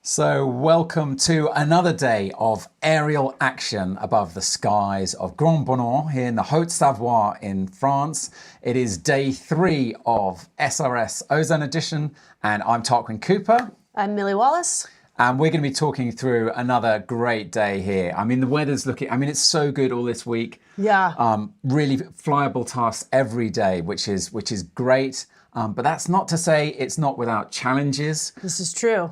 So welcome to another day of aerial action above the skies of Grand-Bornand here in the Haute-Savoie in France. It is day 3 of SRS Ozone edition, and I'm Tarquin Cooper. I'm Millie Wallace. And we're going to be talking through another great day here. I mean, the weather's looking, it's so good all this week. Yeah. Really flyable tasks every day, which is great. But that's not to say it's not without challenges. This is true.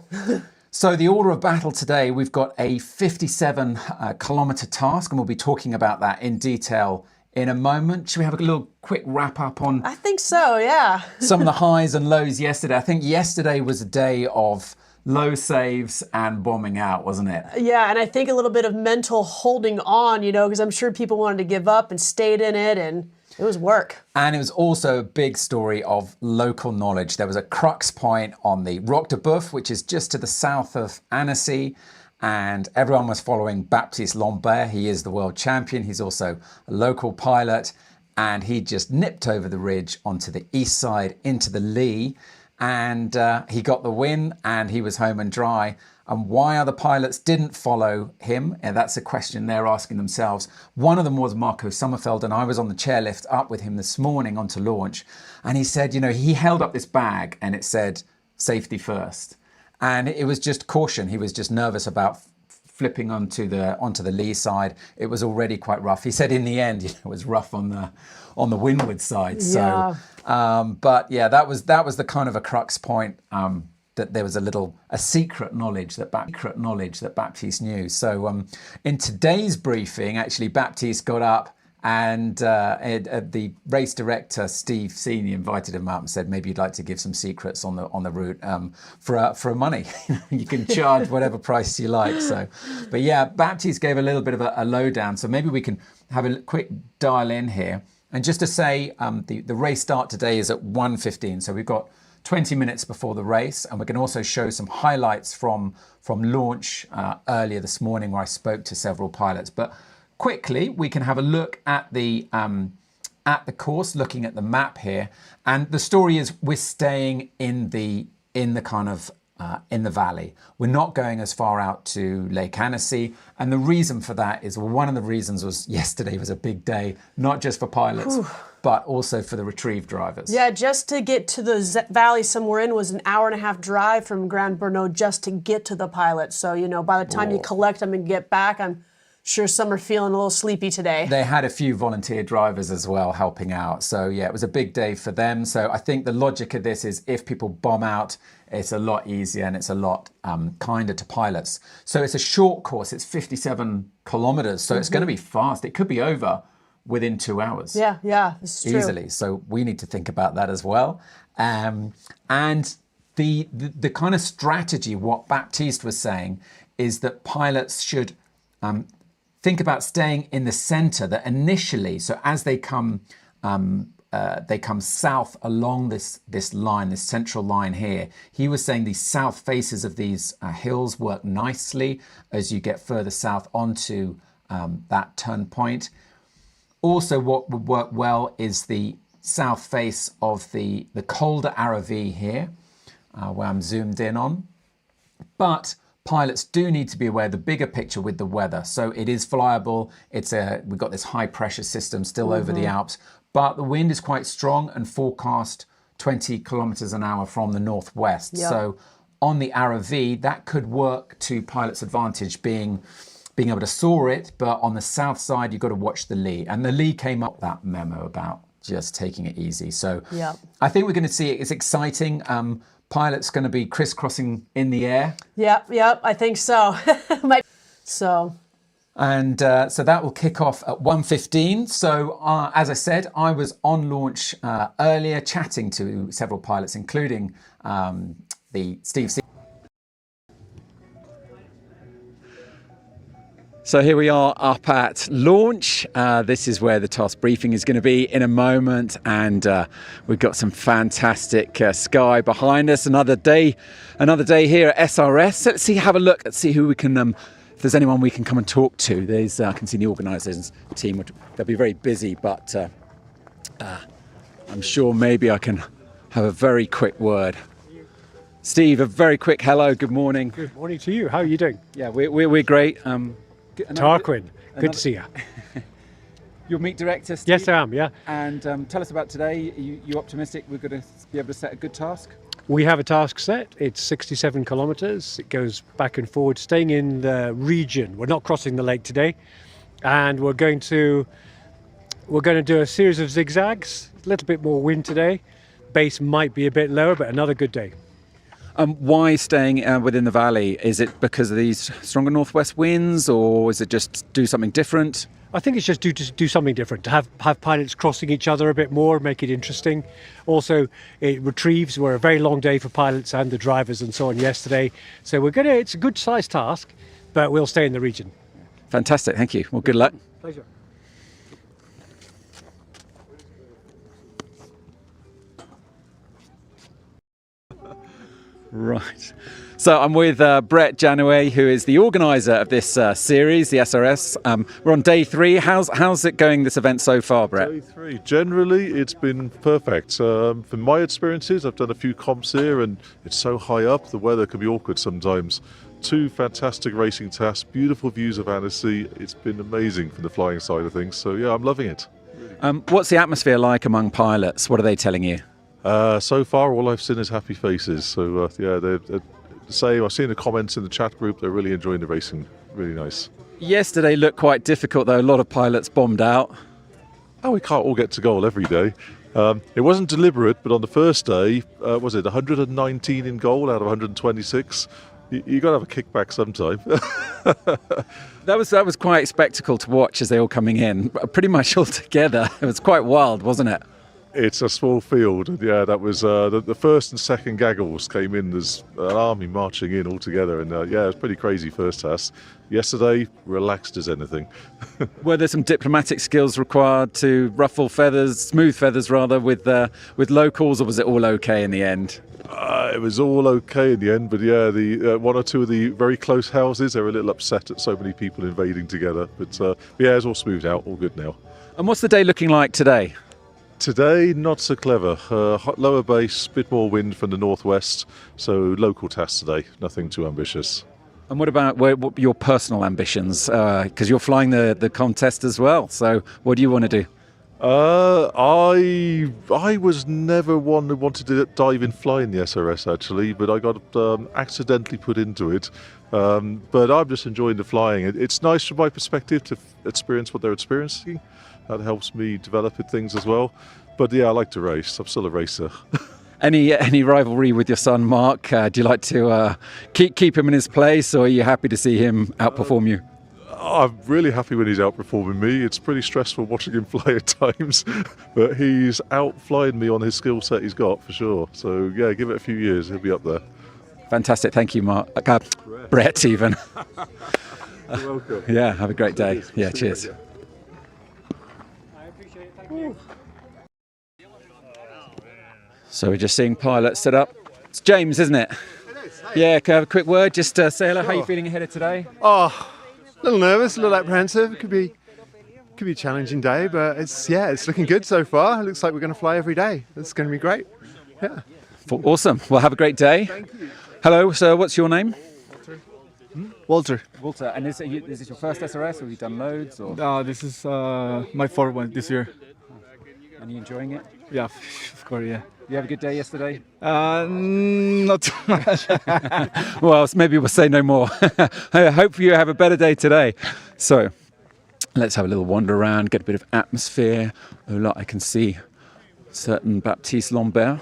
So the order of battle today, we've got a 57 kilometre task, and we'll be talking about that in detail in a moment. Should we have a little quick wrap up on I think so, yeah. some of the highs and lows yesterday? I think yesterday was a day of low saves and bombing out, wasn't it? Yeah, and I think a little bit of mental holding on, because I'm sure people wanted to give up and stayed in it, and it was work. And it was also a big story of local knowledge. There was a crux point on the Roc de Boeuf, which is just to the south of Annecy, and everyone was following Baptiste Lambert. He is the world champion. He's also a local pilot, and he just nipped over the ridge onto the east side into the lee, and he got the win, and he was home and dry. And why other pilots didn't follow him, and that's a question they're asking themselves. One of them was Marco Sommerfeld, and I was on the chairlift up with him this morning onto launch, and he said, he held up this bag and it said safety first, and it was just caution. He was just nervous about flipping onto the lee side. It was already quite rough. He said in the end, it was rough on the windward side. Yeah. So, but yeah, that was the kind of a crux point. That there was a secret knowledge that Baptiste knew. So in today's briefing, actually, Baptiste got up and the race director, Steve Senior, invited him up and said, maybe you'd like to give some secrets on the route for money. You can charge whatever price you like. So, but yeah, Baptiste gave a little bit of a lowdown. So maybe we can have a quick dial in here. And just to say, the race start today is at 1:15. So we've got 20 minutes before the race, and we can also show some highlights from launch earlier this morning where I spoke to several pilots. But quickly, we can have a look at the course, looking at the map here, and the story is we're staying in the valley. We're not going as far out to Lake Annecy, and the reason for that is, one of the reasons was yesterday was a big day, not just for pilots, but also for the retrieve drivers. Yeah, just to get to the valley somewhere in was an hour-and-a-half drive from Grand-Bornand just to get to the pilots. So, by the time you collect them and get back, I'm sure some are feeling a little sleepy today. They had a few volunteer drivers as well helping out. So yeah, it was a big day for them. So I think the logic of this is if people bomb out, it's a lot easier and it's a lot kinder to pilots. So it's a short course. It's 57 kilometers. So it's going to be fast. It could be over within 2 hours. Yeah, this is true. Easily. So we need to think about that as well. And the kind of strategy, what Baptiste was saying, is that pilots should think about staying in the center, that initially, so as they come south along this line, this central line here, he was saying the south faces of these hills work nicely as you get further south onto that turn point. Also, what would work well is the south face of the Col de Aravis here, where I'm zoomed in on. But pilots do need to be aware of the bigger picture with the weather. So it is flyable. We've got this high pressure system still over the Alps, but the wind is quite strong and forecast 20 kilometers an hour from the northwest. Yep. So on the Aravis, that could work to pilots' advantage, being able to soar it, but on the south side, you've got to watch the lee. And the lee came up that memo about just taking it easy. So yep. I think we're going to see it. It's exciting. Pilots going to be crisscrossing in the air. Yep, I think so. So that will kick off at 1:15. So as I said, I was on launch earlier chatting to several pilots, including the Steve C. So here we are up at launch. This is where the task briefing is going to be in a moment, and we've got some fantastic sky behind us. Another day here at SRS. So let's have a look. Let's see who we can. If there's anyone we can come and talk to. I can see the organisers team. They'll be very busy, but I'm sure maybe I can have a very quick word Steve, a very quick hello, good morning. Good morning to you. How are you doing? Yeah, we're great. Tarquin, good to see you. Your meet director, Steve? Yes, I am, yeah. And tell us about today. You optimistic we're going to be able to set a good task? We have a task set. It's 67 kilometres. It goes back and forward, staying in the region. We're not crossing the lake today. And we're going to do a series of zigzags. A little bit more wind today. Base might be a bit lower, but another good day. Why staying within the valley? Is it because of these stronger northwest winds, or is it just do something different? I think it's just to do something different, to have pilots crossing each other a bit more, make it interesting. Also, it retrieves. We're a very long day for pilots and the drivers and so on yesterday. So it's a good sized task, but we'll stay in the region. Fantastic, thank you. Well, good luck. Pleasure. Right. So I'm with Brett Janaway, who is the organiser of this series, the SRS. We're on day 3. How's it going, this event so far, Brett? Day 3. Generally, it's been perfect. From my experiences, I've done a few comps here, and it's so high up, the weather can be awkward sometimes. 2 fantastic racing tasks, beautiful views of Annecy. It's been amazing from the flying side of things. So yeah, I'm loving it. What's the atmosphere like among pilots? What are they telling you? So far, all I've seen is happy faces. So yeah, they're the same. I've seen the comments in the chat group. They're really enjoying the racing. Really nice. Yesterday looked quite difficult, though. A lot of pilots bombed out. Oh, we can't all get to goal every day. It wasn't deliberate, but on the first day, was it 119 in goal out of 126? You got to have a kickback sometime. That was quite a spectacle to watch as they all coming in, pretty much all together. It was quite wild, wasn't it? It's a small field, and yeah, that was the first and second gaggles came in as an army marching in all together, and yeah, it was pretty crazy first task. Yesterday, relaxed as anything. Were there some diplomatic skills required to ruffle feathers, smooth feathers rather, with locals, or was it all okay in the end? It was all okay in the end, but yeah, the 1 or 2 of the very close houses, they were a little upset at so many people invading together, but yeah, it's all smoothed out, all good now. And what's the day looking like today? Today, not so clever. Lower base, bit more wind from the northwest, so local tasks today, nothing too ambitious. And what about what your personal ambitions? Because you're flying the contest as well, so what do you want to do? I was never one who wanted to dive in flying the SRS actually, but I got accidentally put into it. But I'm just enjoying the flying. It's nice from my perspective to experience what they're experiencing. That helps me develop things as well. But yeah, I like to race. I'm still a racer. Any rivalry with your son, Mark? Do you like to keep him in his place, or are you happy to see him outperform you? I'm really happy when he's outperforming me. It's pretty stressful watching him fly at times, but he's outflying me on his skill set he's got for sure. So yeah, give it a few years, he'll be up there. Fantastic, thank you, Mark. Brett, even. You're welcome. Yeah, have a great day. Yeah, cheers. I appreciate it. Thank you. So we're just seeing pilots set up. It's James, isn't it? It is. Yeah, can I have a quick word? Just say hello. How are you feeling ahead of today? Oh, a little nervous, a little apprehensive. It could be a challenging day, but it's looking good so far. It looks like we're going to fly every day. It's going to be great. Yeah. Awesome. Well, have a great day. Thank you. Hello, sir. What's your name? Walter. Walter. And is this your first SRS, or have you done loads? Or? This is my fourth one this year. And you enjoying it? Yeah, of course, yeah. You have a good day yesterday? Not too much. Well, maybe we'll say no more. I hope you have a better day today. So let's have a little wander around, get a bit of atmosphere. Oh, look, I can see certain Baptiste Lambert.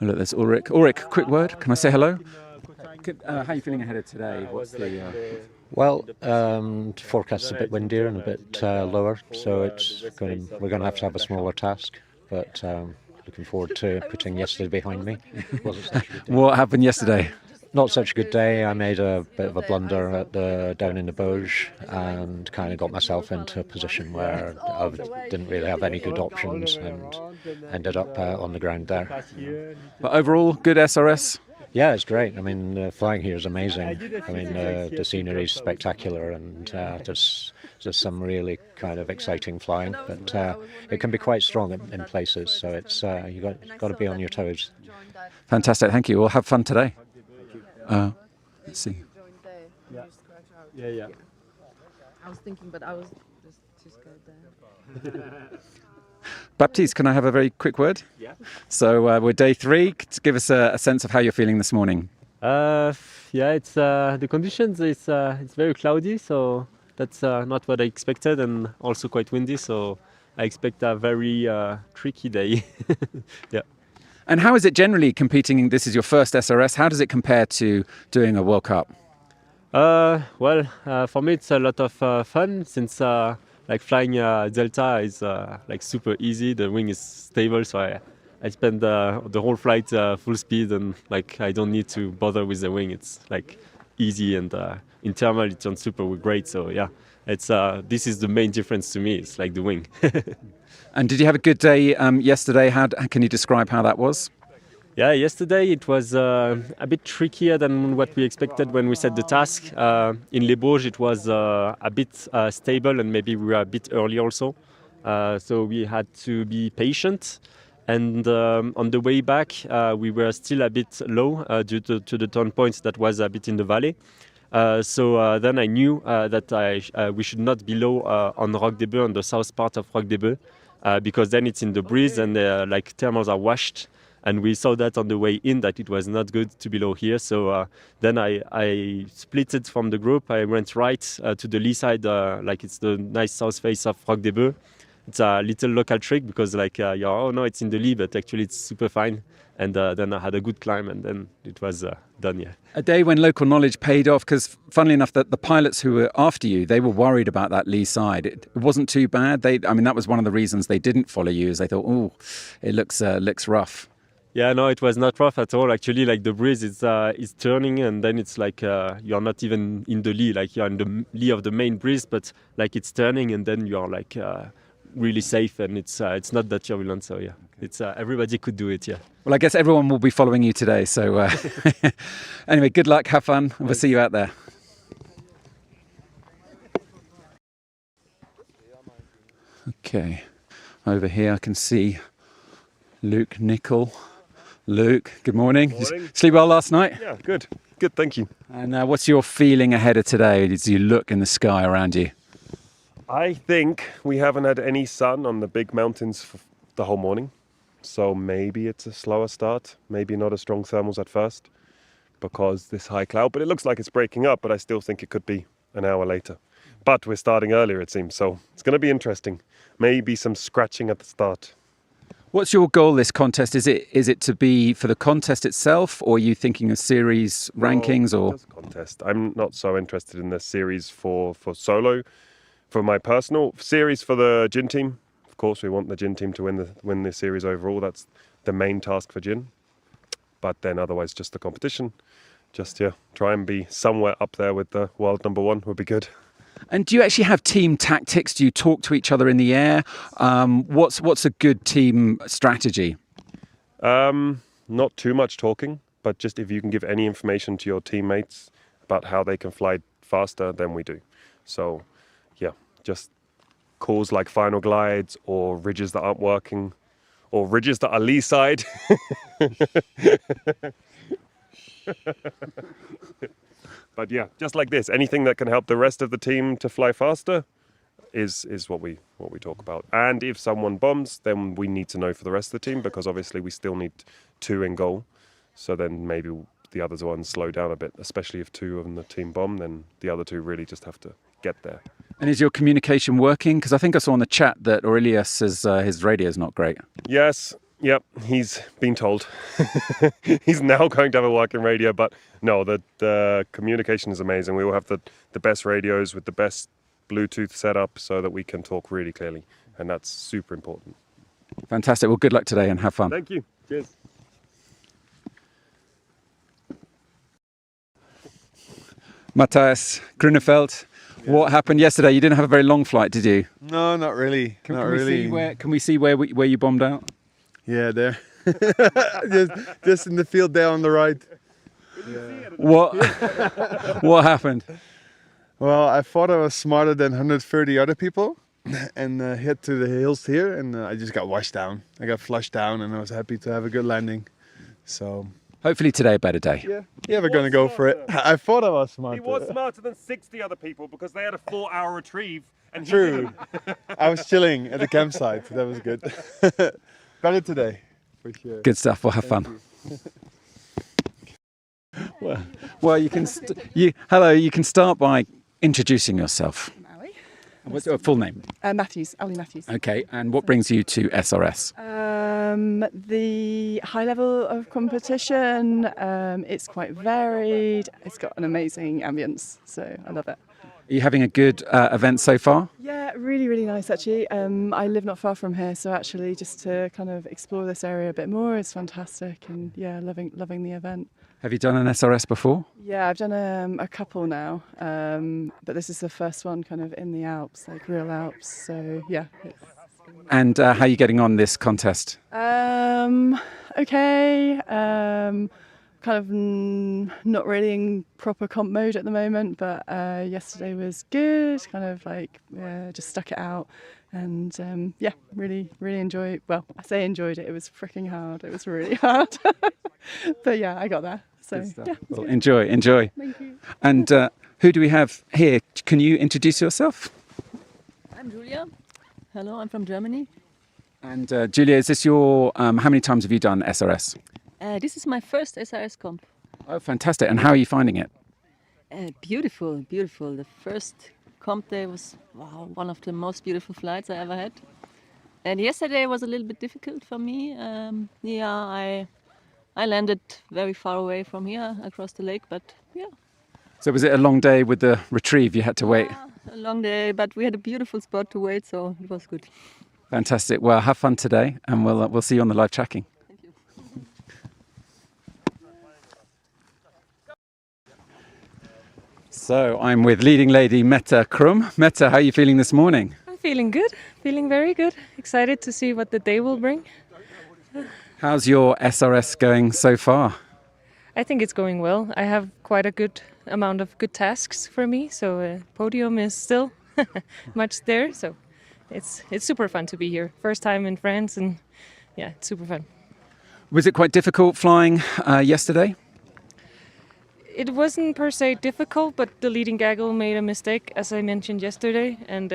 Oh, look, there's Ulrich. Ulrich, quick word. Can I say hello? How are you feeling ahead of today? What's the... Well, forecast's a bit windier and a bit lower, so we're going to have a smaller task, but looking forward to putting yesterday behind me. Wasn't such a good day. What happened yesterday? Not such a good day. I made a bit of a blunder down in the Bauge and kind of got myself into a position where I didn't really have any good options and ended up on the ground there. But overall, good SRS? Yeah, it's great. I mean, flying here is amazing. I mean, the scenery is spectacular, and there's there's some really kind of exciting flying, but it can be quite strong in places. So it's you got to be on your toes. Fantastic, thank you. We'll have fun today. Let's see. Yeah. I was thinking, but I was just too scared there. Baptiste, can I have a very quick word? Yeah. So we're day 3. Give us a sense of how you're feeling this morning. Yeah, it's the conditions. It's very cloudy, so that's not what I expected, and also quite windy. So I expect a very tricky day. Yeah. And how is it generally competing? This is your first SRS. How does it compare to doing a World Cup? Well, for me it's a lot of fun since like flying Delta is like super easy. The wing is stable, so I spend the whole flight full speed, and like I don't need to bother with the wing. It's like easy, and in thermal it turns super great. So yeah, it's this is the main difference to me. It's like the wing. And did you have a good day yesterday? Can you describe how that was? Yeah, yesterday it was a bit trickier than what we expected when we set the task. In Les Bauges it was a bit stable, and maybe we were a bit early also. So we had to be patient. And on the way back, we were still a bit low due to the turn points that was a bit in the valley. So then I knew that we should not be low on Roc des Bœufs, on the south part of Roc des Bœufs, because then it's in the breeze and like thermals are washed. And we saw that on the way in, that it was not good to be low here. So then I split it from the group. I went right to the lee side, like it's the nice south face of Roc des Bœufs. It's a little local trick because like, oh no, it's in the lee, but actually it's super fine. And then I had a good climb, and then it was done, yeah. A day when local knowledge paid off, because funnily enough, the pilots who were after you, they were worried about that lee side. It wasn't too bad. That was one of the reasons they didn't follow you, is they thought, oh, it looks rough. Yeah, no, it was not rough at all. Actually, like the breeze is turning, and then it's like you're not even in the lee, like you're in the lee of the main breeze, but like it's turning, and then you're like really safe, and it's not that turbulent. So yeah, it's everybody could do it. Yeah. Well, I guess everyone will be following you today. So anyway, good luck, have fun, and we'll see you out there. Okay, over here I can see Luke Nicol. Luke, good morning. Morning. Did you sleep well last night? Yeah, good. Good, thank you. And what's your feeling ahead of today as you look in the sky around you? I think we haven't had any sun on the big mountains for the whole morning. So maybe it's a slower start. Maybe not as strong thermals at first because this high cloud. But it looks like it's breaking up, but I still think it could be an hour later. But we're starting earlier, it seems. So it's going to be interesting. Maybe some scratching at the start. What's your goal this contest? Is it to be for the contest itself, or are you thinking of series rankings? Or just contest? I'm not so interested in the series for solo. For my personal series for the Gin team, of course, we want the Gin team to win the series overall. That's the main task for Gin. But then otherwise, just the competition. Just try and be somewhere up there with the world #1 would be good. And do you actually have team tactics? Do you talk to each other in the air? What's a good team strategy? Not too much talking, but just if you can give any information to your teammates about how they can fly faster, then we do. So, yeah, just calls like final glides or ridges that aren't working or ridges that are lee side. But yeah, just like this, anything that can help the rest of the team to fly faster is what we talk about. And if someone bombs, then we need to know for the rest of the team, because obviously we still need 2 in goal. So then maybe the other ones slow down a bit, especially if 2 of the team bomb, then the other 2 really just have to get there. And is your communication working? Because I think I saw on the chat that Aurelius his radio is not great. Yes. Yep, he's been told. He's now going to have a working radio, but no, the communication is amazing. We will have the best radios with the best Bluetooth setup so that we can talk really clearly, and that's super important. Fantastic. Well, good luck today and have fun. Thank you. Cheers. Matthias Grunefeld, what happened yesterday? You didn't have a very long flight, did you? No, not really. Can we see where you bombed out? Yeah, there. just in the field there on the right. What happened? Well, I thought I was smarter than 130 other people and hit to the hills here, and I just got washed down. I got flushed down, and I was happy to have a good landing. So Hopefully today a better day. yeah, we're going to go for it. I thought I was smarter. He was smarter than 60 other people because they had a 4-hour retrieve. And True. I was chilling at the campsite. That was good. Better today, for sure. Good stuff. We'll have fun. Well, you can hello. You can start by introducing yourself. What's your full name? Matthews, Ali Matthews. Okay, and what brings you to SRS? The high level of competition, it's quite varied, it's got an amazing ambience, so I love it. Are you having a good event so far? Yeah, really, really nice actually. I live not far from here, so actually just to kind of explore this area a bit more is fantastic, and yeah, loving the event. Have you done an SRS before? Yeah, I've done a couple now, but this is the first one kind of in the Alps, like real Alps, so yeah. And how are you getting on this contest? Okay, kind of not really in proper comp mode at the moment, but yesterday was good, kind of like just stuck it out, and yeah, really enjoyed. Well, I say enjoyed it, it was freaking hard, it was really hard, but yeah, I got there, so yeah. Well, enjoy. Thank you. And who do we have here? Can you introduce yourself? I'm Julia. Hello, I'm from Germany. And Julia, is this your, how many times have you done SRS? This is my first SRS comp. Oh, fantastic. And how are you finding it? Beautiful, beautiful. The first comp day was one of the most beautiful flights I ever had. And yesterday was a little bit difficult for me. I landed very far away from here across the lake, but yeah. So was it a long day with the retrieve? You had to wait? A long day, but we had a beautiful spot to wait, so it was good. Fantastic. Well, have fun today, and we'll see you on the live tracking. Thank you. So I'm with leading lady Mette Krum. Mette, how are you feeling this morning? I'm feeling good, feeling very good. Excited to see what the day will bring. How's your SRS going so far? I think it's going well. I have quite a good amount of good tasks for me, so podium is still much there. So it's super fun to be here. First time in France, and yeah, it's super fun. Was it quite difficult flying yesterday? It wasn't per se difficult, but the leading gaggle made a mistake, as I mentioned yesterday, and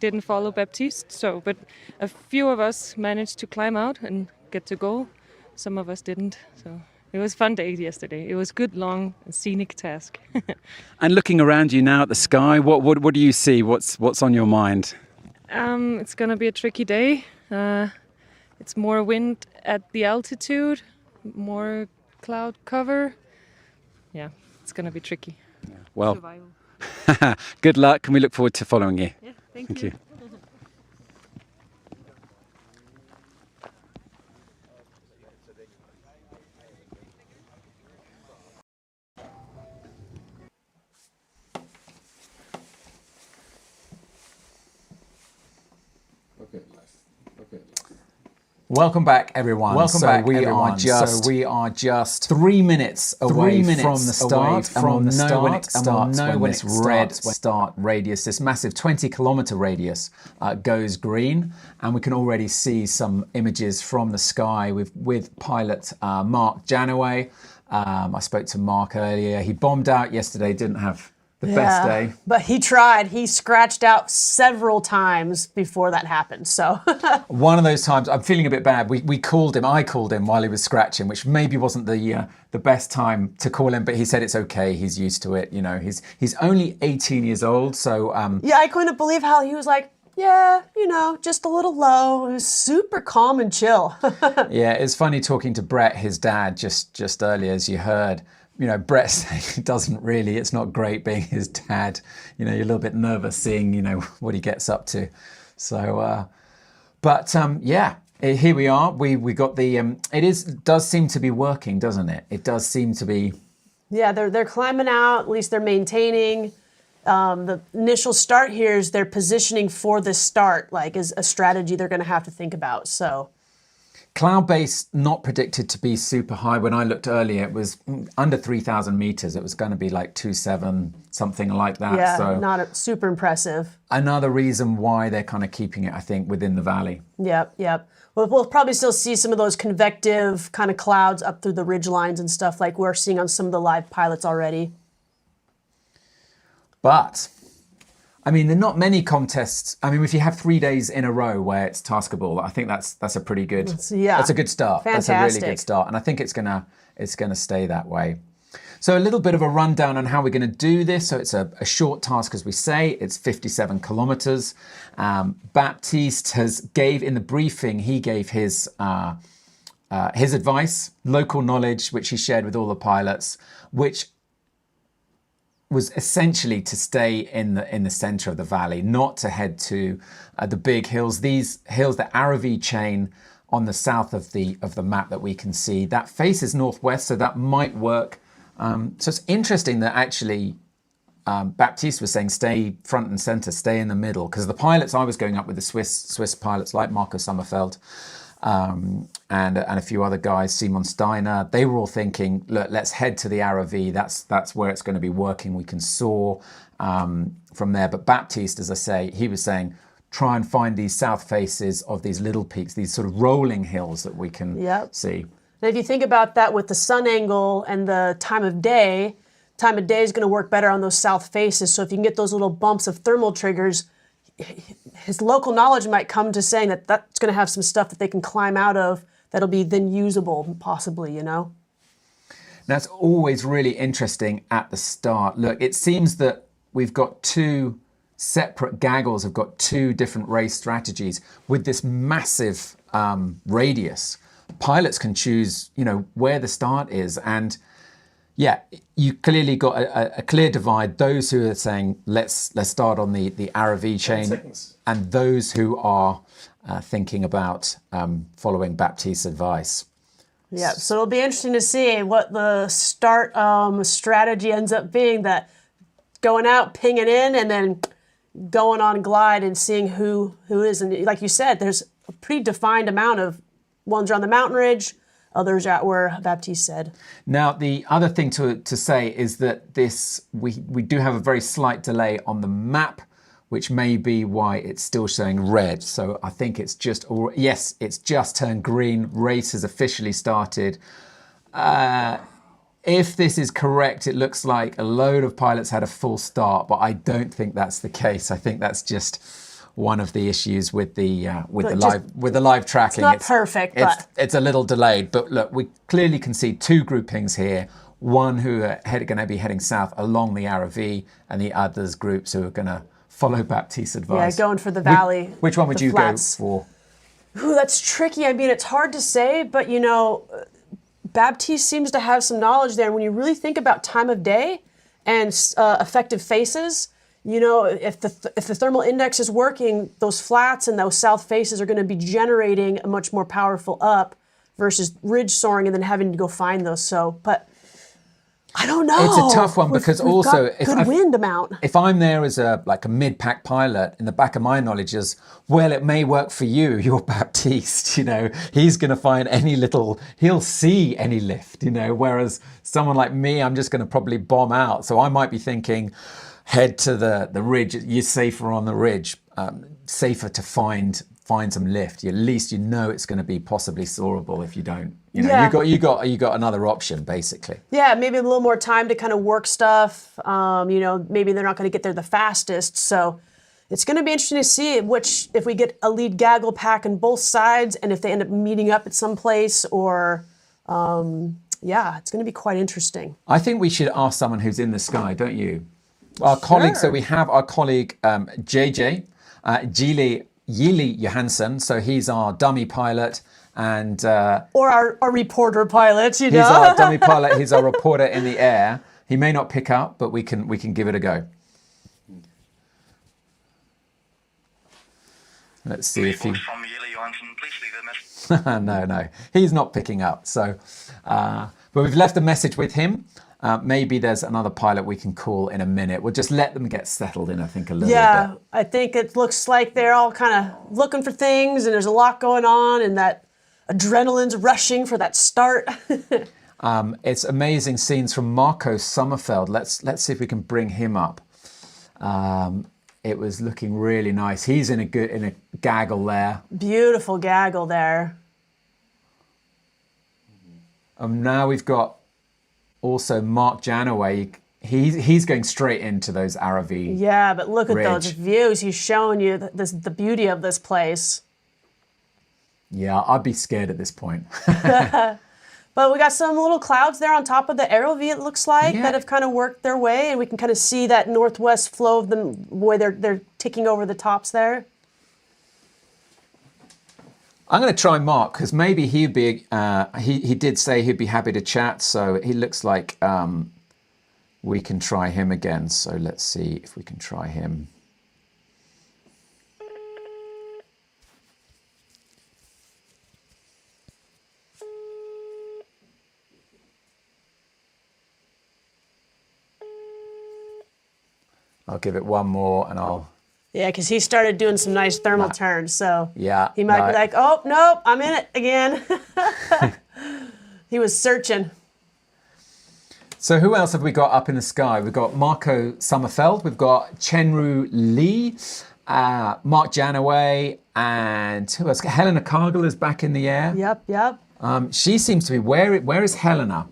didn't follow Baptiste. So, but a few of us managed to climb out and get to goal. Some of us didn't. So it was a fun day yesterday. It was good, long, and scenic task. And looking around you now at the sky, what do you see? What's on your mind? It's gonna be a tricky day. It's more wind at the altitude, more cloud cover. Yeah, it's gonna be tricky. Yeah. Well, good luck, and we look forward to following you. Yeah, thank you. Welcome back, everyone. We are just 3 minutes away from the start, and we'll know when it starts, when this red start radius, this massive 20-kilometer radius, goes green, and we can already see some images from the sky with pilot Mark Janaway. I spoke to Mark earlier. He bombed out yesterday, didn't have the best day. But he tried. He scratched out several times before that happened. So one of those times, I'm feeling a bit bad. I called him while he was scratching, which maybe wasn't the best time to call him. But he said it's okay. He's used to it. You know, he's only 18 years old. So yeah, I couldn't believe how he was like, yeah, you know, just a little low. It was super calm and chill. Yeah, it's funny talking to Brett, his dad, just earlier, as you heard. You know, Brett saying it's not great being his dad. You know, you're a little bit nervous seeing, you know, what he gets up to. So, yeah, here we are. We got the, does seem to be working, doesn't it? It does seem to be. Yeah, they're climbing out, at least they're maintaining. The initial start here is they're positioning for the start, like is a strategy they're going to have to think about. So. Cloud base not predicted to be super high. When I looked earlier, it was under 3,000 meters. It was going to be like 2.7, something like that. Yeah, so not super impressive. Another reason why they're kind of keeping it, I think, within the valley. Yep. Well, we'll probably still see some of those convective kind of clouds up through the ridge lines and stuff like we're seeing on some of the live pilots already. But I mean, there are not many contests. I mean, if you have 3 days in a row where it's taskable, I think that's a pretty good. That's a good start. Fantastic. That's a really good start, and I think it's gonna stay that way. So a little bit of a rundown on how we're going to do this. So it's a short task, as we say. It's 57 kilometers. Baptiste in the briefing, he gave his advice, local knowledge, which he shared with all the pilots, which was essentially to stay in the center of the valley, not to head to the big hills. These hills, the Aravi chain on the south of the map that we can see, that faces northwest, so that might work. So it's interesting that actually Baptiste was saying stay front and center, stay in the middle, because the pilots I was going up with, the Swiss pilots like Marco Sommerfeld and a few other guys, Simon Steiner, they were all thinking, look, let's head to the Aravi. That's where it's going to be working. We can soar from there. But Baptiste, as I say, he was saying, try and find these south faces of these little peaks, these sort of rolling hills that we can see. And if you think about that with the sun angle and the time of day is going to work better on those south faces. So if you can get those little bumps of thermal triggers, his local knowledge might come to saying that that's going to have some stuff that they can climb out of that'll be then usable, possibly, you know? That's always really interesting at the start. Look, it seems that we've got two separate gaggles, have got two different race strategies with this massive radius. Pilots can choose, where the start is, and you clearly got a clear divide. Those who are saying let's start on the Aravi chain, and those who are thinking about following Baptiste's advice. Yeah, so it'll be interesting to see what the start strategy ends up being. That going out, pinging in, and then going on glide and seeing who is. And like you said, there's a pretty defined amount of ones are on the mountain ridge, others are where Baptiste said. Now, the other thing to say is that we do have a very slight delay on the map, which may be why it's still showing red. So I think it's just turned green. Race has officially started. If this is correct, it looks like a load of pilots had a full start, but I don't think that's the case. I think that's just one of the issues with the live tracking. It's not perfect, but it's a little delayed. But look, we clearly can see two groupings here. One who are going to be heading south along the Aravi, and the others groups who are going to follow Baptiste's advice. Yeah, going for the valley. Which one would you flats. go for? Ooh, that's tricky. I mean, it's hard to say, but Baptiste seems to have some knowledge there. And when you really think about time of day and effective faces, if the thermal index is working, those flats and those south faces are going to be generating a much more powerful up versus ridge soaring and then having to go find those. So, but I don't know. It's a tough one because we've also got good wind amount. If I'm there as a mid-pack pilot, in the back of my knowledge is, well, it may work for you. You're Baptiste, he's going to find he'll see any lift, whereas someone like me, I'm just going to probably bomb out. So I might be thinking, head to the ridge. You're safer on the ridge, safer to find some lift. At least it's going to be possibly soarable if you don't. You got another option basically. Yeah, maybe a little more time to kind of work stuff. Maybe they're not going to get there the fastest. So it's going to be interesting to see if we get a lead gaggle pack on both sides, and if they end up meeting up at some place, or it's going to be quite interesting. I think we should ask someone who's in the sky, don't you? Our colleague, so we have our colleague JJ, Yili Johansson, so he's our dummy pilot, and or our reporter pilot, He's our dummy pilot, he's our reporter in the air. He may not pick up, but we can give it a go. Let's see if he... From Yili Johansson, please leave a message. No, he's not picking up. So, but we've left a message with him. Maybe there's another pilot we can call in a minute. We'll just let them get settled in, I think, a little bit. Yeah, I think it looks like they're all kind of looking for things, and there's a lot going on, and that adrenaline's rushing for that start. It's amazing scenes from Marco Sommerfeld. Let's see if we can bring him up. It was looking really nice. He's in a gaggle there. Beautiful gaggle there. Now we've got also Mark Janaway. He's going straight into those Aravi. Yeah, but look at Ridge. those views. He's showing you the beauty of this place. Yeah, I'd be scared at this point. But we got some little clouds there on top of the Aero V, it looks like, Yeah. that have kind of worked their way, and we can kind of see that northwest flow of the way they're ticking over the tops there. I'm going to try Mark because maybe he'd be. He did say he'd be happy to chat, so he looks like we can try him again. So let's see if we can try him. I'll give it one more and I'll... Yeah, because he started doing some nice thermal turns, so Yeah. he might be like, oh, nope, I'm in it again. He was searching. So who else have we got up in the sky? We've got Marco Sommerfeld, we've got Chenru Lee, Mark Janaway, and who else? Helena Cargill is back in the air. Yep. She seems to be, where is Helena?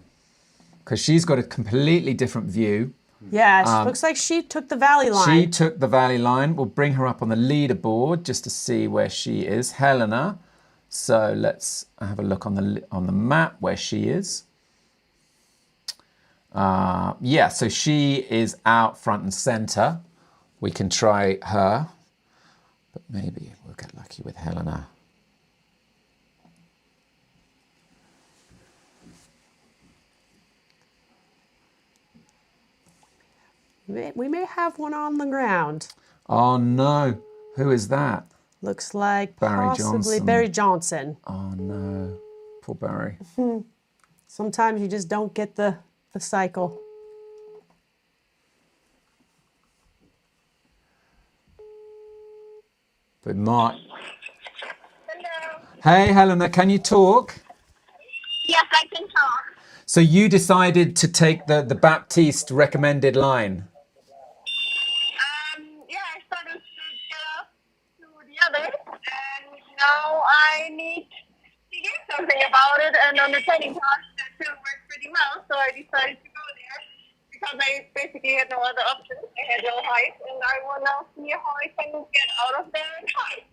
Because she's got a completely different view. Yeah, looks like she took the valley line. She took the valley line. We'll bring her up on the leaderboard just to see where she is. Helena. So let's have a look on the map where she is. Yeah, so she is out front and center. We can try her, but maybe we'll get lucky with Helena. We may have one on the ground. Oh no, who is that? Looks like Barry possibly Johnson. Barry Johnson. Oh no, poor Barry. Sometimes you just don't get the cycle. But Mark. Hello. Hey Helena, can you talk? Yes, I can talk. So you decided to take the Baptiste recommended line. Yeah, I started to get up to the others, and now I need to do something about it. And on the training task, that still worked pretty well, so I decided to go there because I basically had no other option. I had no height, and I want to see how I can get out of there and try.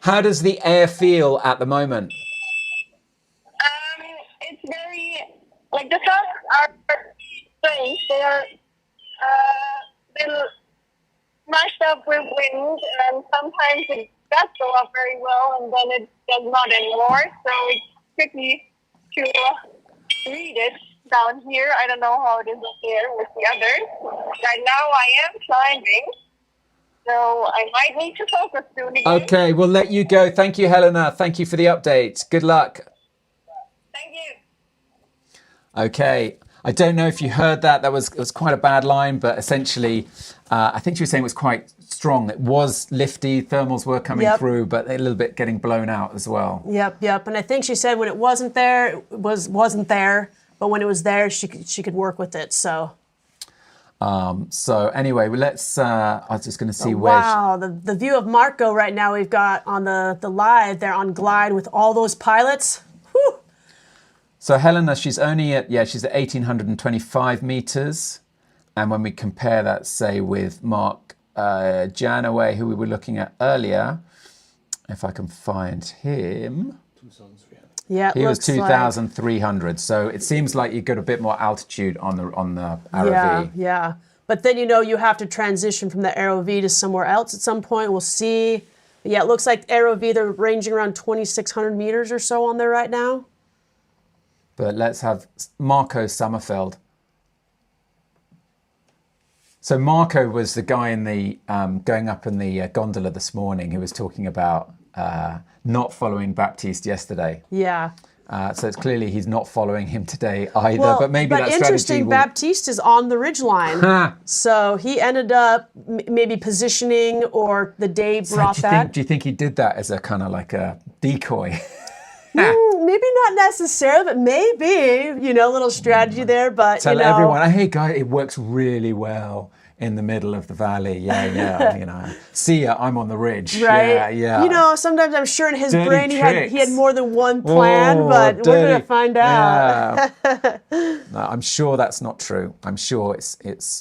How does the air feel at the moment? It's very, like, the sounds are strange. They are little mashed up with wind, and sometimes it does go up very well, and then it does not anymore. So it's tricky to read it down here. I don't know how it is up there with the others. Right now I am climbing, so I might need to focus soon again. Okay, we'll let you go. Thank you, Helena. Thank you for the update. Good luck. Thank you. Okay, I don't know if you heard that. It was quite a bad line, but essentially, I think she was saying it was quite strong. It was lifty. Thermals were coming through, but a little bit getting blown out as well. Yep. And I think she said when it wasn't there, it wasn't there. But when it was there, she could work with it. So. So anyway, let's. I was just going to see where. Wow, the view of Marco right now we've got on the live there on Glide with all those pilots. Whew. So Helena, she's at 1,825 meters, and when we compare that, say, with Mark Janaway, who we were looking at earlier, if I can find him. Yeah, he was 2,300. So it seems like you got a bit more altitude on the ROV. Yeah. But then you have to transition from the ROV to somewhere else at some point. We'll see. But yeah, it looks like ROV they're ranging around 2,600 meters or so on there right now. But let's have Marco Sommerfeld. So Marco was the guy in the going up in the gondola this morning who was talking about not following Baptiste yesterday. Yeah. So it's clearly he's not following him today either. But maybe that strategy interesting, Baptiste is on the ridgeline. So he ended up maybe positioning, or the day brought that. Do you think he did that as a kind of like a decoy? Maybe not necessarily, but maybe, a little strategy there. But, Tell everyone, hey, guys, it works really well in the middle of the valley. Yeah. See ya, I'm on the ridge. Right? Yeah. Sometimes I'm sure in his Dirty brain he had more than one plan, but we're going to find out. Yeah. No, I'm sure that's not true. I'm sure it's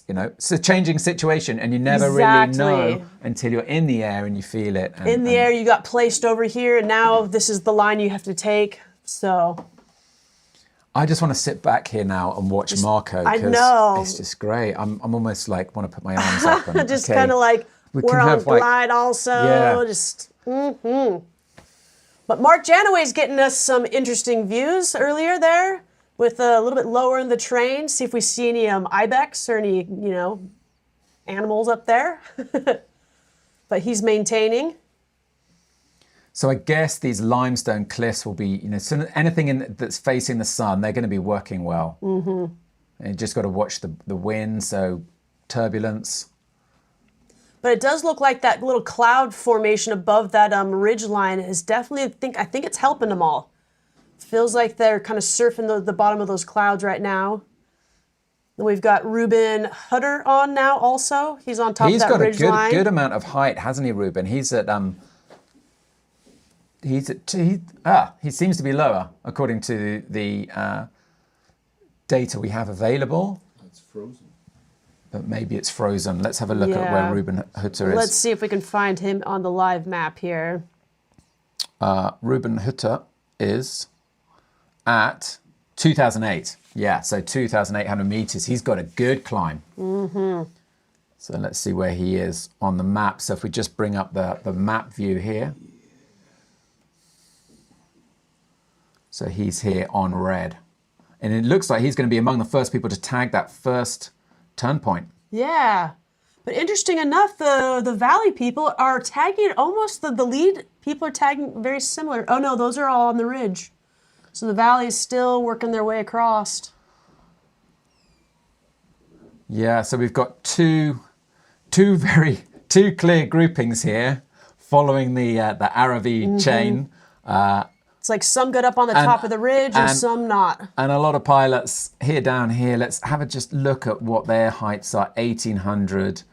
a changing situation, and you never really know until you're in the air and you feel it. In the air, you got placed over here, and now this is the line you have to take. So I just want to sit back here now and watch Marco. I know. It's just great. I'm almost like want to put my arms up. And, just kind of like we're on glide also. Yeah. Just. But Mark Janaway's getting us some interesting views earlier there with a little bit lower in the train. See if we see any ibex or any animals up there. But he's maintaining. So I guess these limestone cliffs will be, so anything that's facing the sun, they're going to be working well. And you just got to watch the wind, so turbulence. But it does look like that little cloud formation above that ridge line is definitely, I think it's helping them all. It feels like they're kind of surfing the bottom of those clouds right now. And we've got Ruben Hutter on now also. He's on top of that ridge line. He's got a good amount of height, hasn't he, Ruben? He's at... he seems to be lower according to the data we have available. It's frozen. But maybe it's frozen. Let's have a look at where Ruben Hutter is. Let's see if we can find him on the live map here. Ruben Hutter is at 2008. Yeah, so 2,800 meters. He's got a good climb. So let's see where he is on the map. So if we just bring up the map view here. So he's here on red. And it looks like he's going to be among the first people to tag that first turn point. Yeah. But interesting enough, the valley people are tagging almost the lead people are tagging very similar. Oh no, those are all on the ridge. So the valley is still working their way across. Yeah, so we've got two clear groupings here following the Aravi chain. It's like some got up on the top of the ridge and some not. And a lot of pilots down here. Let's have a just look at what their heights are. 1,800.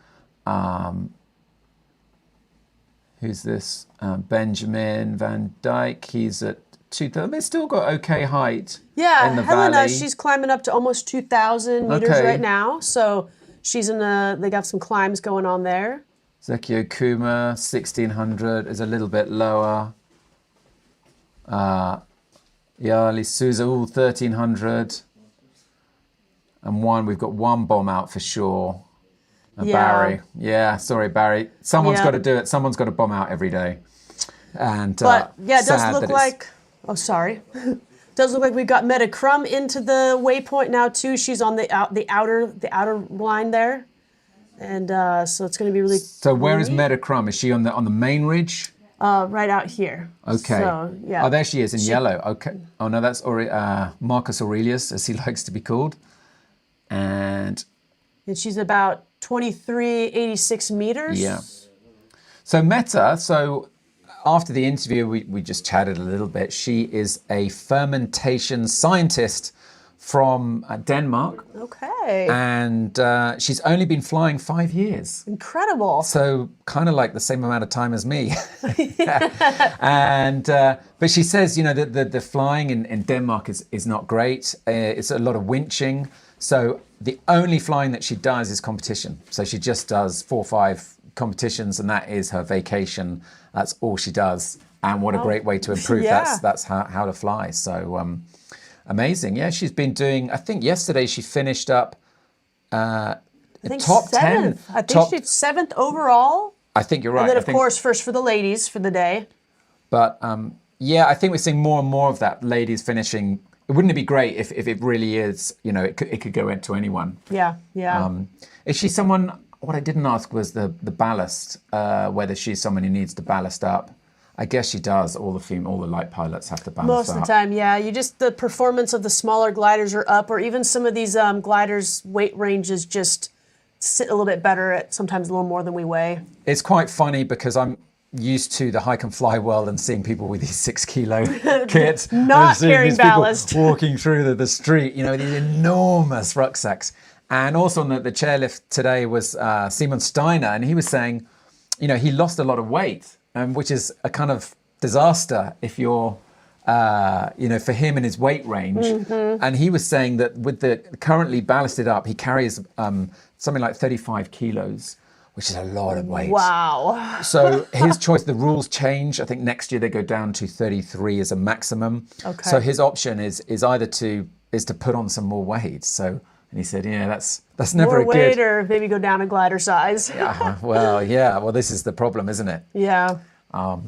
Who's this? Benjamin Van Dyke. He's at 2,000. They've still got okay height. Yeah, in the Helena, valley. she's climbing up to almost 2,000 meters right now. So she's they got some climbs going on there. Zekio Kuma, 1,600 is a little bit lower. Yali Souza, 1,300. And we've got one bomb out for sure. Barry. Yeah, sorry, Barry. Someone's got to do it. Someone's got to bomb out every day. But it does look like, does look like we've got Meta Crum into the waypoint now too. She's on the outer line there. And so it's going to be really. So where is Meta Crum? Is she on the main ridge? Right out here. Okay. So, yeah. Oh, there she is in yellow. Okay. Oh no, that's Marcus Aurelius, as he likes to be called. And she's about 2386 meters. Yeah. So Meta, after the interview, we just chatted a little bit. She is a fermentation scientist from Denmark. Okay. And she's only been flying 5 years. Incredible. So kind of like the same amount of time as me. And but she says, the flying in Denmark is not great. It's a lot of winching. So the only flying that she does is competition. So she just does 4 or 5 competitions, and that is her vacation. That's all she does. And what a great way to improve. Yeah. That's how to fly. So amazing. Yeah, she's been doing, I think yesterday she finished up top 10. I think she's 7th overall. I think you're right. And then, of course, first for the ladies for the day. But I think we're seeing more and more of that, ladies finishing. Wouldn't it be great if it really is, it could go into anyone. Yeah. Is she someone, what I didn't ask was the ballast, whether she's someone who needs to ballast up. I guess she does. All the light pilots have to ballast Most up. of the time, yeah. The performance of the smaller gliders are up, or even some of these gliders' weight ranges just sit a little bit better at sometimes a little more than we weigh. It's quite funny because used to the hike and fly world and seeing people with these 6 kilo kits, Not and seeing carrying these people ballast. walking through the street, you know, these enormous rucksacks. And also on the chairlift today was Simon Steiner, and he was saying, you know, he lost a lot of weight, which is a kind of disaster if you're, you know, for him in his weight range. And he was saying that with the currently ballasted up, he carries something like 35 kilos, which is a lot of weight. Wow. So his choice, the rules change. I think next year they go down to 33 as a maximum. Okay. So his option is either to put on some more weight. So, and he said, yeah, that's never More a weight good. or maybe go down a glider size. Well, yeah. Well, this is the problem, isn't it? Yeah. Or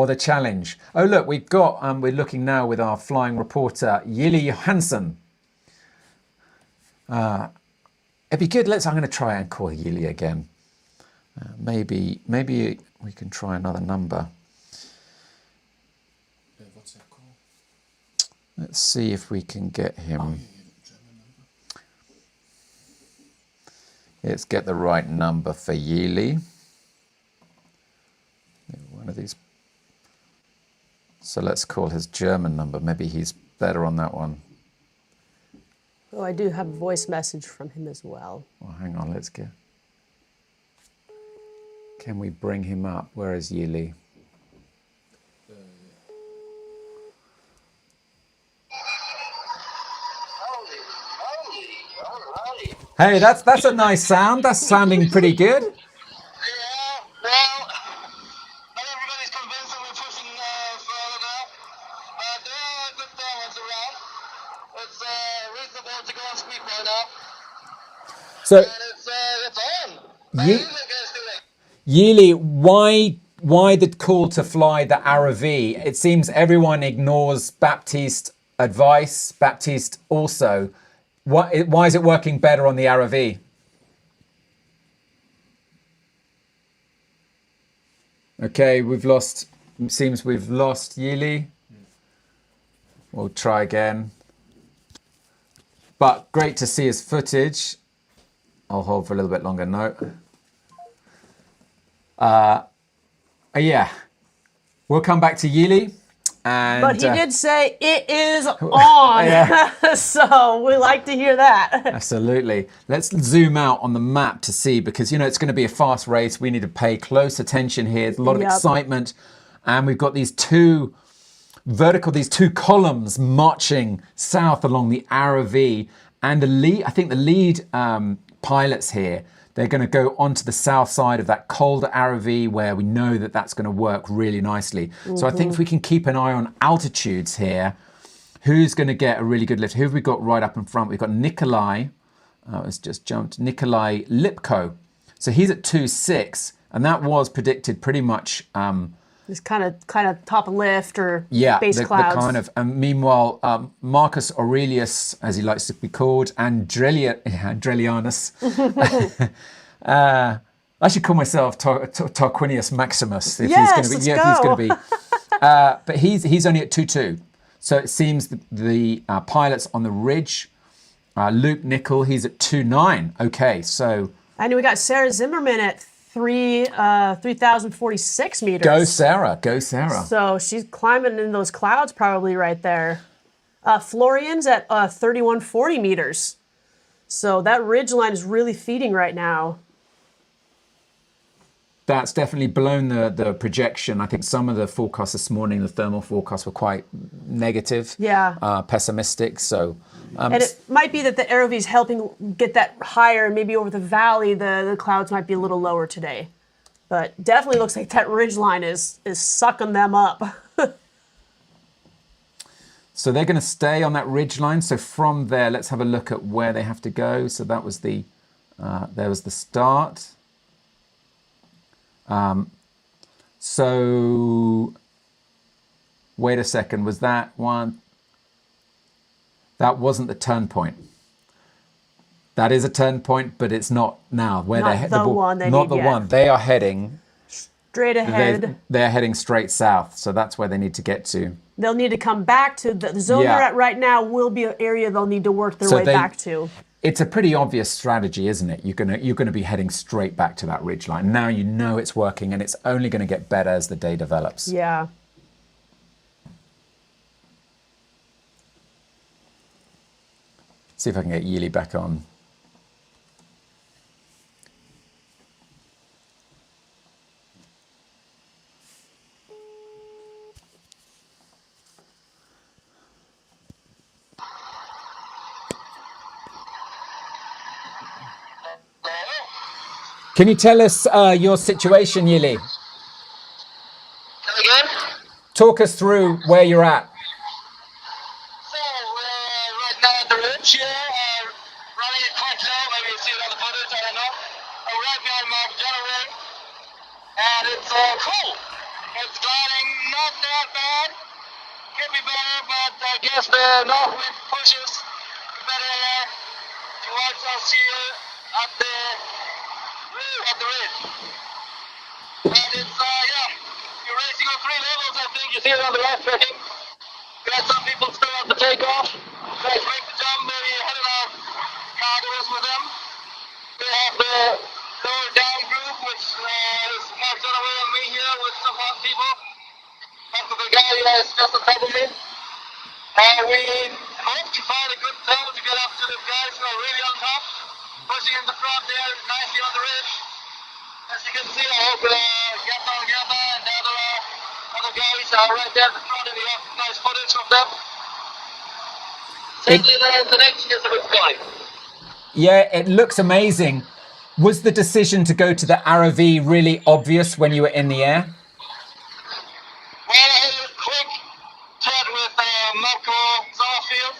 the challenge. Oh, look, we've got. We're looking now with our flying reporter Yili Johansson. It'd be good. I'm going to try and call Yili again. Maybe we can try another number. Let's see if we can get him. Let's get the right number for Yili. One of these. So let's call his German number. Maybe he's better on that one. Oh, I do have a voice message from him as well. Well, hang on, let's get. Can we bring him up? Where is Yili? Hey, that's a nice sound. That's sounding pretty good. So, Yili, why the call to fly the RV? It seems everyone ignores Baptiste's advice. Baptiste also. Why is it working better on the RV? Okay, it seems we've lost Yili. We'll try again. But great to see his footage. I'll hold for a little bit longer. No. Yeah. We'll come back to Yili. But he did say it is on. So we like to hear that. Absolutely. Let's zoom out on the map to see, because, you know, it's going to be a fast race. We need to pay close attention here. There's a lot of excitement. And we've got these two columns marching south along the RV. And I think the lead pilots here, they're going to go onto the south side of that colder RV where we know that that's going to work really nicely. So I think if we can keep an eye on altitudes here, who's going to get a really good lift? Who have we got right up in front? We've got Nikolai. It's just jumped. Nikolai Lipko. So he's at 2.6, and that was predicted pretty much. This kind of top lift or base the clouds. kind of. Meanwhile, Marcus Aurelius, as he likes to be called, and Drelianus. I should call myself Tarquinius Maximus if he's going to be. But he's only at 2.2. So it seems the pilots on the ridge, Luke Nickel, he's at 2.9. Okay, so. And we got Sarah Zimmerman at 3,046 meters. Go Sarah. So she's climbing in those clouds probably right there. Florian's at 3,140 meters. So that ridge line is really feeding right now. That's definitely blown the projection. I think some of the forecasts this morning, the thermal forecasts were quite negative, pessimistic. So, and it might be that the ROV is helping get that higher, and maybe over the valley, the clouds might be a little lower today. But definitely looks like that ridge line is sucking them up. So they're going to stay on that ridge line. So from there, let's have a look at where they have to go. So that was there was the start. So wait a second, was that one? That wasn't the turn point. That is a turn point, but it's not now. Where not they're the one. not the one. They are heading straight ahead. They're heading straight south, so that's where they need to get to. They'll need to come back to the zone they're at right now. Will be an area they'll need to work their way back to. it's a pretty obvious strategy, isn't it? You're gonna be heading straight back to that ridgeline. Now you know it's working, and it's only going to get better as the day develops. Yeah. See if I can get Yili back on. Can you tell us your situation, Yili? Again? Talk us through where you're at. So, right now at the ridge here, running it quite low, maybe you see it on the footage, I don't know. Right behind Mount General, and it's cool. It's gliding not that bad. Could be better, but I guess the north wind pushes better towards us here at the ridge. And it's, yeah, you're racing on 3 levels, I think. You see it on the right tracking. We had some people still at the takeoff. Guys make the jump, maybe headed out cargoes with them. We have the lower down group, which is Mark Dunaway and me here with some more people. After the guy is just on top of me. We hope to find a good tunnel to get up to the guys who are really on top. Pushing in the front there, nicely on the ridge. As you can see, I hope Gappa and the other guys are right there at the front, and we have nice footage of them. Certainly the next year's a good point. Yeah, it looks amazing. Was the decision to go to the ROV really obvious when you were in the air? Well, I had a quick chat with Marco Sommerfield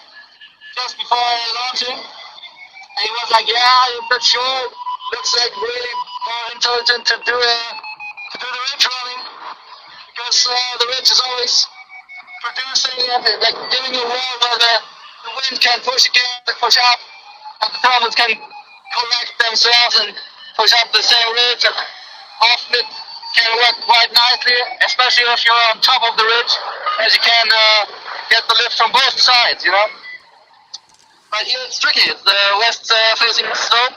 just before launching. And he was like, yeah, I'm not sure. Looks like really more intelligent to do the ridge running. Because the ridge is always producing and like giving you a wall where the wind can push again, push up. And the tunnels can collect themselves and push up the same ridge. And often it can work quite nicely, especially if you're on top of the ridge, as you can get the lift from both sides, you know. But here it's tricky. It's the west-facing slope,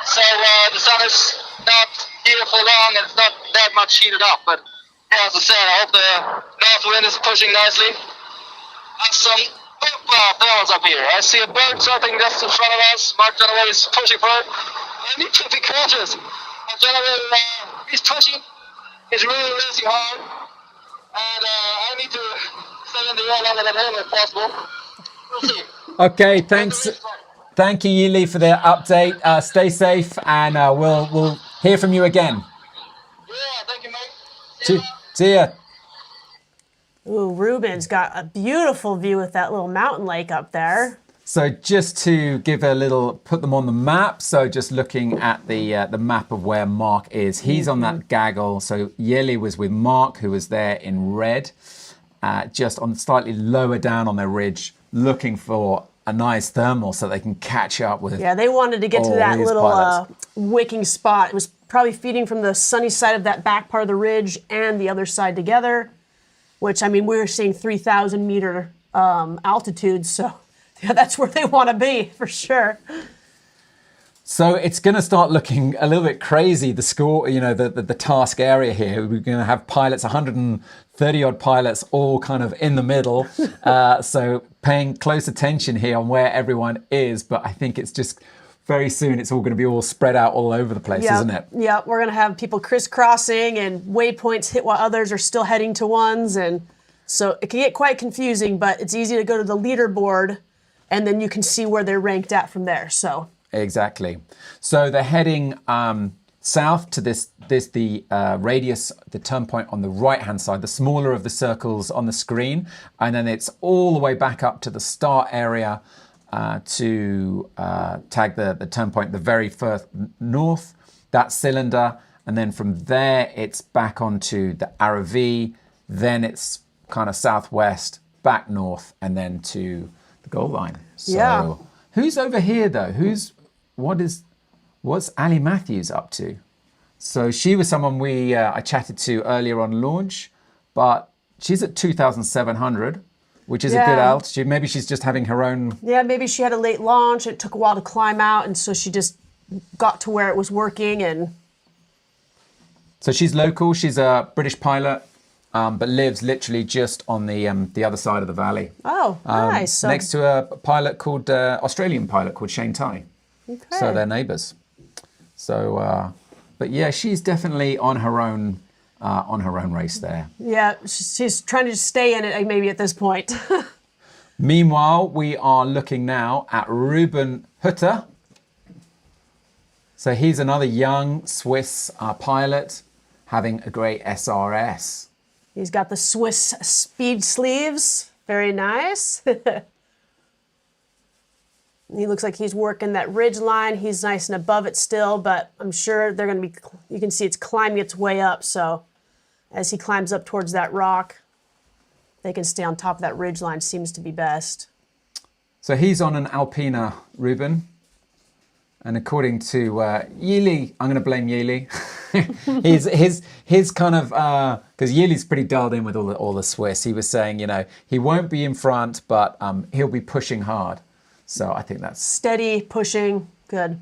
so the sun is not here for long, and it's not that much heated up. But yeah, as I said, I hope the north wind is pushing nicely. And some thermals up here. I see a bird chirping just in front of us. Mark Dunaway is pushing for it. I need to be cautious. Mark Dunaway, he's pushing. He's really racing hard. And I need to stay in the air longer than him if possible. We'll see. Okay, thanks. Thank you, Yili, for the update. Stay safe, and we'll hear from you again. Yeah, thank you, mate. See ya. Ooh, Ruben's got a beautiful view with that little mountain lake up there. So just to give a little, put them on the map. So just looking at the map of where Mark is, he's on that gaggle. So Yili was with Mark, who was there in red, just on slightly lower down on their ridge, looking for a nice thermal so they can catch up with. Yeah, they wanted to get to that little wicking spot. It was probably feeding from the sunny side of that back part of the ridge and the other side together, which, I mean, we were seeing 3,000 meter altitude, so yeah, that's where they want to be for sure. So it's going to start looking a little bit crazy, the score, you know, the task area here. We're going to have pilots, 130 odd pilots, all kind of in the middle. So paying close attention here on where everyone is. But I think it's just very soon, it's all going to be all spread out all over the place, isn't it? Yeah, we're going to have people crisscrossing and waypoints hit while others are still heading to ones. And so it can get quite confusing, but it's easy to go to the leaderboard and then you can see where they're ranked at from there. So. Exactly. So they're heading south to the radius, the turn point on the right-hand side, the smaller of the circles on the screen, and then it's all the way back up to the start area to tag the turn point, the very first north, that cylinder, and then from there it's back onto the ROV, then it's kind of southwest, back north, and then to the goal line. So yeah. Who's over here though? What's Ali Matthews up to? So she was someone I chatted to earlier on launch, but she's at 2,700. which is a good altitude. Maybe she's just having her own... Yeah, maybe she had a late launch. It took a while to climb out, and so she just got to where it was working. And so she's local. She's a British pilot, but lives literally just on the other side of the valley. Oh, nice. So, next to a pilot called Australian pilot called Shane Tai. okay. So they're neighbours. So, but yeah, she's definitely on her own race there. Yeah, she's trying to stay in it maybe at this point. Meanwhile, we are looking now at Ruben Hutter. So he's another young Swiss pilot having a great SRS. He's got the Swiss speed sleeves. Very nice. He looks like he's working that ridge line. He's nice and above it still, but I'm sure they're going to be, you can see it's climbing its way up. So as he climbs up towards that rock, they can stay on top of that ridge line. Seems to be best. So he's on an Alpina, Ruben. And according to Yili, I'm going to blame Yili. his kind of, because Yili's pretty dialed in with all the Swiss. He was saying, he won't be in front, but he'll be pushing hard. So I think that's... Steady, pushing, good.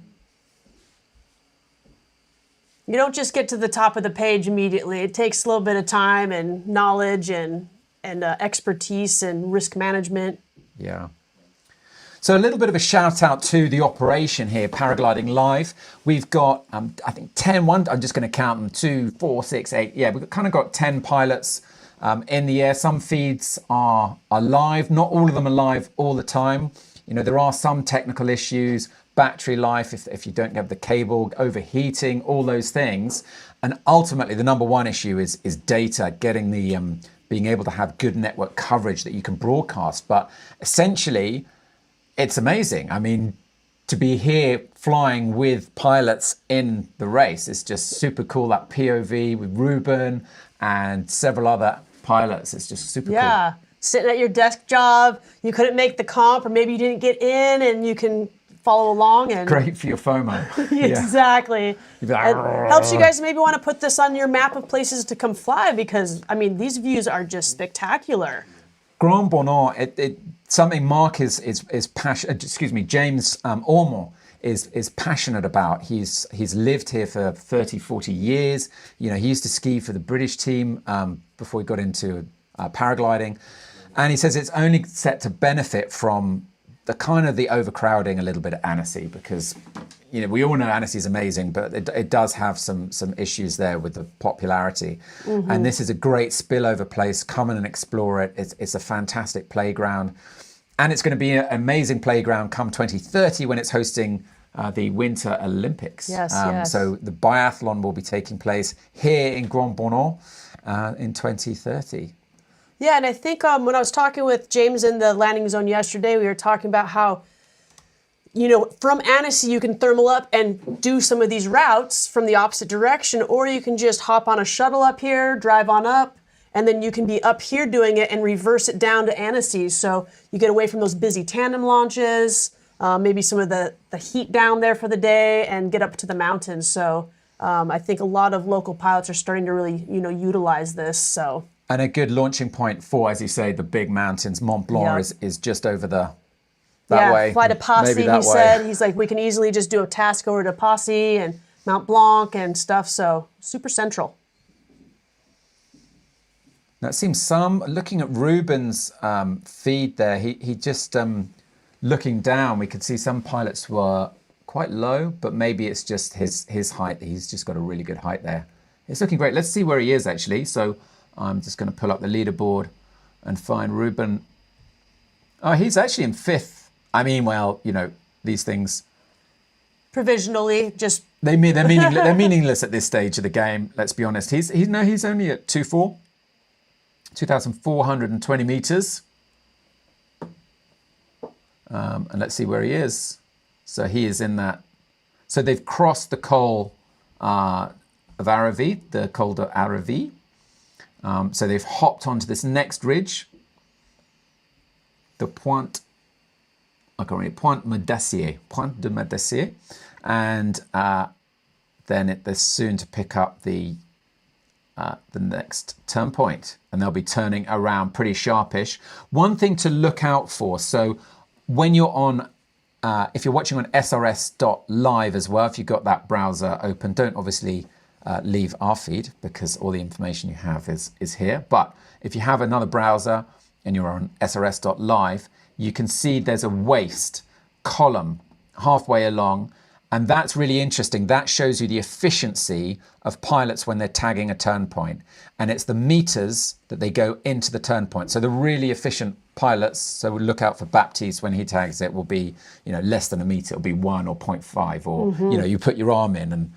You don't just get to the top of the page immediately. It takes a little bit of time and knowledge and expertise and risk management. Yeah. So a little bit of a shout out to the operation here, Paragliding Live. We've got, I think 10, I'm just going to count them, 2, 4, 6, 8. Yeah, we've kind of got 10 pilots in the air. Some feeds are live. Not all of them are live all the time. There are some technical issues, battery life, if you don't have the cable, overheating, all those things. And ultimately, the number one issue is data, getting the, being able to have good network coverage that you can broadcast. But essentially, it's amazing. I mean, to be here flying with pilots in the race is just super cool. That POV with Ruben and several other pilots, it's just super cool. Yeah. Sitting at your desk job, you couldn't make the comp, or maybe you didn't get in, and you can follow along. And great for your FOMO. Exactly. Like, it helps you guys maybe want to put this on your map of places to come fly, because I mean these views are just spectacular. Grand-Bornand, something Mark is passionate. Excuse me, James Ormond is passionate about. He's lived here for 30, 40 years. He used to ski for the British team before he got into paragliding. And he says it's only set to benefit from the overcrowding a little bit at Annecy, because we all know Annecy is amazing, but it does have some issues there with the popularity. Mm-hmm. And this is a great spillover place. Come in and explore it. It's a fantastic playground, and it's going to be an amazing playground come 2030 when it's hosting the Winter Olympics. Yes. So the biathlon will be taking place here in Grand-Bornand in 2030. Yeah, and I think when I was talking with James in the landing zone yesterday, we were talking about how, from Annecy you can thermal up and do some of these routes from the opposite direction, or you can just hop on a shuttle up here, drive on up, and then you can be up here doing it and reverse it down to Annecy. So you get away from those busy tandem launches, maybe some of the heat down there for the day, and get up to the mountains. So I think a lot of local pilots are starting to really, utilize this. So. And a good launching point for, as you say, the big mountains. Mont Blanc is just over that way. Fly to Passy, he said. He's like, we can easily just do a task over to Passy and Mont Blanc and stuff. So super central. Now it seems looking at Ruben's feed there, he just, looking down, we could see some pilots were quite low, but maybe it's just his height. He's just got a really good height there. It's looking great. Let's see where he is actually. So I'm just going to pull up the leaderboard and find Ruben. Oh, he's actually in 5th. I mean, well, these things. Provisionally, just. They're meaningless at this stage of the game. Let's be honest. He's only at 2,420 meters. And let's see where he is. So he is in that. So they've crossed the col of Aravi, the Col de Aravi. So they've hopped onto this next ridge, the Pointe de Médassier, and then they're soon to pick up the the next turn point, and they'll be turning around pretty sharpish. One thing to look out for, so when you're on, if you're watching on SRS.live as well, if you've got that browser open, don't obviously leave our feed because all the information you have is here. But if you have another browser and you're on SRS.live, you can see there's a waist column halfway along. And that's really interesting. That shows you the efficiency of pilots when they're tagging a turn point. And it's the meters that they go into the turn point. So the really efficient pilots, so we'll look out for Baptiste when he tags it, will be, less than a meter. It'll be 1 or 0.5, or, you put your arm in and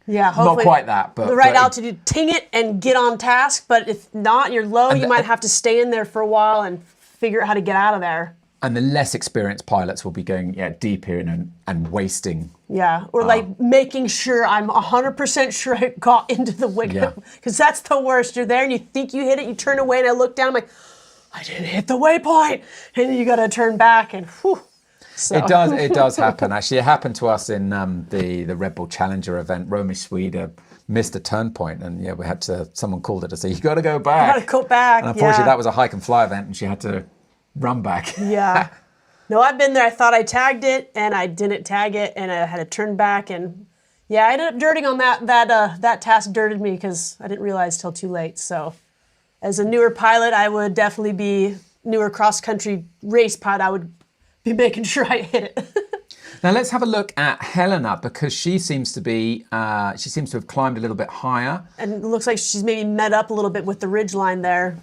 yeah, not quite that. But the right altitude, ting it and get on task. But if not, you're low, you might have to stay in there for a while and figure out how to get out of there. And the less experienced pilots will be going deeper in and wasting. Yeah, or like making sure I'm 100% sure I got into the wicket. Because that's the worst. You're there and you think you hit it, you turn away and I look down, I'm like, I didn't hit the waypoint. And then you got to turn back and whew. So. It does happen. Actually, it happened to us in the Red Bull Challenger event. Romy Swede missed a turn point and we had to, someone called her to say, you got to go back. You got to go back, And unfortunately that was a hike and fly event and she had to run back. Yeah. No, I've been there. I thought I tagged it and I didn't tag it and I had to turn back and I ended up dirting on that task dirted me because I didn't realize till too late. So as a newer pilot, I would definitely be newer cross-country race pilot. I would be making sure I hit it. Now let's have a look at Helena because she seems to have climbed a little bit higher. And it looks like she's maybe met up a little bit with the ridge line there.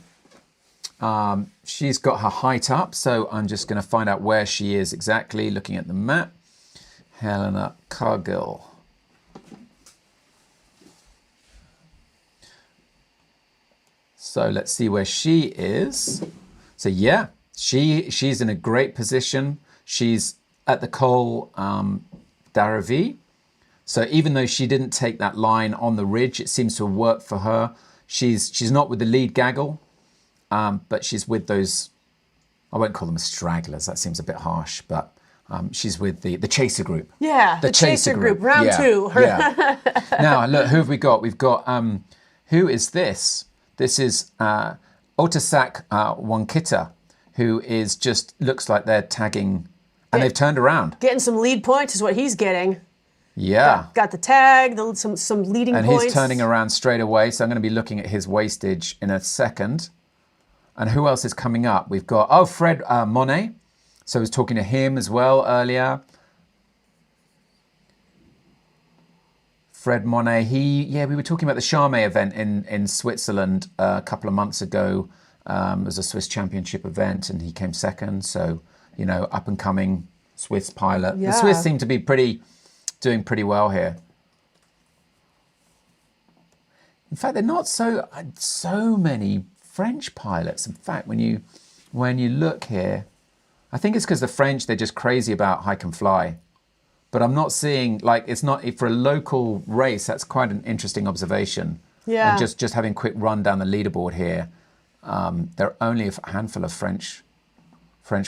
She's got her height up, so I'm just going to find out where she is exactly, looking at the map. Helena Cargill. So let's see where she is. So she's in a great position. She's at the Col d'Arrivée. So even though she didn't take that line on the ridge, it seems to have worked for her. She's not with the lead gaggle. But she's with those, I won't call them stragglers, that seems a bit harsh, but she's with the chaser group. Yeah, the chaser group, round two. Yeah. Now, look, who have we got? We've got, who is this? This is Otasak Wankita, who is looks like they're tagging, and they've turned around. Getting some lead points is what he's getting. Yeah. Got the tag, some leading points. And he's turning around straight away, so I'm going to be looking at his wastage in a second. And who else is coming up? We've got, Fred Monet. So I was talking to him as well earlier. Fred Monet, we were talking about the Charmey event in Switzerland a couple of months ago. It was a Swiss championship event and he came second. So, up and coming Swiss pilot. Yeah. The Swiss seem to be doing pretty well here. In fact, they're not so many French pilots. In fact, when you look here, I think it's because the French, they're just crazy about hike and fly. But I'm not seeing, it's not, for a local race, that's quite an interesting observation. Yeah. And just having a quick run down the leaderboard here, there are only a handful of French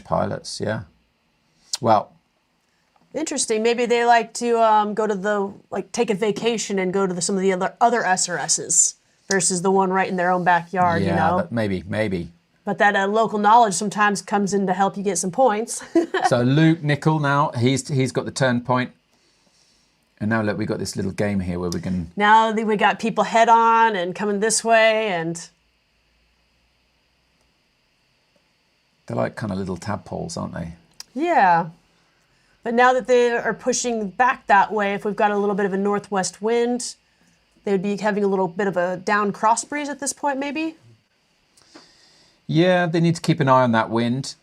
pilots, yeah. Well. Interesting. Maybe they like to go to take a vacation and go to some of the other SRSs. Versus the one right in their own backyard, Maybe. But that local knowledge sometimes comes in to help you get some points. So Luke Nickel now, he's got the turn point. And now look, we got this little game here where we can... Now we got people head on and coming this way and... They're like kind of little tadpoles, aren't they? Yeah. But now that they are pushing back that way, if we've got a little bit of a northwest wind... They would be having a little bit of a down cross breeze at this point, maybe? Yeah, they need to keep an eye on that wind.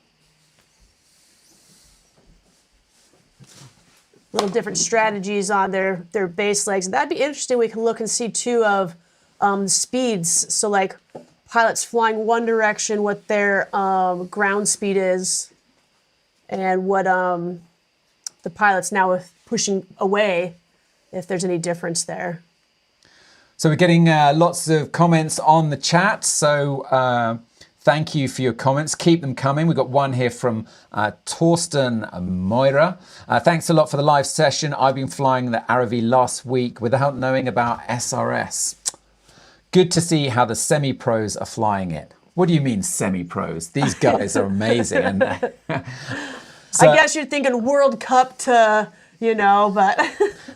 Little different strategies on their base legs. That'd be interesting. We can look and see, too, of speeds. So, pilots flying one direction, what their ground speed is, and what the pilots now pushing away, if there's any difference there. So we're getting lots of comments on the chat. So thank you for your comments. Keep them coming. We've got one here from Torsten Moira. Thanks a lot for the live session. I've been flying the Arrivée last week without knowing about SRS. Good to see how the semi-pros are flying it. What do you mean semi-pros? These guys are amazing. And I guess you're thinking World Cup to, but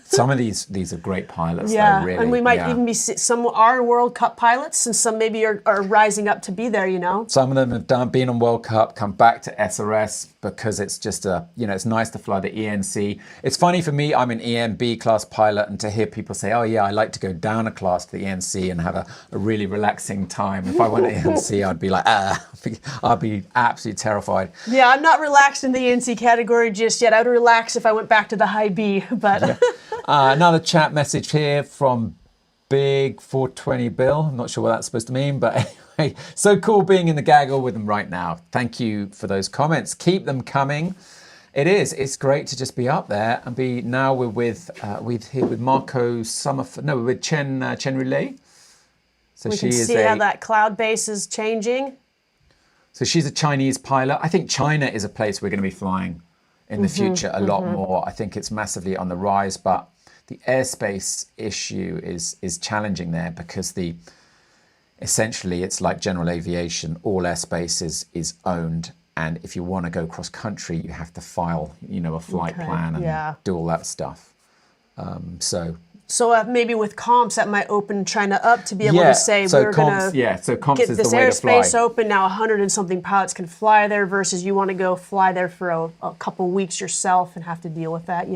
some of these are great pilots. yeah, though, really. and we might even be some are World Cup pilots, and some maybe are rising up to be there. Some of them have been on World Cup, come back to SRS because it's just it's nice to fly the ENC. It's funny for me, I'm an EMB class pilot, and to hear people say, oh yeah, I like to go down a class to the ENC and have a really relaxing time. If I went to ENC, I'd be like, I'd be absolutely terrified. Yeah, I'm not relaxed in the ENC category just yet. I'd relax if I went back to the high B, but. Yeah. Another chat message here from Big 420 Bill. I'm not sure what that's supposed to mean, but anyway, so cool being in the gaggle with them right now. Thank you for those comments. Keep them coming. It's great to just be up there and be. Now we're with Marco Summerford. No, we're with Chen Roulet. So we can see how that cloud base is changing. So she's a Chinese pilot. I think China is a place we're going to be flying in the future a lot more. I think it's massively on the rise, but the airspace issue is challenging there because essentially it's like general aviation. All airspace is owned, and if you want to go cross country, you have to file a flight plan and do all that stuff. So maybe with comps that might open China up to be able to say we're going to get this airspace open. Now 100 and something pilots can fly there versus you want to go fly there for a couple weeks yourself and have to deal with that,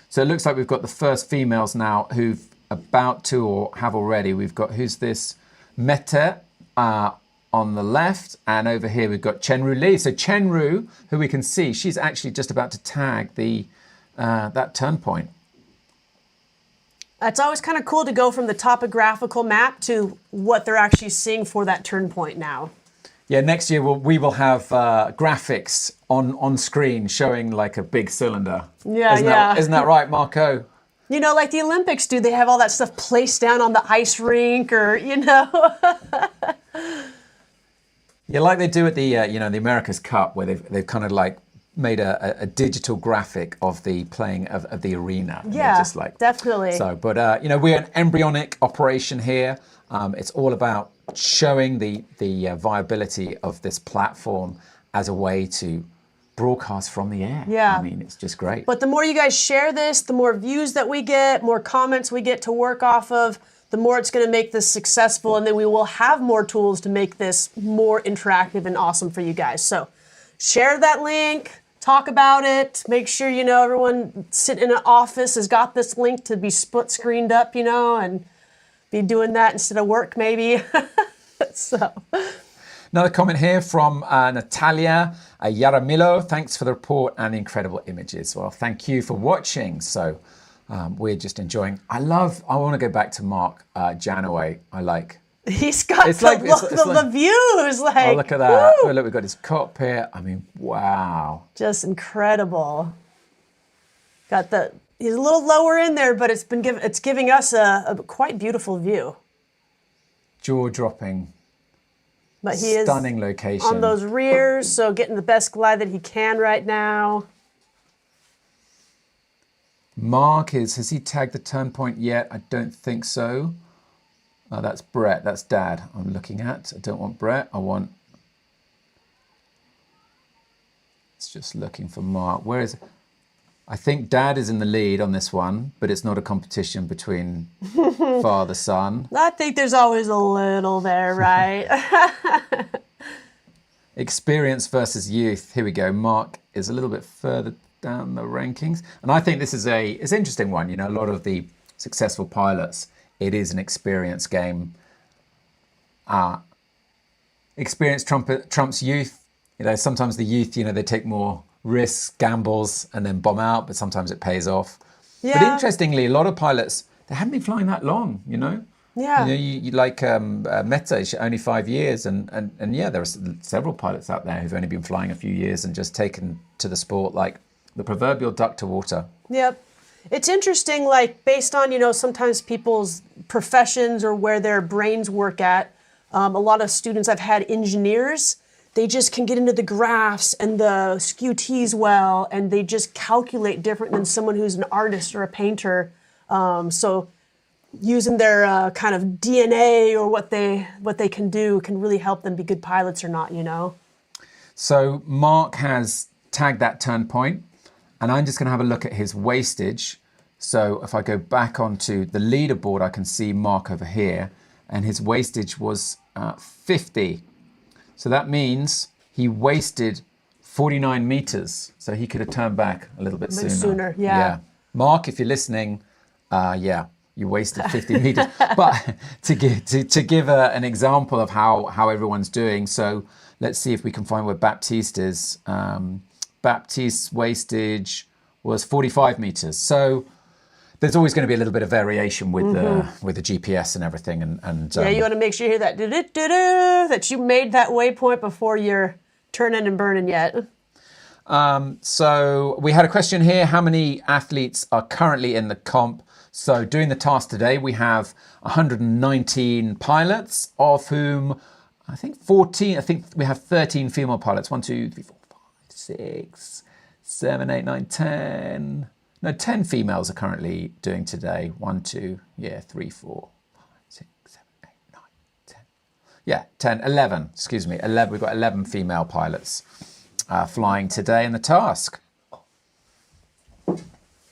So it looks like we've got the first females now who've about to or have already. We've got, who's this? Meta on the left, and over here we've got Chen Ru. So Chen Ru, who we can see, she's actually just about to tag that turn point. It's always kind of cool to go from the topographical map to what they're actually seeing for that turn point now. Yeah, next year we will have graphics on screen showing like a big cylinder. Yeah, Isn't that right, Marco? Like the Olympics do, they have all that stuff placed down on the ice rink or, Yeah, like they do at the the America's Cup, where they've kind of like made a digital graphic of the playing of the arena. Yeah, just like, definitely. So, but we're an embryonic operation here. It's all about showing the viability of this platform as a way to broadcast from the air. Yeah. I mean, it's just great. But the more you guys share this, the more views that we get, more comments we get to work off of, the more it's going to make this successful, and then we will have more tools to make this more interactive and awesome for you guys. So share that link, talk about it, make sure, everyone sitting in an office has got this link to be split screened up, and be doing that instead of work maybe. So. Another comment here from Natalia Yaramillo. Thanks for the report and the incredible images. Well, thank you for watching. So we're just enjoying. I want to go back to Mark Janaway. He's got the views. Oh, look at that. Oh, look, we've got his cockpit. I mean, wow. Just incredible. He's a little lower in there, but it's giving us a quite beautiful view. Jaw-dropping. But he is stunning location on those rears, so getting the best glide that he can right now. Mark has he tagged the turn point yet? I don't think so. That's Brett, that's Dad I'm looking at. I don't want Brett, it's just looking for Mark. Where is, I think Dad is in the lead on this one, but it's not a competition between father, son. I think there's always a little there, right? Experience versus youth. Here we go. Mark is a little bit further down the rankings. And I think this is it's an interesting one. A lot of the successful pilots, it is an experience game. Experience trumps youth. Sometimes the youth, they take more risks, gambles, and then bomb out, but sometimes it pays off. Yeah. But interestingly, a lot of pilots, they haven't been flying that long, Yeah. You like Meta, only 5 years, and yeah, there are several pilots out there who've only been flying a few years and just taken to the sport like the proverbial duck to water. Yep. It's interesting, based on, sometimes people's professions or where their brains work at. A lot of students I've had, engineers, they just can get into the graphs and the skew T's well, and they just calculate different than someone who's an artist or a painter. So using their kind of DNA or what they can do can really help them be good pilots or not, you know. So Mark has tagged that turn point, and I'm just going to have a look at his wastage. So if I go back onto the leaderboard, I can see Mark over here, and his wastage was 50. So that means he wasted 49 meters. So he could have turned back a little bit sooner. Yeah. Mark, if you're listening, you wasted 50 meters. But to give an example of how everyone's doing, so let's see if we can find where Baptiste is. Baptiste's wastage was 45 meters. So there's always going to be a little bit of variation with the GPS and everything. And you want to make sure you hear that that you made that waypoint before you're turning and burning yet. So we had a question here. How many athletes are currently in the comp? So doing the task today, we have 119 pilots, of whom I think we have 13 female pilots. 1, 2, 3, 4, 5, 6, 7, 8, 9, 10. No, 10 females are currently doing today. 1, 2, 3, 4, 5, 6, 7, 8, 9, 10. Yeah, 10, 11, excuse me. 11. We've got 11 female pilots flying today in the task.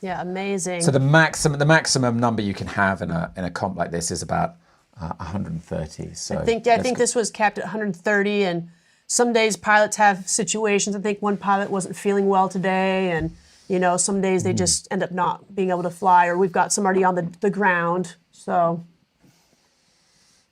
Yeah, amazing. So the maximum number you can have in a comp like this is about 130. So I think this was capped at 130, and some days pilots have situations. I think one pilot wasn't feeling well today, and you know, some days they just end up not being able to fly, or we've got somebody on the ground. So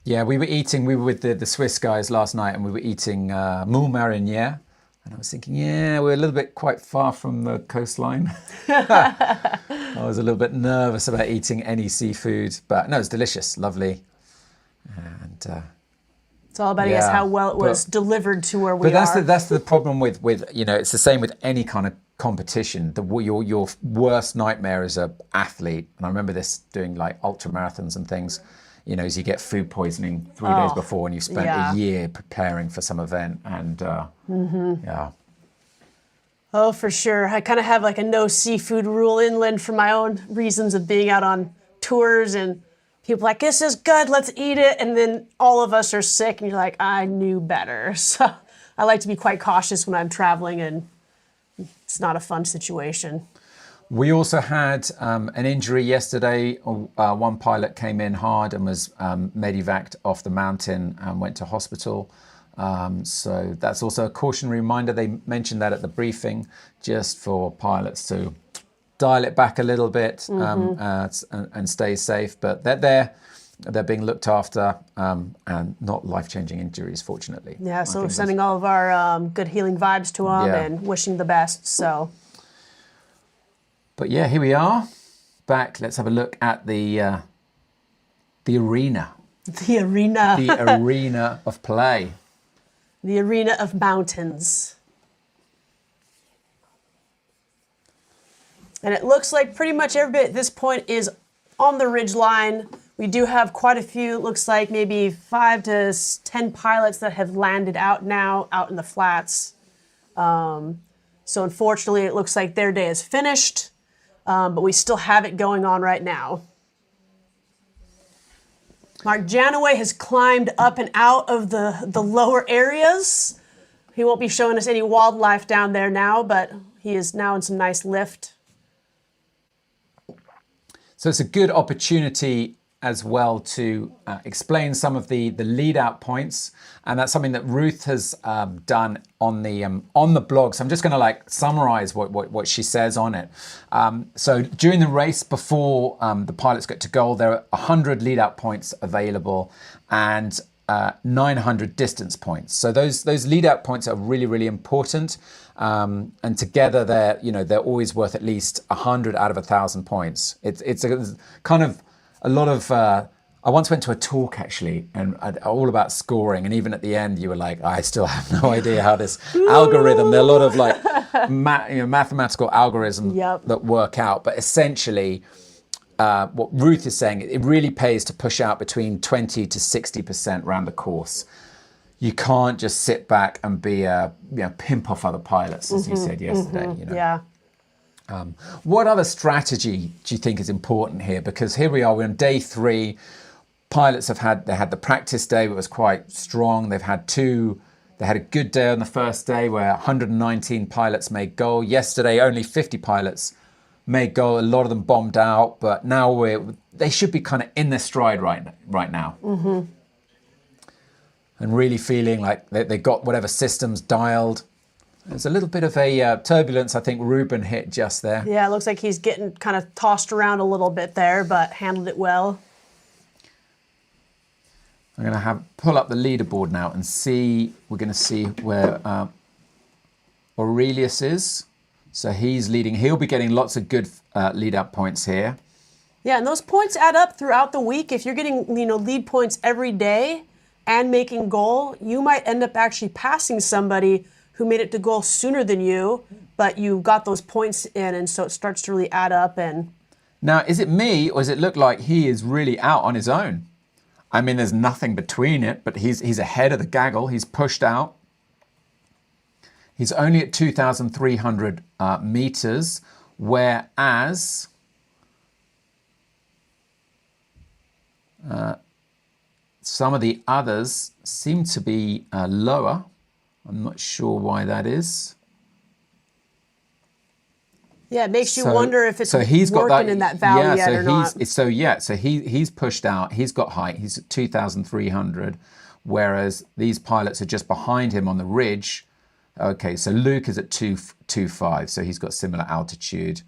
yeah, we were with the Swiss guys last night, and we were eating moule marinière. And I was thinking, we're a little bit quite far from the coastline. I was a little bit nervous about eating any seafood, but no, it's delicious, lovely. And it's all about, I guess, how well it was delivered to where we are. But that's the problem with it's the same with any kind of competition. Your worst nightmare as an athlete, and I remember this doing like ultra marathons and things, is you get food poisoning 3 days before, and you spent a year preparing for some event, and yeah. Oh, for sure. I kind of have like a no seafood rule inland for my own reasons of being out on tours, and people are like, this is good, let's eat it, and then all of us are sick, and you're like, I knew better. So I like to be quite cautious when I'm traveling, and it's not a fun situation. We also had an injury yesterday. One pilot came in hard and was medevaced off the mountain and went to hospital. So that's also a cautionary reminder. They mentioned that at the briefing, just for pilots to dial it back a little bit and stay safe. But they're being looked after and not life-changing injuries, fortunately. Yeah, so we're sending all of our good healing vibes to them and wishing the best. So. But yeah, here we are, back. Let's have a look at the arena. The arena. The arena of play. The arena of mountains. And it looks like pretty much everybody at this point is on the ridge line. We do have quite a few, it looks like maybe 5 to 10 pilots that have landed out in the flats. So unfortunately, it looks like their day is finished. But we still have it going on right now. Mark Janaway has climbed up and out of the lower areas. He won't be showing us any wildlife down there now, but he is now in some nice lift. So it's a good opportunity as well to explain some of the lead out points, and that's something that Ruth has done on the blog. So I'm just going to summarize what she says on it. So during the race, before the pilots get to goal, there are 100 lead out points available and 900 distance points. So those lead out points are really, really important. And together they're always worth at least 100 out of 1,000 points. It's a kind of a lot of, I once went to a talk actually, and all about scoring, and even at the end you were like, I still have no idea how this algorithm, there are a lot of mathematical algorithms that work out, but essentially what Ruth is saying, it really pays to push out between 20 to 60% around the course. You can't just sit back and be a pimp off other pilots, as you said yesterday. Yeah. What other strategy do you think is important here? Because here we are, we're on day 3. Pilots had the practice day, it was quite strong. They had a good day on the first day where 119 pilots made goal. Yesterday, only 50 pilots made goal. A lot of them bombed out, but now they should be kind of in their stride right now. Mm-hmm. And really feeling like they got whatever systems dialed. There's a little bit of a turbulence, I think Ruben hit just there. Yeah, it looks like he's getting kind of tossed around a little bit there, but handled it well. I'm going to pull up the leaderboard now and see. We're going to see where Aurelius is. So he's leading. He'll be getting lots of good lead-up points here. Yeah, and those points add up throughout the week. If you're getting lead points every day and making goal, you might end up actually passing somebody who made it to goal sooner than you, but you got those points in, and so it starts to really add up. And now, is it me, or does it look like he is really out on his own? I mean, there's nothing between it, but he's ahead of the gaggle. He's pushed out. He's only at 2,300 meters, whereas some of the others seem to be lower. I'm not sure why that is. yeah, it makes you wonder if it's working in that valley yet or not. So he's pushed out. He's got height. He's at 2,300, whereas these pilots are just behind him on the ridge. Okay, so Luke is at 225, so he's got similar altitude.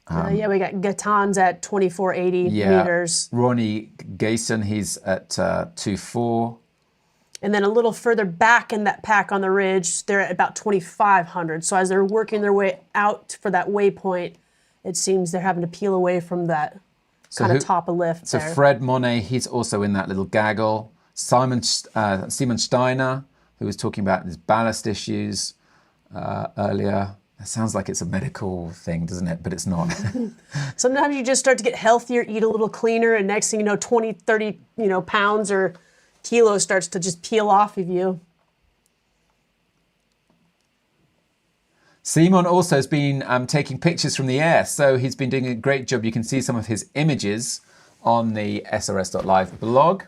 Yeah, we got Gatan's at 2,480 meters. Ronnie Gayson, he's at 2.4. And then a little further back in that pack on the ridge, they're at about 2,500. So as they're working their way out for that waypoint, it seems they're having to peel away from that kind of top of lift So there. Fred Monet, he's also in that little gaggle. Simon Steiner, who was talking about his ballast issues earlier. It sounds like it's a medical thing, doesn't it? But it's not. Sometimes you just start to get healthier, eat a little cleaner, and next thing you know, 20, 30 pounds or kilos starts to just peel off of you. Simon also has been taking pictures from the air, so he's been doing a great job. You can see some of his images on the SRS.live blog.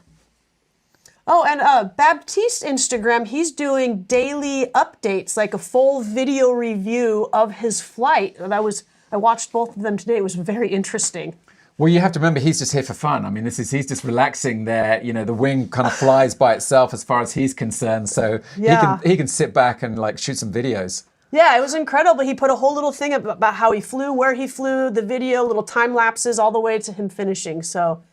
Oh, and Baptiste Instagram, he's doing daily updates, like a full video review of his flight. And I watched both of them today. It was very interesting. Well, you have to remember, he's just here for fun. I mean, he's just relaxing there. The wing kind of flies by itself as far as he's concerned. So he can sit back and shoot some videos. Yeah, it was incredible. He put a whole little thing about how he flew, where he flew, the video, little time lapses all the way to him finishing. So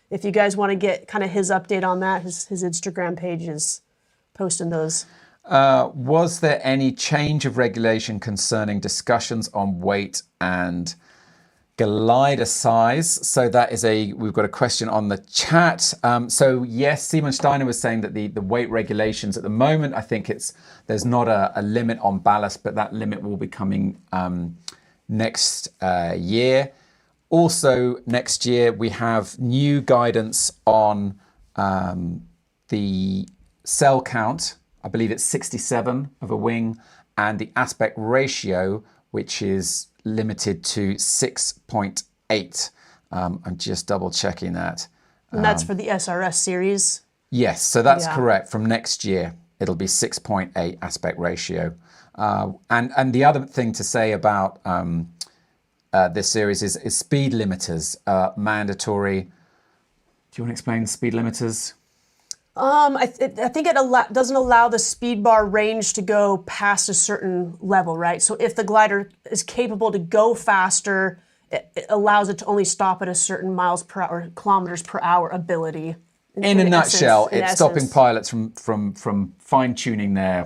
if you guys want to get kind of his update on that, his Instagram page is posting those. Was there any change of regulation concerning discussions on weight and glider size? So we've got a question on the chat. So yes, Simon Steiner was saying that the weight regulations at the moment, I think there's not a limit on ballast, but that limit will be coming next year. Also, next year, we have new guidance on the cell count. I believe it's 67 of a wing, and the aspect ratio, which is limited to 6.8. I'm just double checking that. And that's for the SRS series? Yes, so that's correct. From next year, it'll be 6.8 aspect ratio. And the other thing to say about this series is speed limiters mandatory. Do you want to explain speed limiters? I think it doesn't allow the speed bar range to go past a certain level, right? So if the glider is capable to go faster, it allows it to only stop at a certain miles per hour, kilometers per hour ability. In a nutshell, it's stopping pilots from fine tuning their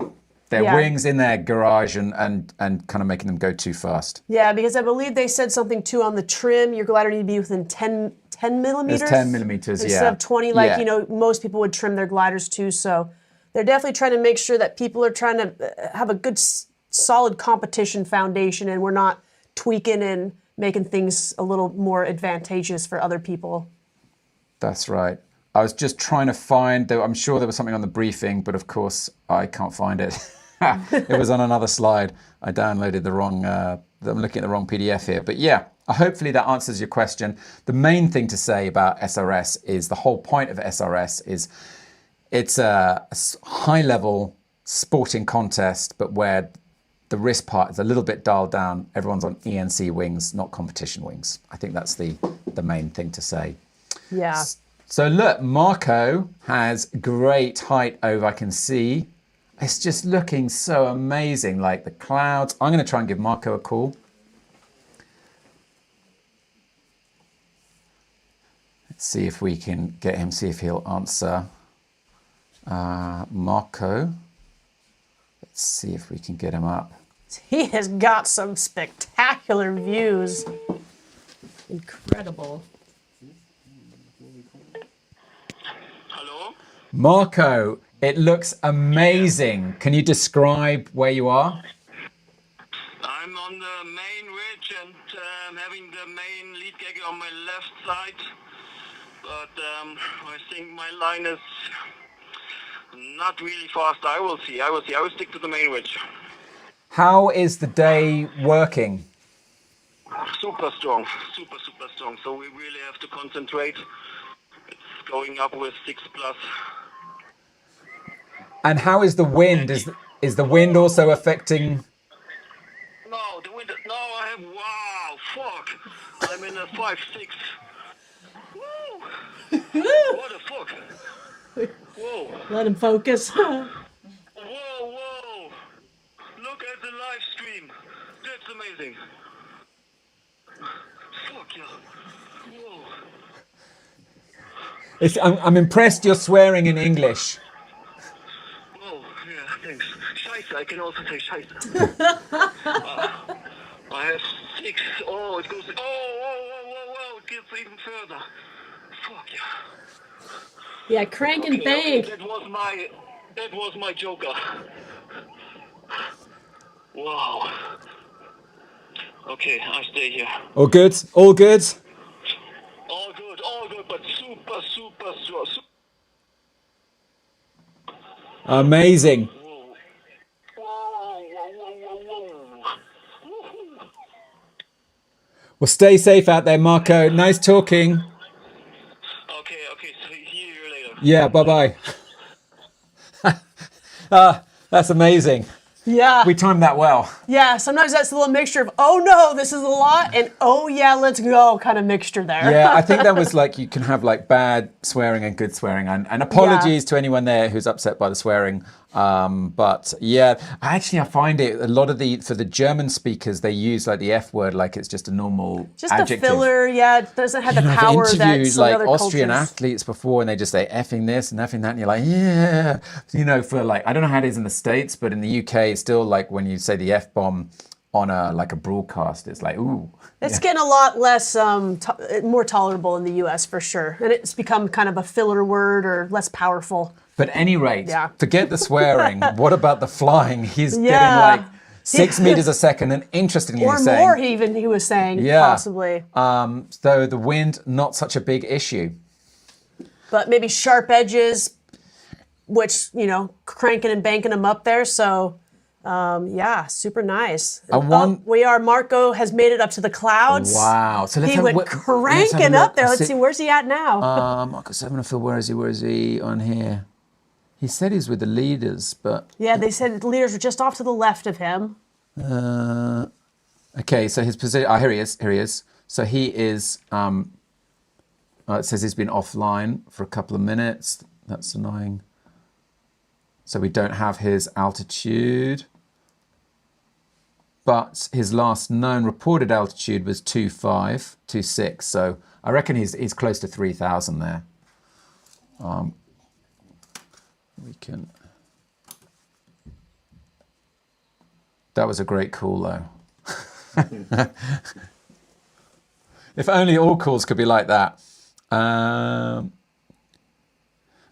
wings in their garage and kind of making them go too fast. Yeah, because I believe they said something too on the trim. Your glider need to be within 10 millimeters. It's 10 millimeters, instead of 20, most people would trim their gliders too. So they're definitely trying to make sure that people are trying to have a good, solid competition foundation, and we're not tweaking and making things a little more advantageous for other people. That's right. I was just trying to find, though I'm sure there was something on the briefing, but of course I can't find it. It was on another slide. I downloaded the wrong, I'm looking at the wrong PDF here. But yeah, hopefully that answers your question. The main thing to say about SRS is the whole point of SRS is it's a high level sporting contest, but where the risk part is a little bit dialed down. Everyone's on ENC wings, not competition wings. I think that's the main thing to say. Yeah. So look, Marco has great height over, I can see. It's just looking so amazing, like the clouds. I'm going to try and give Marco a call. Let's see if we can get him, see if he'll answer. Marco. Let's see if we can get him up. He has got some spectacular views. Incredible. Hello? Marco, it looks amazing. Can you describe where you are? I'm on the main ridge and having the main lead gaggle on my left side. But I think my line is not really fast. I will see. I will stick to the main ridge. How is the day working? Super strong. Super strong. So we really have to concentrate. It's going up with 6+. And how is the wind? Is the wind also affecting? No, the wind. No, I have. Wow, fuck. I'm in a 5-6. Woo! What the fuck? Whoa. Let him focus. Whoa. Look at the live stream. That's amazing. Fuck yeah. Whoa. I'm impressed you're swearing in English. Oh, yeah, thanks. Scheiße, I can also say Scheiße. I have 6. Oh, it goes. Whoa. It gets even further. Fuck yeah. Yeah, crank and bank. Okay, that was my joker. Wow. Okay, I stay here. All good? All good? All good, but super strong. Amazing. Whoa. Well, stay safe out there, Marco. Nice talking. Okay, so see you later. Yeah, bye-bye. That's amazing. Yeah. We timed that well. Yeah, sometimes that's a little mixture of, oh no, this is a lot, and oh yeah, let's go kind of mixture there. Yeah, I think that was like, you can have like bad swearing and good swearing, and apologies to anyone there who's upset by the swearing. But yeah, I find it, a lot of for the German speakers, they use like the F word like it's just a normal just adjective. a filler, yeah, it doesn't have the power I've that interviewed some like other Austrian cultures. athletes before, and they just say effing this and effing that, and you're like, yeah, for like, I don't know how it is in the States, but in the UK, it's still like when you say the F-bomb on a broadcast, it's like, ooh. It's getting a lot less, more tolerable in the US for sure, and it's become kind of a filler word or less powerful. But at any rate, forget the swearing. What about the flying? He's getting like 6 meters a second, and interestingly, or saying, more. He was saying possibly. So the wind, not such a big issue. But maybe sharp edges, which cranking and banking them up there. So super nice. Marco has made it up to the clouds. Wow! So he went cranking up there. Let's see, where's he at now? Marco 7 Phil, where is he on here? He said he's with the leaders, but... Yeah, they said the leaders were just off to the left of him. Okay, so his position... here he is. So he is... it says he's been offline for a couple of minutes. That's annoying. So we don't have his altitude. But his last known reported altitude was 26. So I reckon he's close to 3,000 there. We can... That was a great call, though. If only all calls could be like that. I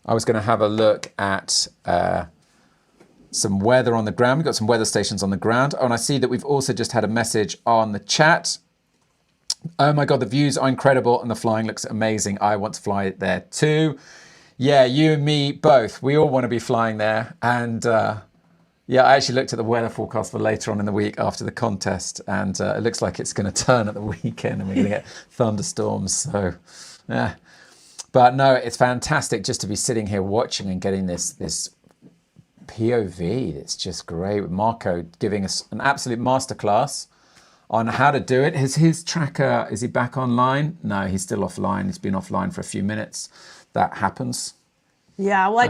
was going to have a look at some weather on the ground. We've got some weather stations on the ground. Oh, and I see that we've also just had a message on the chat. Oh my God, the views are incredible and the flying looks amazing. I want to fly there too. Yeah, you and me both. We all want to be flying there. And Yeah, I actually looked at the weather forecast for later on in the week after the contest, and it looks like it's going to turn at the weekend, and we're going to get thunderstorms. So, yeah. But no, it's fantastic just to be sitting here watching and getting this POV. It's just great. With Marco giving us an absolute masterclass on how to do it. His tracker, is he back online? No, he's still offline. He's been offline for a few minutes. That happens. Yeah, well, I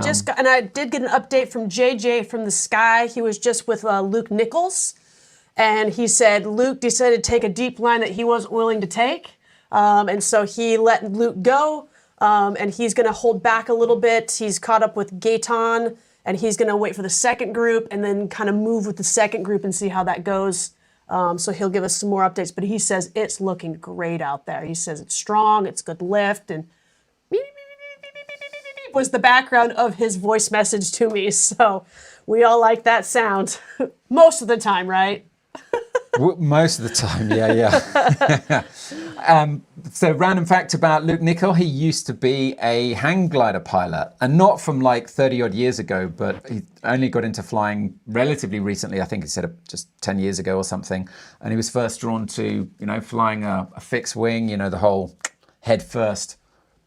did get an update from JJ from the sky. He was just with Luke Nichols, and he said Luke decided to take a deep line that he wasn't willing to take, and so he let Luke go, and he's going to hold back a little bit. He's caught up with Gaetan, and he's going to wait for the second group and then kind of move with the second group and see how that goes. So he'll give us some more updates, but he says it's looking great out there. He says it's strong, it's good lift, and was the background of his voice message to me. So we all like that sound most of the time, right? Most of the time, yeah. So random fact about Luke Nichol, he used to be a hang glider pilot, and not from like 30 odd years ago, but he only got into flying relatively recently. I think he said just 10 years ago or something. And he was first drawn to, flying a fixed wing, the whole head first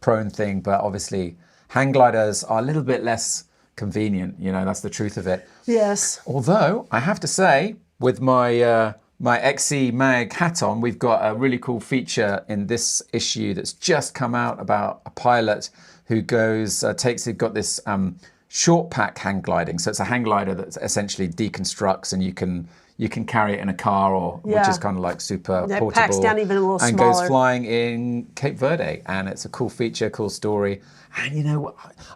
prone thing. But obviously hang gliders are a little bit less convenient, that's the truth of it. Yes. Although I have to say, with my my XC Mag hat on, we've got a really cool feature in this issue that's just come out about a pilot who goes, got this short pack hang gliding. So it's a hang glider that essentially deconstructs, and you can carry it in a car, which is kind of like super portable. It packs down even a little and smaller. goes flying in Cape Verde, and it's a cool feature, cool story. And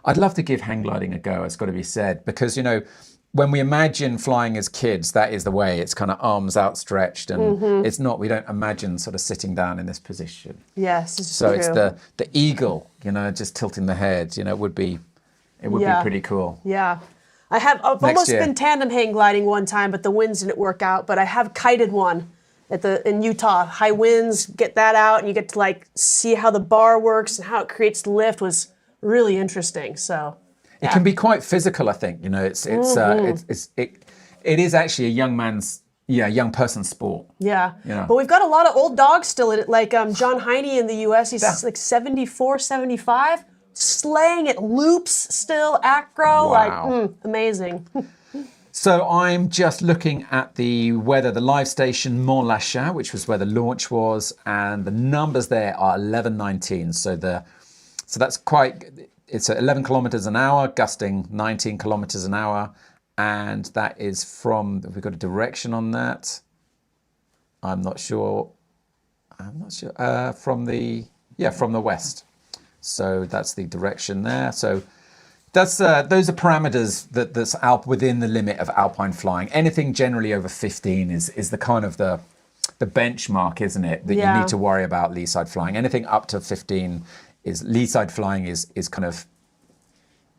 I'd love to give hang gliding a go, it's got to be said, because when we imagine flying as kids, that is the way. It's kind of arms outstretched, and it's not. We don't imagine sort of sitting down in this position. Yes, it's so true. It's the eagle, just tilting the head. It would be pretty cool. Yeah, I've almost been tandem hang gliding one time, but the winds didn't work out. But I have kited one in Utah. High winds, get that out, and you get to see how the bar works and how it creates the lift. Was really interesting. So. It can be quite physical, I think. It is actually a young person's sport. Yeah. But we've got a lot of old dogs still in it, like John Heine in the US. He's like 74, 75, slaying it, loops still, acro, amazing. So I'm just looking at the weather, the live station Mont-Lachat, which was where the launch was, and the numbers there are 1119. So that's quite. It's at 11 kilometers an hour, gusting 19 kilometers an hour. And that is have we got a direction on that? I'm not sure. From the west. So that's the direction there. So that's those are parameters that's within the limit of alpine flying. Anything generally over 15 is the kind of the benchmark, isn't it? That you need to worry about lee side flying. Anything up to 15 lee side flying is kind of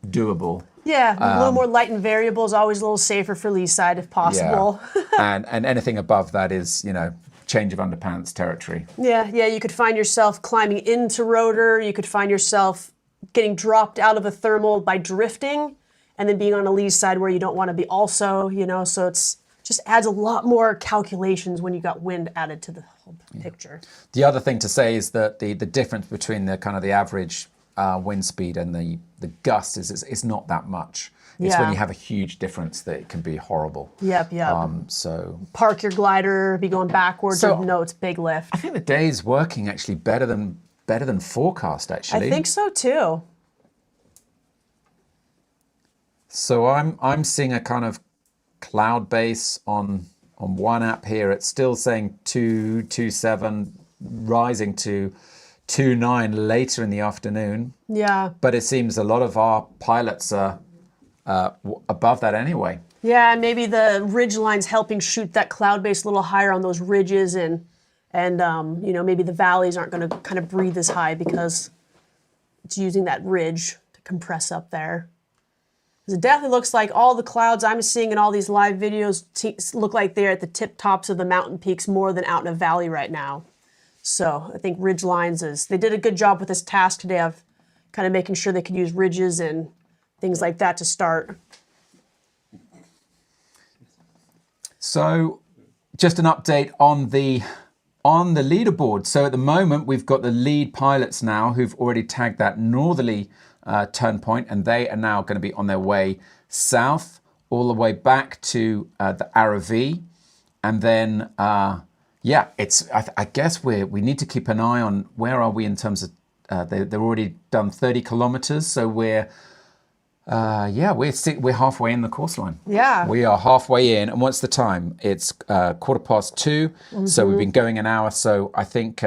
doable. Yeah, a little more light and variable is always a little safer for lee side if possible. Yeah. and anything above that is, change of underpants territory. Yeah, you could find yourself climbing into rotor. You could find yourself getting dropped out of a thermal by drifting, and then being on a lee side where you don't want to be also, so it's just adds a lot more calculations when you got wind added to the whole picture. The other thing to say is that the difference between the kind of the average wind speed and the gust is not that much. It's when you have a huge difference that it can be horrible. Yep. So park your glider, be going backwards. No, it's big lift. I think the day is working actually better than forecast. Actually, I think so too. So I'm seeing a kind of cloud base on one app here. It's still saying 227, rising to 29 later in the afternoon. Yeah. But it seems a lot of our pilots are above that anyway. Yeah, maybe the ridge line's helping shoot that cloud base a little higher on those ridges, and maybe the valleys aren't going to kind of breathe as high because it's using that ridge to compress up there. It definitely looks like all the clouds I'm seeing in all these live videos look like they're at the tip tops of the mountain peaks more than out in a valley right now. So I think ridge lines they did a good job with this task today of kind of making sure they could use ridges and things like that to start. So just an update on the leaderboard. So at the moment, we've got the lead pilots now who've already tagged that northerly turn point, and they are now going to be on their way south all the way back to the Aravi. And then, I guess we need to keep an eye on where are we in terms of, they've already done 30 kilometers. So we're halfway in the course line. Yeah. We are halfway in. And what's the time? It's 2:15. So we've been going an hour. So I think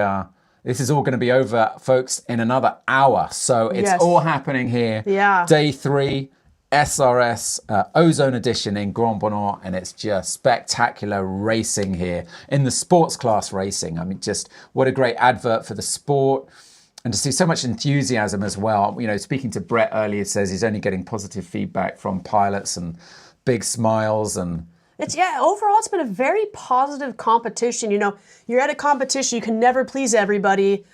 this is all going to be over, folks, in another hour. So it's all happening here. Yeah. Day 3, SRS Ozone edition in Grand-Bornand. And it's just spectacular racing here in the sports class racing. I mean, just what a great advert for the sport. And to see so much enthusiasm as well. You know, speaking to Brett earlier, says he's only getting positive feedback from pilots and big smiles. And overall, it's been a very positive competition. You know, you're at a competition, you can never please everybody.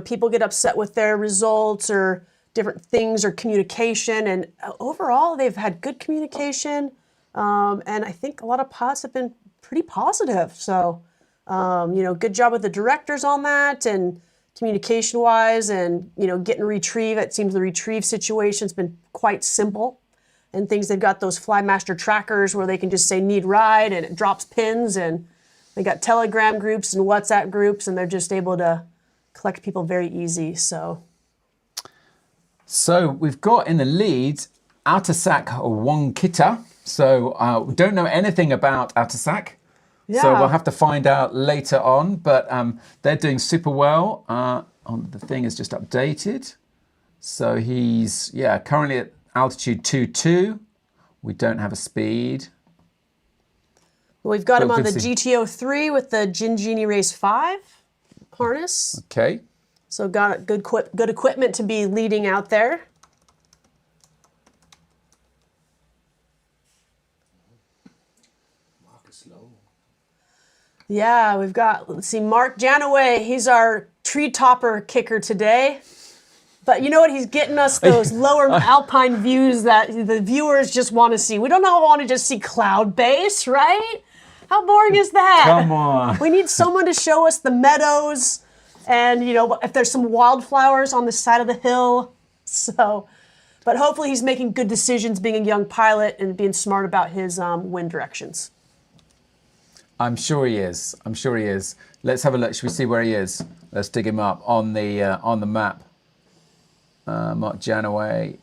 People get upset with their results or different things or communication. And overall, they've had good communication. And I think a lot of pilots have been pretty positive. So, good job with the directors on that and communication-wise, and getting retrieve. It seems the retrieve situation's been quite simple, and things they've got those Flymaster trackers where they can just say need ride and it drops pins, and they got Telegram groups and WhatsApp groups, and they're just able to collect people very easy. So we've got in the lead Atasak Wonkita. So we don't know anything about Atasak. Yeah. So we'll have to find out later on, but they're doing super well. The thing is just updated. So he's, currently at altitude 2.2. We don't have a speed. We've got him on the GTO 3 with the Gingini Race 5 harness. Okay. So got good equipment to be leading out there. Yeah, we've got, let's see, Mark Janaway. He's our tree topper kicker today. But you know what? He's getting us those lower alpine views that the viewers just want to see. We don't all want to just see cloud base, right? How boring is that? Come on. We need someone to show us the meadows and, if there's some wildflowers on the side of the hill. But hopefully he's making good decisions being a young pilot and being smart about his wind directions. I'm sure he is. Let's have a look. Should we see where he is? Let's dig him up on the map. Mark Janaway.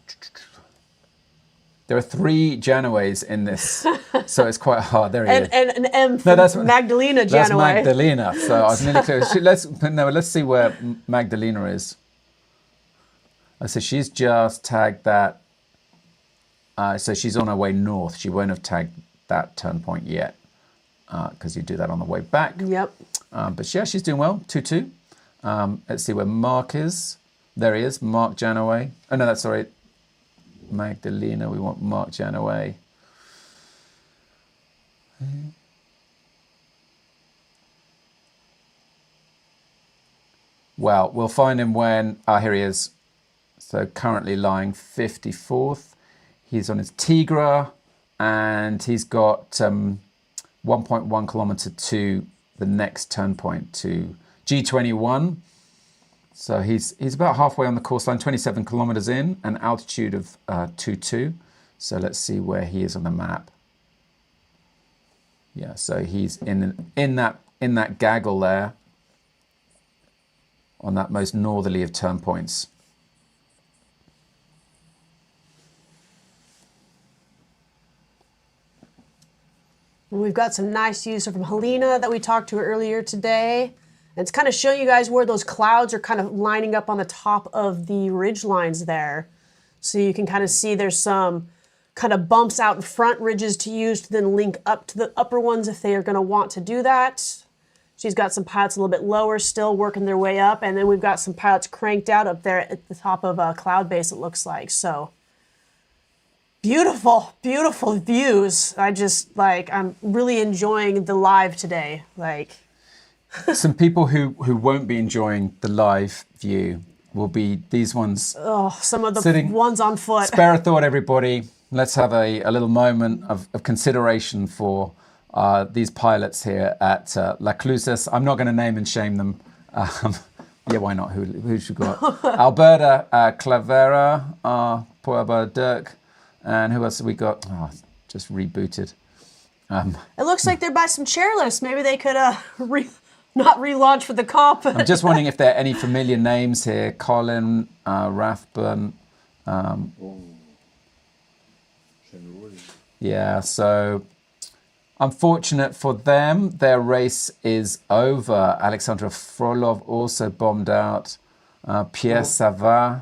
There are 3 Janaways in this, so it's quite hard. There he is. And an M for Magdalena Janaway. That's Magdalena. So I was nearly close. Let's see where Magdalena is. So she's just tagged that. So she's on her way north. She won't have tagged that turn point yet. Because you do that on the way back. Yep. But she's doing well, 2-2. Let's see where Mark is. There he is, Mark Janaway. Oh, no, that's all right. Magdalena, we want Mark Janaway. Well, we'll find him when, here he is. So currently lying 54th. He's on his Tigra, and he's got 1.1 kilometer to the next turn point to G21. So he's about halfway on the course line, 27 kilometers in, an altitude of 2.2. So let's see where he is on the map. Yeah, so he's in that gaggle there, on that most northerly of turn points. And we've got some nice views from Helena that we talked to earlier today. And it's kind of showing you guys where those clouds are kind of lining up on the top of the ridge lines there. So you can kind of see there's some kind of bumps out in front, ridges to use to then link up to the upper ones if they are going to want to do that. She's got some pilots a little bit lower still working their way up. And then we've got some pilots cranked out up there at the top of a cloud base, it looks like. So beautiful, beautiful views. I'm really enjoying the live today. Some people who won't be enjoying the live view will be these ones. Oh, some of the ones on foot. Spare a thought, everybody. Let's have a little moment of consideration for these pilots here at La Clusaz. I'm not going to name and shame them. Yeah, why not? Who's you got? Alberta Clavera, Poaba Dirk, and who else have we got? Oh, just rebooted. It looks like they're by some chairlifts. Maybe they could not relaunch for the comp. I'm just wondering if there are any familiar names here. Colin Rathburn. Yeah, so unfortunate for them, their race is over. Alexandra Frolov also bombed out. Pierre Savard,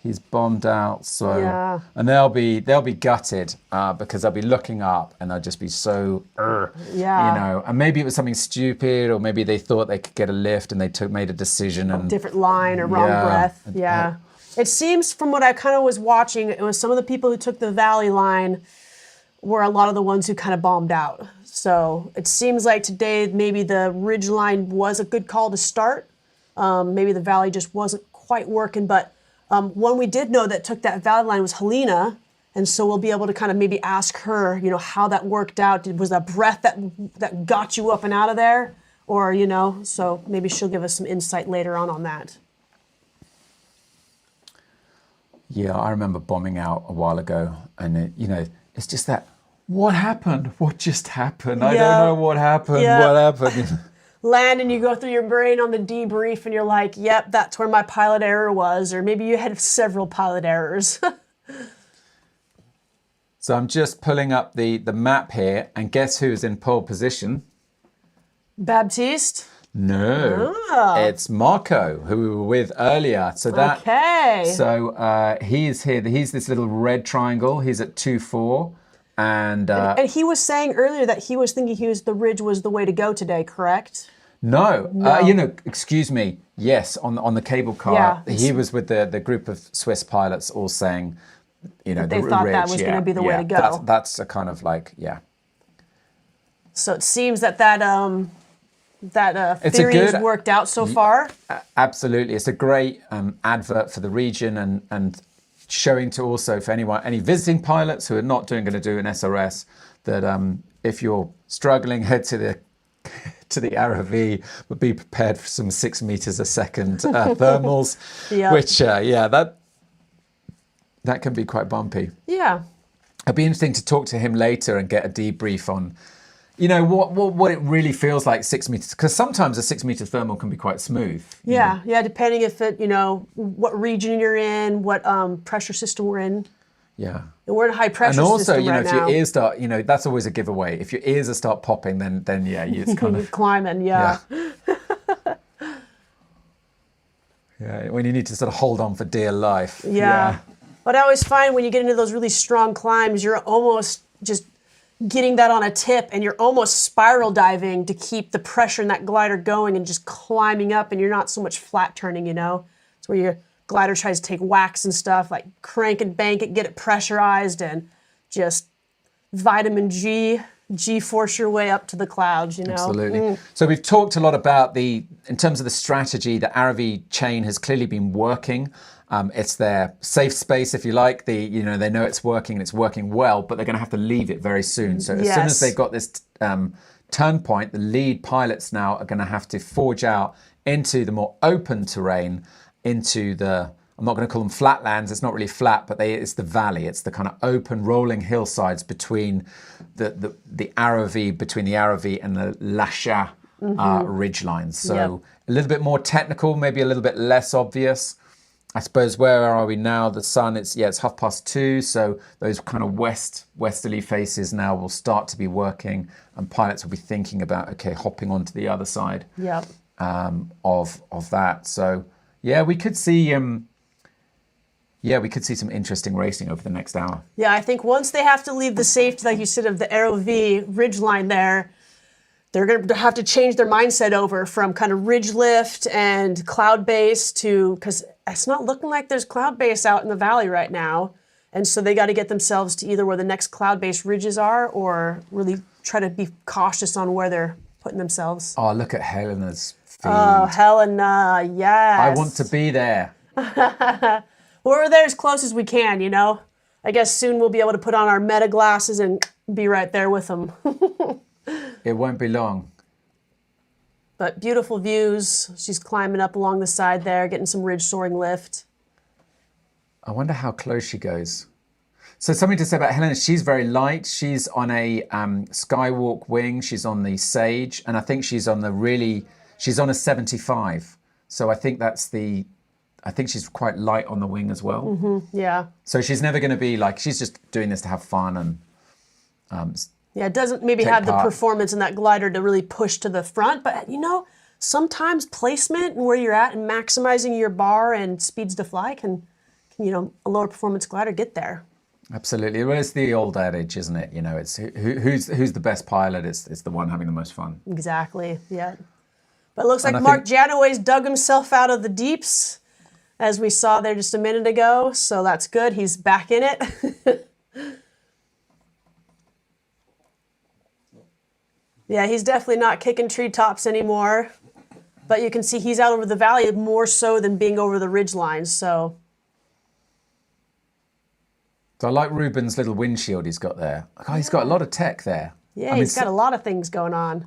he's bombed out. So Yeah. and they'll be gutted because they'll be looking up and they'll just be so, Yeah. you know. And maybe it was something stupid, or maybe they thought they could get a lift and they made a decision and Different line or wrong Yeah. breath. Yeah. It seems from what I kind of was watching, it was some of the people who took the Valley line were a lot of the ones who kind of bombed out. So it seems like today maybe the Ridge line was a good call to start. Maybe the Valley just wasn't quite working, but one we did know that took that Valley line was Helena, and so we'll be able to kind of maybe ask her, you know, how that worked out. Was that breath that got you up and out of there, or you know? So maybe she'll give us some insight later on that. Yeah, I remember bombing out a while ago, and it, you know, it's just that. What happened? What just happened? I Yeah. don't know what happened. Yeah. What happened? Land and you go through your brain on the debrief and you're like, yep, that's where my pilot error was, or maybe you had several pilot errors. So I'm just pulling up the map here, and guess who's in pole position? Baptiste? No, Ah. it's Marco, who we were with earlier. So that, Okay. so he's here. He's this little red triangle. He's at 2-4, and And he was saying earlier that he was thinking the Ridge was the way to go today, correct? no, No. you know, excuse me. Yes, on the cable car, Yeah. he was with the group of Swiss pilots, all saying, you know, That they the thought Ridge, that was gonna be the way to go. That's a kind of like, yeah. So it seems that It's a theory has good- worked out so far. Absolutely, it's a great advert for the region, and showing to also for any visiting pilots who are not going to do an SRS that if you're struggling, head to the ROV, but be prepared for some 6 meters a second thermals, Yeah. which that can be quite bumpy. Yeah. It'd be interesting to talk to him later and get a debrief on, you know, what it really feels like 6 meters, because sometimes a 6 meter thermal can be quite smooth. Yeah, yeah, depending if it, you know, what region you're in, what pressure system we're in. Yeah. And we're in a high pressure And also, system you know, right if now. your ears start, you know, that's always a giveaway. If your ears are start popping, then yeah, it's kind of climbing, yeah. yeah, when you need to sort of hold on for dear life. Yeah. But I always find when you get into those really strong climbs, you're almost just getting that on a tip and you're almost spiral diving to keep the pressure in that glider going and just climbing up, and you're not so much flat turning, you know? It's where your glider tries to take whacks and stuff, like crank and bank it, get it pressurized, and just vitamin G-force your way up to the clouds, you know? Absolutely. So we've talked a lot about in terms of the strategy, the ROV chain has clearly been working. It's their safe space, if you like. They know it's working and it's working well, but they're going to have to leave it very soon. So as soon as they've got this turn point, the lead pilots now are going to have to forge out into the more open terrain, into the, I'm not going to call them flatlands, it's not really flat, but it's the valley. It's the kind of open rolling hillsides between the ROV, between the ROV and the Lachat ridge lines. So a little bit more technical, maybe a little bit less obvious. I suppose, where are we now? The sun, it's 2:30, so those kind of westerly faces now will start to be working, and pilots will be thinking about, okay, hopping onto the other side of that. So yeah, we could see some interesting racing over the next hour. Yeah, I think once they have to leave the safety, like you said, of the ROV ridge line there, they're going to have to change their mindset over from kind of ridge lift and cloud base to, because it's not looking like there's cloud base out in the valley right now. And so they got to get themselves to either where the next cloud base ridges are, or really try to be cautious on where they're putting themselves. Oh, look at Helena's feed. Oh, Helena, yes. I want to be there. We're there as close as we can, you know? I guess soon we'll be able to put on our meta glasses and be right there with them. It won't be long. But beautiful views. She's climbing up along the side there, getting some ridge soaring lift. I wonder how close she goes. So something to say about Helena, she's very light. She's on a Skywalk wing. She's on the Sage. And I think she's on a 75. So I think she's quite light on the wing as well. Mm-hmm. Yeah. So she's never going to be like, she's just doing this to have fun and yeah, it doesn't maybe have the performance in that glider to really push to the front, but sometimes placement and where you're at and maximizing your bar and speeds to fly can a lower performance glider get there. Absolutely. Well, it's the old adage, isn't it? It's who's the best pilot? It's the one having the most fun. Exactly. Yeah. But it looks like Mark Janaway's dug himself out of the deeps, as we saw there just a minute ago. So that's good. He's back in it. Yeah, he's definitely not kicking treetops anymore. But you can see he's out over the valley more so than being over the ridge lines. So I like Ruben's little windshield he's got there. Oh, he's got a lot of tech there. Yeah, he's got a lot of things going on.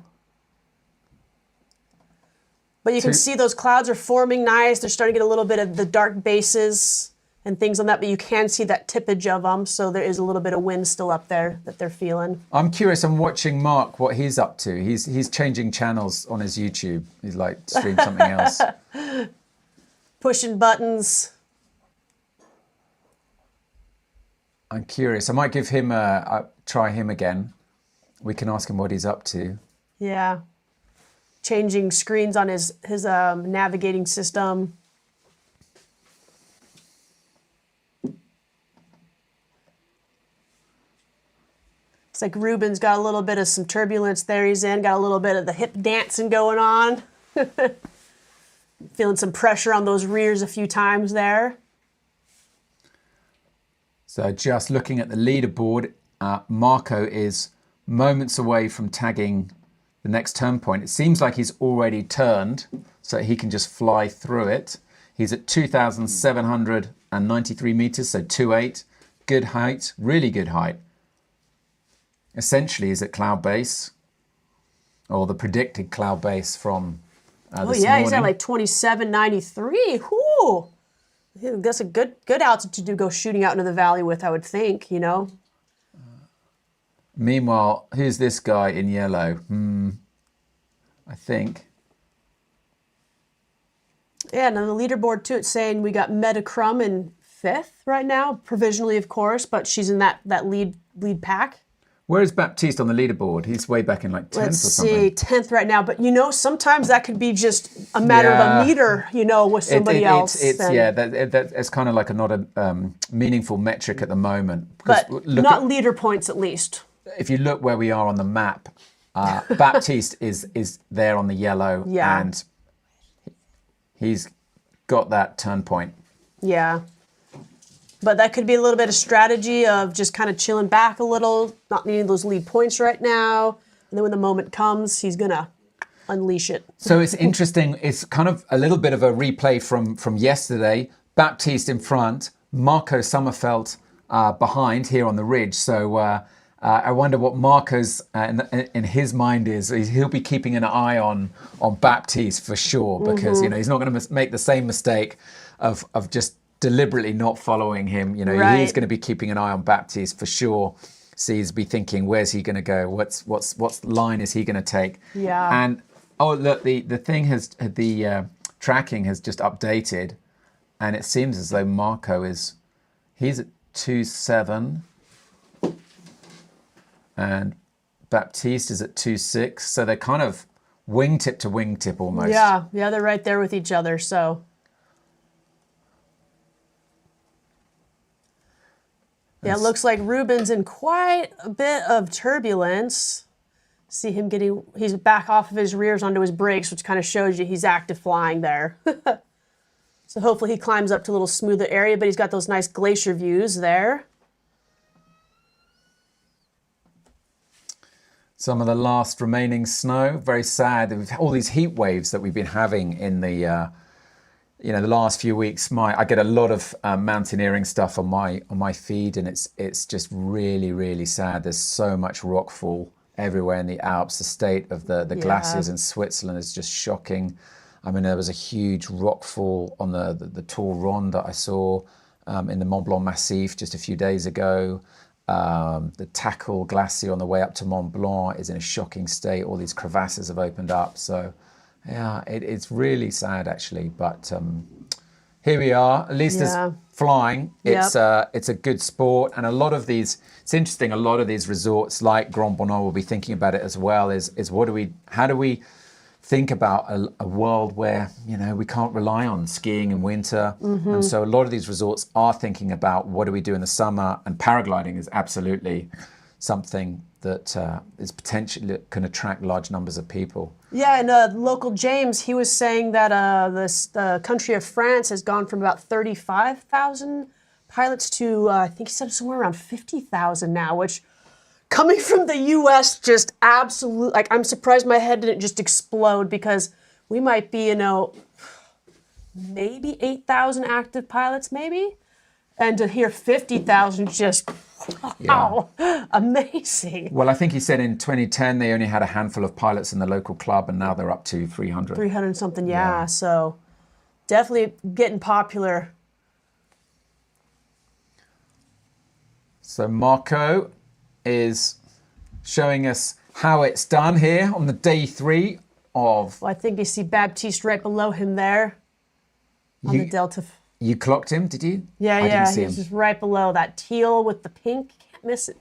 But you can see those clouds are forming nice. They're starting to get a little bit of the dark bases and things on that, but you can see that tippage of them. So there is a little bit of wind still up there that they're feeling. I'm curious. I'm watching Mark, what he's up to. He's changing channels on his YouTube. He's like stream something else. Pushing buttons. I'm curious. I might give him try him again. We can ask him what he's up to. Yeah. Changing screens on his navigating system. It's like Ruben's got a little bit of some turbulence there he's in, got a little bit of the hip dancing going on. Feeling some pressure on those rears a few times there. So just looking at the leaderboard, Marco is moments away from tagging the next turn point. It seems like he's already turned, so he can just fly through it. He's at 2,793 meters, so 2.8. Good height, really good height. Essentially, he's at cloud base, or the predicted cloud base from this morning. He's at like 2793. Whoo! That's a good altitude to go shooting out into the valley with, I would think, Meanwhile, who's this guy in yellow? I think. Yeah, and on the leaderboard too, it's saying we got Meta Crum in 5th right now, provisionally, of course, but she's in that lead pack. Where is Baptiste on the leaderboard? He's way back in like 10th or something. Let's see, 10th right now. But sometimes that could be just a matter of a meter, with somebody else. It's kind of like not a meaningful metric at the moment. But not leader points, at least. If you look where we are on the map, Baptiste is there on the yellow, and he's got that turn point. Yeah. But that could be a little bit of strategy of just kind of chilling back a little, not needing those lead points right now. And then when the moment comes, he's going to unleash it. So it's interesting. It's kind of a little bit of a replay from yesterday. Baptiste in front, Marco Sommerfeld behind here on the ridge. So I wonder what Marco's in his mind is. He'll be keeping an eye on Baptiste for sure, because he's not going to make the same mistake of just deliberately not following him. Right. He's going to be keeping an eye on Baptiste for sure. So he's be thinking, where's he going to go? What line is he going to take? Yeah. And look, the thing the tracking has just updated, and it seems as though Marco he's at 2.7, and Baptiste is at 2.6. So they're kind of wingtip to wingtip almost. Yeah, they're right there with each other. So. Yeah, it looks like Ruben's in quite a bit of turbulence. See him he's back off of his rears onto his brakes, which kind of shows you he's active flying there. So hopefully he climbs up to a little smoother area, but he's got those nice glacier views there. Some of the last remaining snow, very sad. All these heat waves that we've been having in the the last few weeks. I get a lot of mountaineering stuff on my feed, and it's just really, really sad. There's so much rockfall everywhere in the Alps. The state of the glaciers in Switzerland is just shocking. I mean, there was a huge rockfall on the Tour Ronde that I saw in the Mont Blanc Massif just a few days ago. The Tackle Glacier on the way up to Mont Blanc is in a shocking state. All these crevasses have opened up. So, yeah, it's really sad, actually. But here we are. At least there's flying. It's a good sport. And a lot of these, it's interesting, a lot of these resorts like Grand-Bornand will be thinking about it as well, is how do we think about a world where, you know, we can't rely on skiing in winter. And so a lot of these resorts are thinking about what do we do in the summer, and paragliding is absolutely something that is potentially can attract large numbers of people. Yeah, and local James, he was saying that the country of France has gone from about 35,000 pilots to, I think he said somewhere around 50,000 now, which coming from the U.S., just absolute, like, I'm surprised my head didn't just explode, because we might be, you know, maybe 8,000 active pilots, maybe? And to hear 50,000, just, wow, amazing. Well, I think he said in 2010 they only had a handful of pilots in the local club, and now they're up to 300. 300 something, yeah. So definitely getting popular. So Marco is showing us how it's done here on the day 3 of... Well, I think you see Baptiste right below him there on the Delta. You clocked him, did you? Yeah, I didn't see he's him. just right below that teal with the pink. Can't miss it.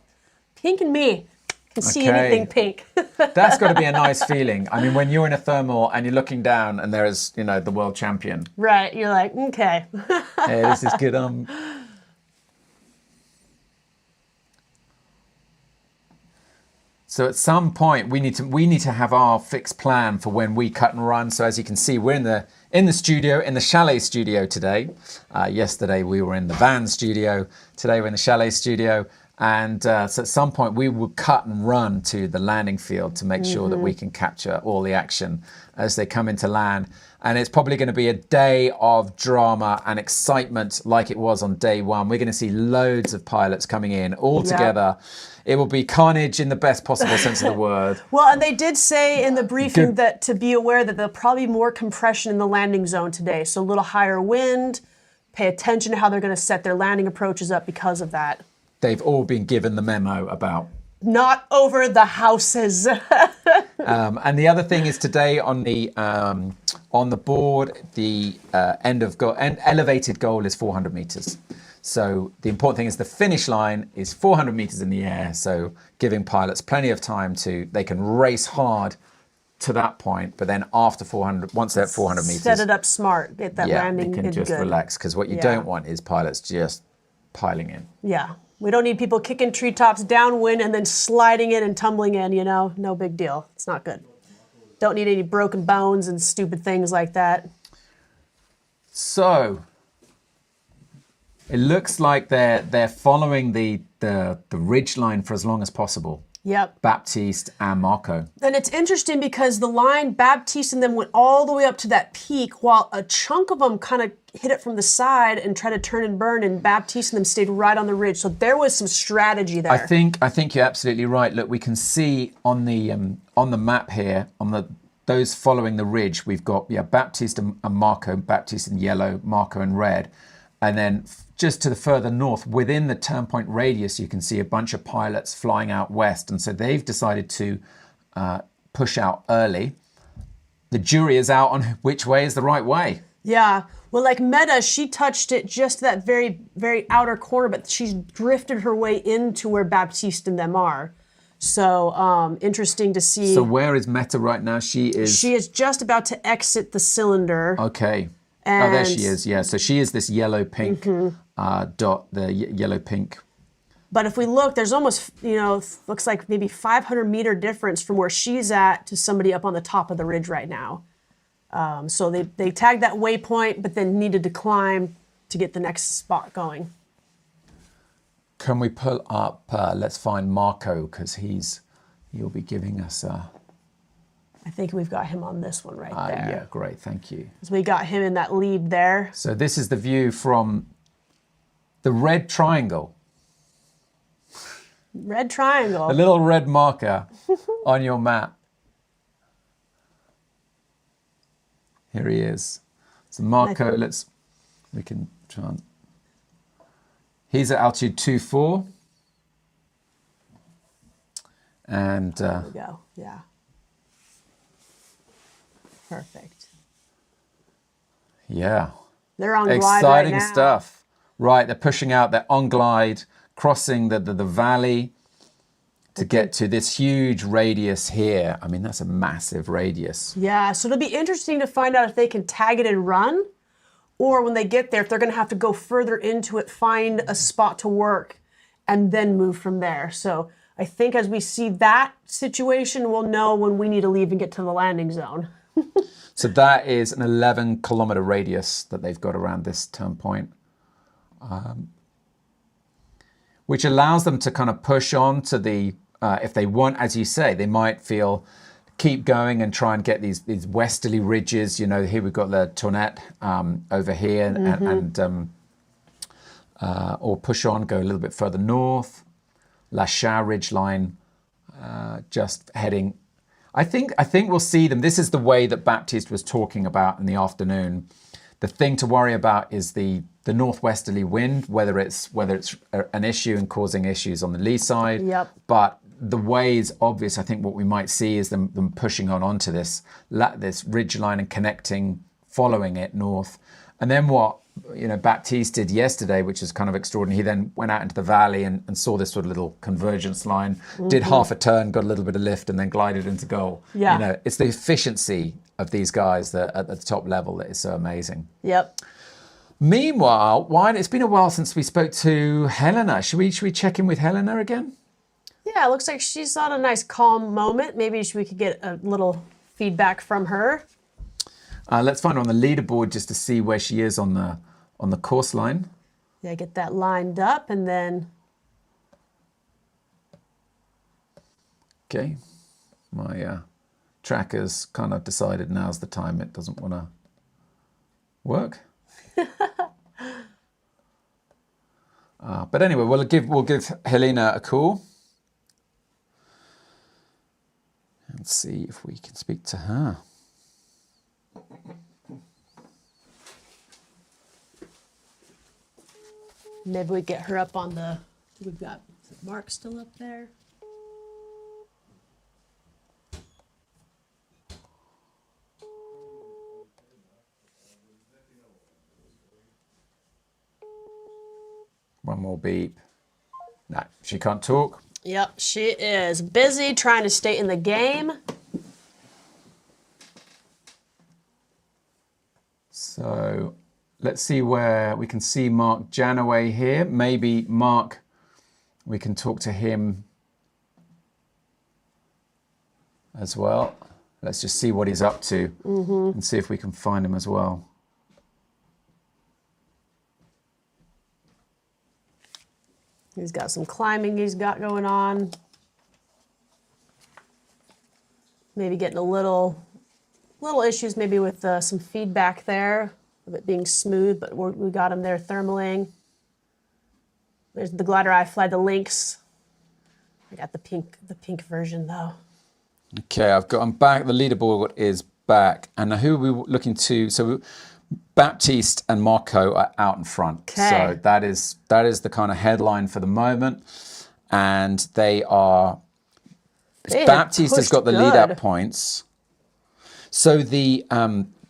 Pink and me. Can see anything pink. That's got to be a nice feeling. I mean, when you're in a thermal and you're looking down and there is, you know, the world champion. Right, you're like, okay. Hey, this is good. So at some point we need to have our fixed plan for when we cut and run. So as you can see, we're in the studio, in the chalet studio today. Yesterday we were in the van studio. Today we're in the chalet studio. And so at some point we will cut and run to the landing field to make sure that we can capture all the action as they come into land. And it's probably going to be a day of drama and excitement like it was on day 1. We're going to see loads of pilots coming in all together. It will be carnage in the best possible sense of the word. Well, and they did say in the briefing that to be aware that there'll probably be more compression in the landing zone today. So a little higher wind. Pay attention to how they're going to set their landing approaches up because of that. They've all been given the memo about not over the houses. And the other thing is today on the board, the elevated goal is 400 meters. So the important thing is the finish line is 400 meters in the air. So giving pilots plenty of time they can race hard to that point, but then after 400, once they're at 400 meters, set it up smart, get that landing they can just good. relax, because what you don't want is pilots just piling in. Yeah. We don't need people kicking treetops downwind and then sliding in and tumbling in, you know? No big deal. It's not good. Don't need any broken bones and stupid things like that. So it looks like they're following the ridge line for as long as possible. Yep. Baptiste and Marco. And it's interesting because the line, Baptiste and them went all the way up to that peak, while a chunk of them kind of hit it from the side and tried to turn and burn, and Baptiste and them stayed right on the ridge. So there was some strategy there. I think you're absolutely right. Look, we can see on the map here, those following the ridge, we've got Baptiste and Marco, Baptiste in yellow, Marco in red. And then just to the further north, within the turn point radius, you can see a bunch of pilots flying out west. And so they've decided to push out early. The jury is out on which way is the right way. Yeah. Well, like Meta, she touched it just that very, very outer corner, but she's drifted her way into where Baptiste and them are. So interesting to see. So where is Meta right now? She is just about to exit the cylinder. Okay. Oh, there she is. Yeah. So she is this yellow-pink dot, the yellow-pink. But if we look, there's almost, looks like maybe 500-meter difference from where she's at to somebody up on the top of the ridge right now. So they tagged that waypoint, but then needed to climb to get the next spot going. Can we pull up, let's find Marco, because he'll be giving us I think we've got him on this one right there. Yeah, great, thank you. So we got him in that lead there. So this is the view from the red triangle. Red triangle. A little red marker on your map. Here he is. So Marco, we can try and, he's at altitude 24. And there we go. Yeah. Perfect. Yeah. They're on glide exciting right now. stuff. Right, they're pushing out, they're on glide, crossing the valley to get to this huge radius here. I mean, that's a massive radius. Yeah, so it'll be interesting to find out if they can tag it and run, or when they get there, if they're going to have to go further into it, find a spot to work, and then move from there. So I think as we see that situation, we'll know when we need to leave and get to the landing zone. So that is an 11-kilometer radius that they've got around this turn point, which allows them to kind of push on to the, if they want, as you say, they might keep going and try and get these westerly ridges. You know, here we've got the Tournette over here, or push on, go a little bit further north. La Chaux ridgeline, just heading. I think we'll see them. This is the way that Baptiste was talking about in the afternoon. The thing to worry about is the northwesterly wind, whether it's an issue and causing issues on the lee side. Yep. But the way is obvious. I think what we might see is them pushing onto this ridgeline and connecting, following it north. And then what Baptiste did yesterday, which is kind of extraordinary. He then went out into the valley and saw this sort of little convergence line, did half a turn, got a little bit of lift, and then glided into goal. Yeah. It's the efficiency of these guys that at the top level that is so amazing. Yep. Meanwhile, it's been a while since we spoke to Helena. Should we check in with Helena again? Yeah, it looks like she's on a nice calm moment. Maybe we could get a little feedback from her. Let's find her on the leaderboard just to see where she is on the course line. Yeah, get that lined up and then. Okay, my tracker's kind of decided now's the time it doesn't want to work. But anyway, we'll give Helena a call and see if we can speak to her. Maybe we get her up on the. We've got Mark still up there. One more beep. No, she can't talk. Yep, she is busy trying to stay in the game. So let's see where we can see Mark Janaway here. Maybe Mark, we can talk to him as well. Let's just see what he's up to and see if we can find him as well. He's got some climbing he's got going on. Maybe getting a little issues maybe with some feedback there of it being smooth, but we got him there thermaling. There's the glider I fly the Lynx. I got the pink version though. Okay, I'm back. The leaderboard is back. And now who are we looking to? So Baptiste and Marco are out in front. Okay. So that is the kind of headline for the moment. And Baptiste has got the lead up points. So the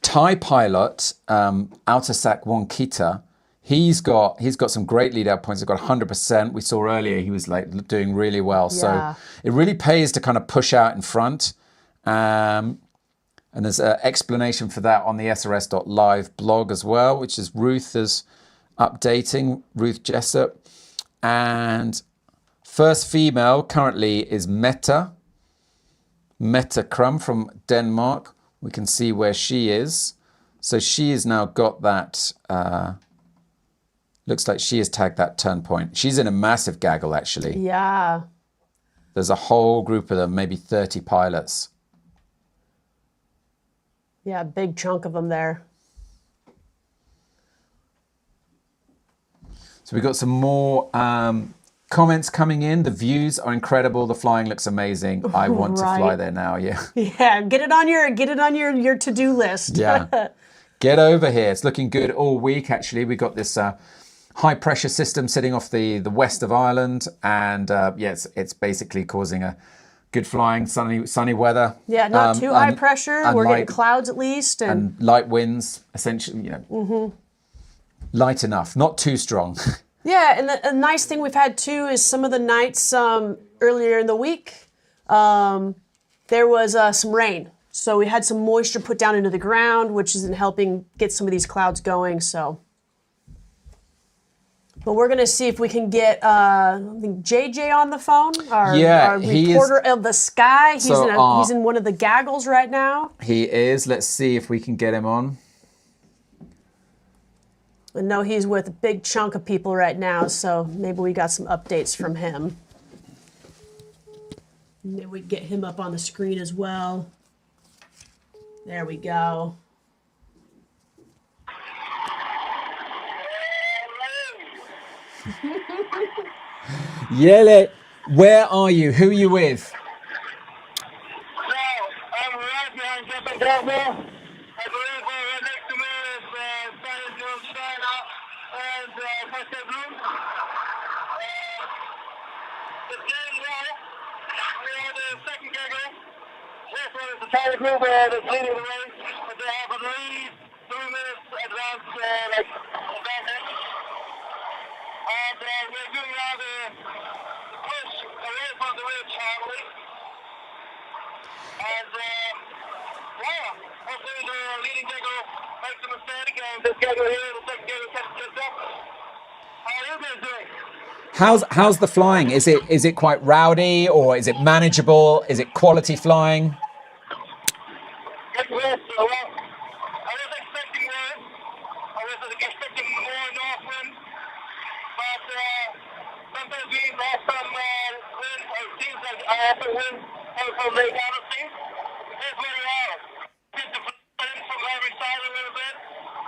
Thai pilot, Altasak Wonkita, he's got some great lead out points. He's got 100%. We saw earlier he was doing really well. Yeah. So it really pays to kind of push out in front. And there's an explanation for that on the SRS.live blog as well, which is Ruth is updating, Ruth Jessup. And first female currently is Mette Krum from Denmark. We can see where she is. So she has now got that, looks like she has tagged that turn point. She's in a massive gaggle, actually. Yeah. There's a whole group of them, maybe 30 pilots. Yeah, big chunk of them there. So we've got some more Comments coming in. The views are incredible. The flying looks amazing. I want to fly there now. Yeah. Yeah. Get it on your to-do list. Yeah. Get over here. It's looking good all week. Actually, we got this high pressure system sitting off the west of Ireland, and it's basically causing a good flying, sunny weather. Yeah, not too high pressure. We're getting clouds at least, and light winds. Essentially, light enough, not too strong. Yeah, and a nice thing we've had too is some of the nights earlier in the week, there was some rain. So we had some moisture put down into the ground, which is helping get some of these clouds going. So, but we're going to see if we can get I think JJ on the phone, our reporter of the sky. He's in one of the gaggles right now. He is. Let's see if we can get him on. I know he's with a big chunk of people right now, so maybe we got some updates from him. Maybe we get him up on the screen as well. There we go. Yele, where are you? Who are you with? I'm right behind Captain Bravo. I believe right next to me is Paragliding China and French Alps. It's getting well. We are the second gaggle. This one is the China group that's leading the race, but they have at least 3 minutes advance advantage. And we're doing now the push away from the ridge, Harley. And hopefully the leading gaggle makes a mistake, and this gaggle here, the second gaggle, catches up. How are you guys doing? How's the flying? Is it quite rowdy, or is it manageable? Is it quality flying? It's worse. Well, I was expecting worse. I was expecting more north wind, but sometimes we lost some wind, or it seems like I have to win from the galaxy. Here's where we are. Just to put in from every side a little bit,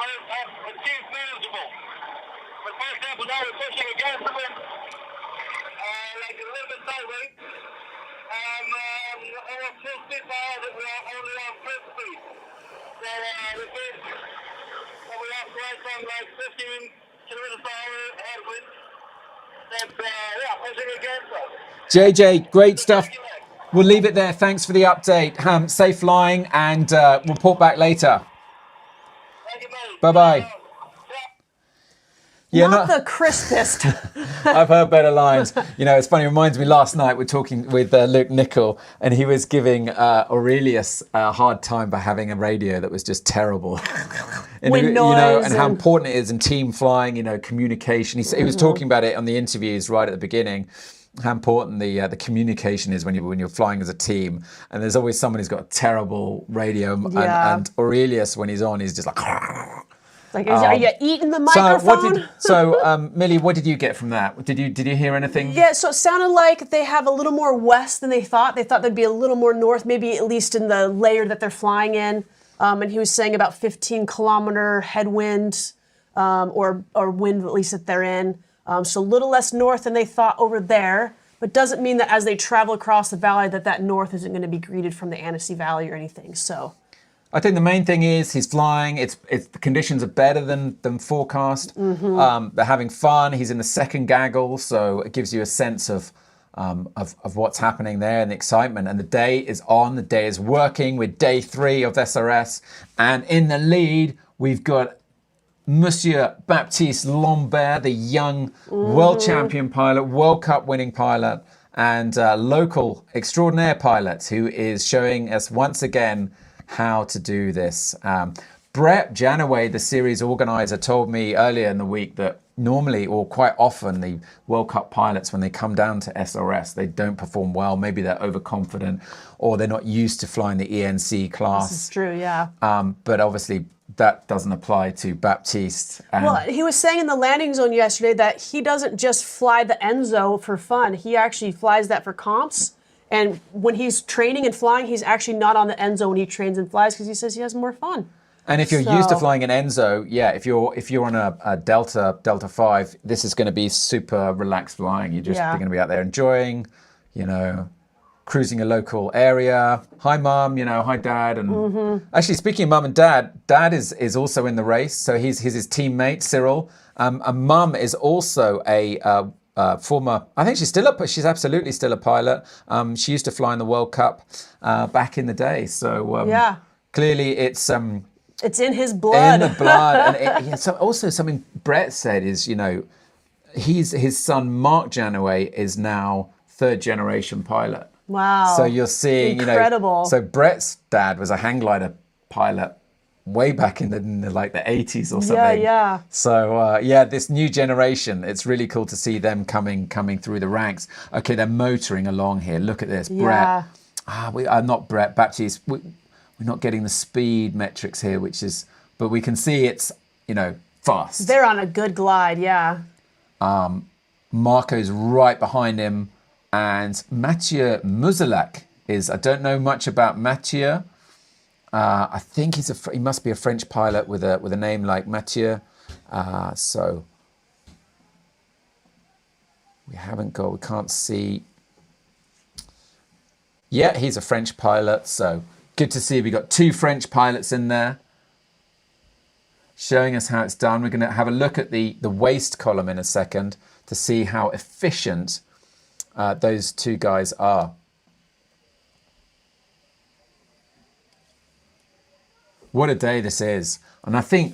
but it seems manageable. But for example, now we're pushing against the wind, like a little bit sideways. Almost full speed now, we are only on full speed. So we have to ride from like 15 kilometers per hour headwind. And pushing against us. JJ, great stuff. We'll leave it there. Thanks for the update. Safe flying, and we'll report back later. Bye-bye. Yeah, not the crispest. I've heard better lines. It's funny. It reminds me, last night we're talking with Luke Nicol, and he was giving Aurelius a hard time by having a radio that was just terrible. Wind noise, and how important it is in team flying. Communication. He was talking about it on the interviews right at the beginning. How important the communication is when you're flying as a team, and there's always someone who's got a terrible radio. And Aurelius, when he's on, he's just like. Like, are you eating the microphone? Millie, what did you get from that? Did you hear anything? Yeah, so it sounded like they have a little more west than they thought. They thought there'd be a little more north, maybe at least in the layer that they're flying in. And he was saying about 15-kilometer headwind, or wind at least that they're in. So a little less north than they thought over there, but doesn't mean that as they travel across the valley that north isn't going to be greeted from the Annecy Valley or anything. So. I think the main thing is he's flying. It's the conditions are better than forecast. Mm-hmm. They're having fun. He's in the second gaggle, so it gives you a sense of what's happening there and the excitement. And the day is on. The day is working. We're day 3 of SRS, and in the lead we've got Monsieur Baptiste Lambert, the young world champion pilot, World Cup winning pilot, and local extraordinaire pilot who is showing us once again how to do this. Brett Janaway, the series organizer, told me earlier in the week that normally, or quite often, the World Cup pilots, when they come down to SRS, they don't perform well. Maybe they're overconfident, or they're not used to flying the ENC class. This is true, yeah. But obviously, that doesn't apply to Baptiste. Well, he was saying in the landing zone yesterday that he doesn't just fly the Enzo for fun. He actually flies that for comps. And when he's training and flying, he's actually not on the Enzo when he trains and flies because he says he has more fun. And if you're used to flying an Enzo, yeah, if you're on a Delta 5, this is going to be super relaxed flying. You're going to be out there enjoying, cruising a local area. Hi, Mum. Hi, Dad. And actually, speaking of Mum and Dad, Dad is also in the race. So he's his teammate Cyril. And Mum is also a former. I think she's absolutely still a pilot. She used to fly in the World Cup back in the day. So clearly, it's in his blood. In the blood. And so also something Brett said is, his son Mark Janaway is now third generation pilot. Wow. So you're seeing, incredible. So Brett's dad was a hang glider pilot way back in the 80s or something. Yeah. So this new generation, it's really cool to see them coming through the ranks. Okay, they're motoring along here. Look at this, Brett. We are not Brett Baptiste. We're not getting the speed metrics here, but we can see it's, fast. They're on a good glide, yeah. Marco's right behind him, and Mathieu Muzelak I don't know much about Mathieu. I think he must be a French pilot with a name like Mathieu. So we can't see. Yeah, he's a French pilot, so good to see we got two French pilots in there showing us how it's done. We're going to have a look at the waist column in a second to see how efficient those two guys are. What a day this is. And I think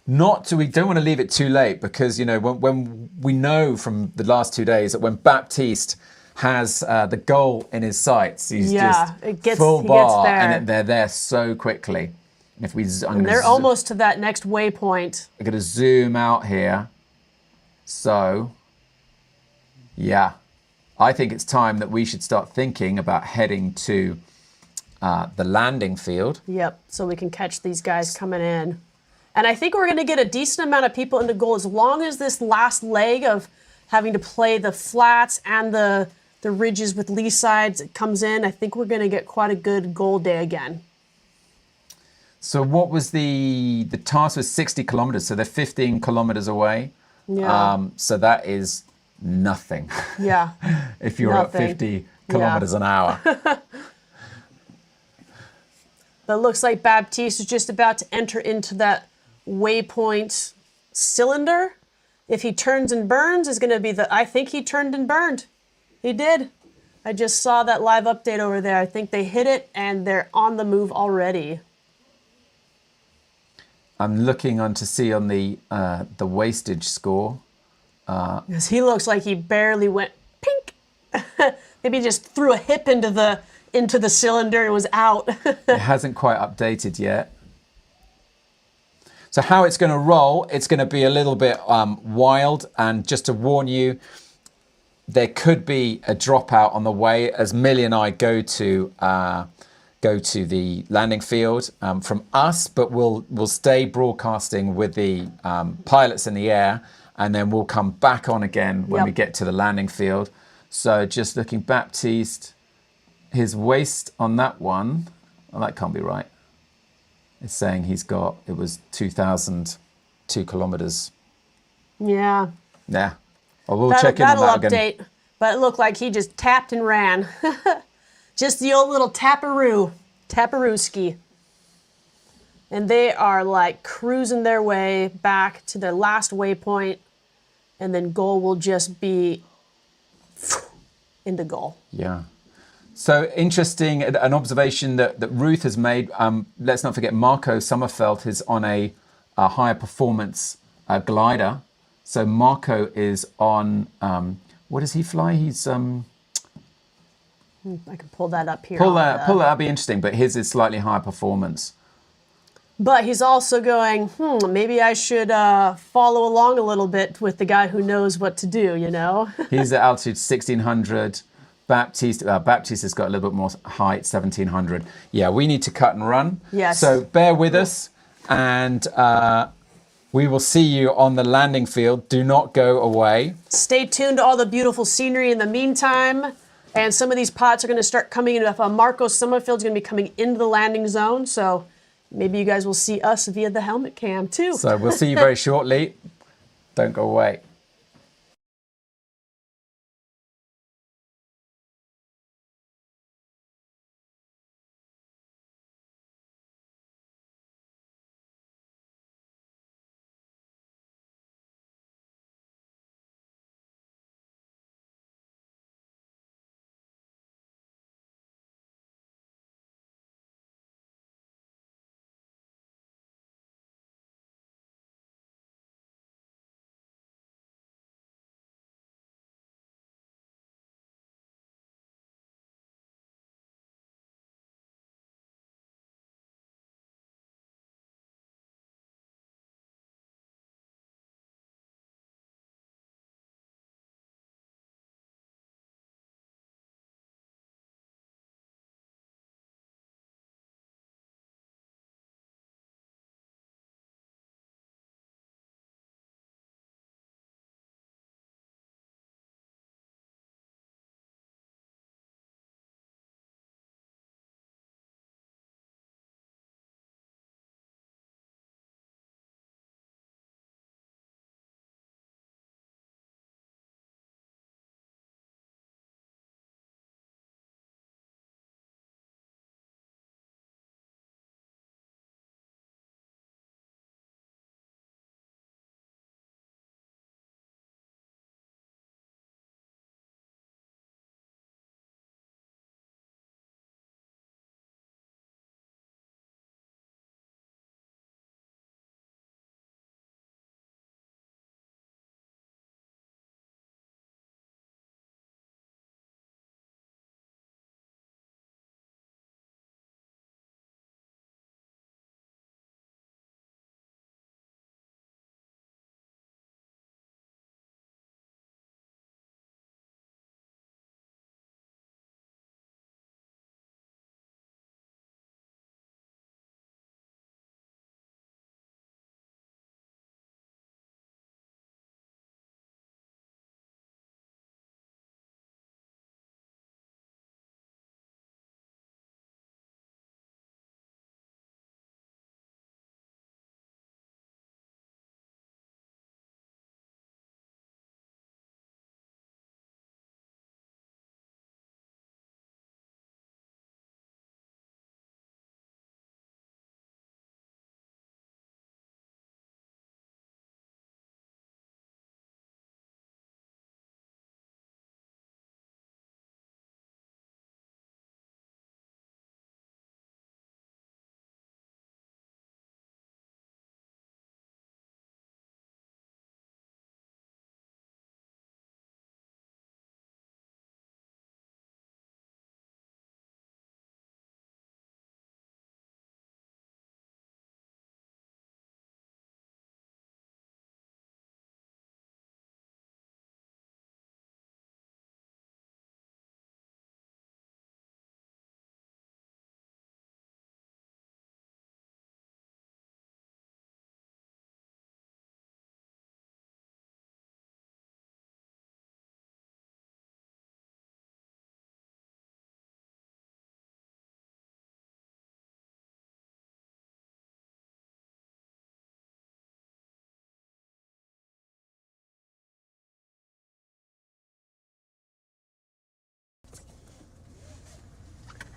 we don't want to leave it too late because, when we know from the last 2 days that when Baptiste has the goal in his sights, he's full bar, and they're there so quickly. And they're almost to that next waypoint. I'm going to zoom out here. So, yeah, I think it's time that we should start thinking about heading to the landing field. Yep, so we can catch these guys coming in. And I think we're going to get a decent amount of people into goal as long as this last leg of having to play the flats and the ridges with lee sides comes in. I think we're going to get quite a good goal day again. So what was the task was 60 kilometers, so they're 15 kilometers away. Yeah. So that is nothing. Yeah. If you're at 50 kilometers an hour. But it looks like Baptiste is just about to enter into that waypoint cylinder. If he turns and burns, is going to be I think he turned and burned. He did. I just saw that live update over there. I think they hit it and they're on the move already. I'm looking on to see on the wastage score. Because he looks like he barely went pink. Maybe just threw a hip into the cylinder and was out. It hasn't quite updated yet. So how it's going to roll, it's going to be a little bit wild. And just to warn you, there could be a dropout on the way as Millie and I go to the landing field from us, but we'll stay broadcasting with the pilots in the air, and then we'll come back on again when we get to the landing field. So just looking, Baptiste, his waist on that one, that can't be right. It's saying it was 2,002 kilometers. Yeah. Yeah. Well, we'll check in on that that'll again. update, but it looked like he just tapped and ran. Just the old little taparoo-ski. And they are like cruising their way back to their last waypoint, and then goal will just be into goal. Yeah. So interesting, an observation that Ruth has made. Let's not forget Marco Sommerfeld is on a higher performance glider. So Marco is on, what does he fly? He's... I can pull that up here. Pull that, that'd be interesting, but his is slightly higher performance. But he's also going, maybe I should follow along a little bit with the guy who knows what to do, He's at altitude 1,600. Baptiste has got a little bit more height, 1,700. Yeah, we need to cut and run. Yes. So bear with us, and we will see you on the landing field. Do not go away. Stay tuned to all the beautiful scenery in the meantime. And some of these pots are going to start coming in. Marco Sommerfeld's going to be coming into the landing zone. So maybe you guys will see us via the helmet cam too. So we'll see you very shortly. Don't go away.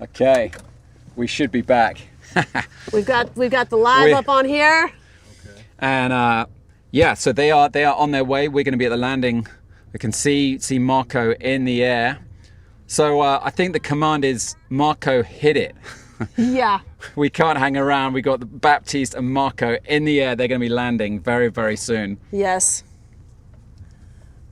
Okay, we should be back. We've got the live up on here. And yeah, so they are on their way. We're going to be at the landing. We can see Marco in the air. So I think the command is Marco, hit it. Yeah. We can't hang around. We got the Baptiste and Marco in the air. They're going to be landing very, very soon. Yes.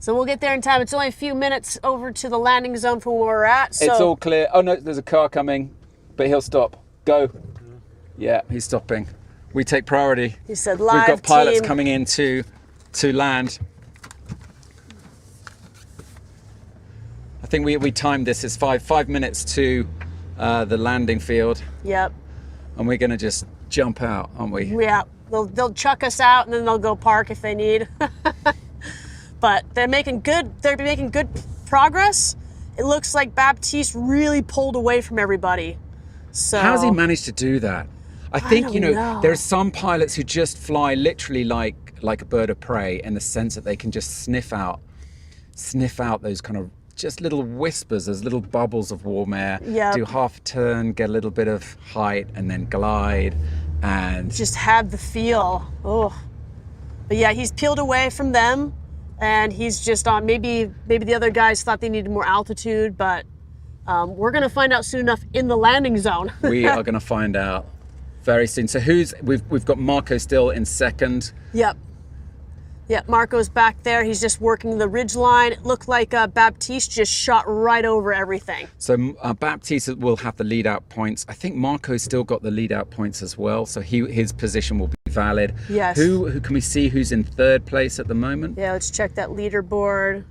So we'll get there in time. It's only a few minutes over to the landing zone from where we're at. So It's all clear. Oh no, there's a car coming, but he'll stop. Go. Yeah, he's stopping. We take priority. He said live. We've got pilots team. coming in to land. I think we timed this as five minutes to the landing field. Yep. And we're going to just jump out, aren't we? Yeah. They'll chuck us out and then they'll go park if they need. But they're making good progress. It looks like Baptiste really pulled away from everybody. So How's he managed to do that? I think, don't you know, know. there are some pilots who just fly literally like a bird of prey, in the sense that they can just sniff out those kind of just little whispers, those little bubbles of warm air, Yep. do half a turn, get a little bit of height, and then glide, and Just have the feel. Oh, but yeah, he's peeled away from them, and he's just on. Maybe the other guys thought they needed more altitude, but we're gonna find out soon enough in the landing zone. we are going to find out very soon. So we've got Marco still in second. Yep. Yep, Marco's back there. He's just working the ridge line. It looked like Baptiste just shot right over everything. So Baptiste will have the lead out points. I think Marco's still got the lead out points as well, so his position will be valid. Yes. Who can we see who's in third place at the moment? Yeah, let's check that leaderboard.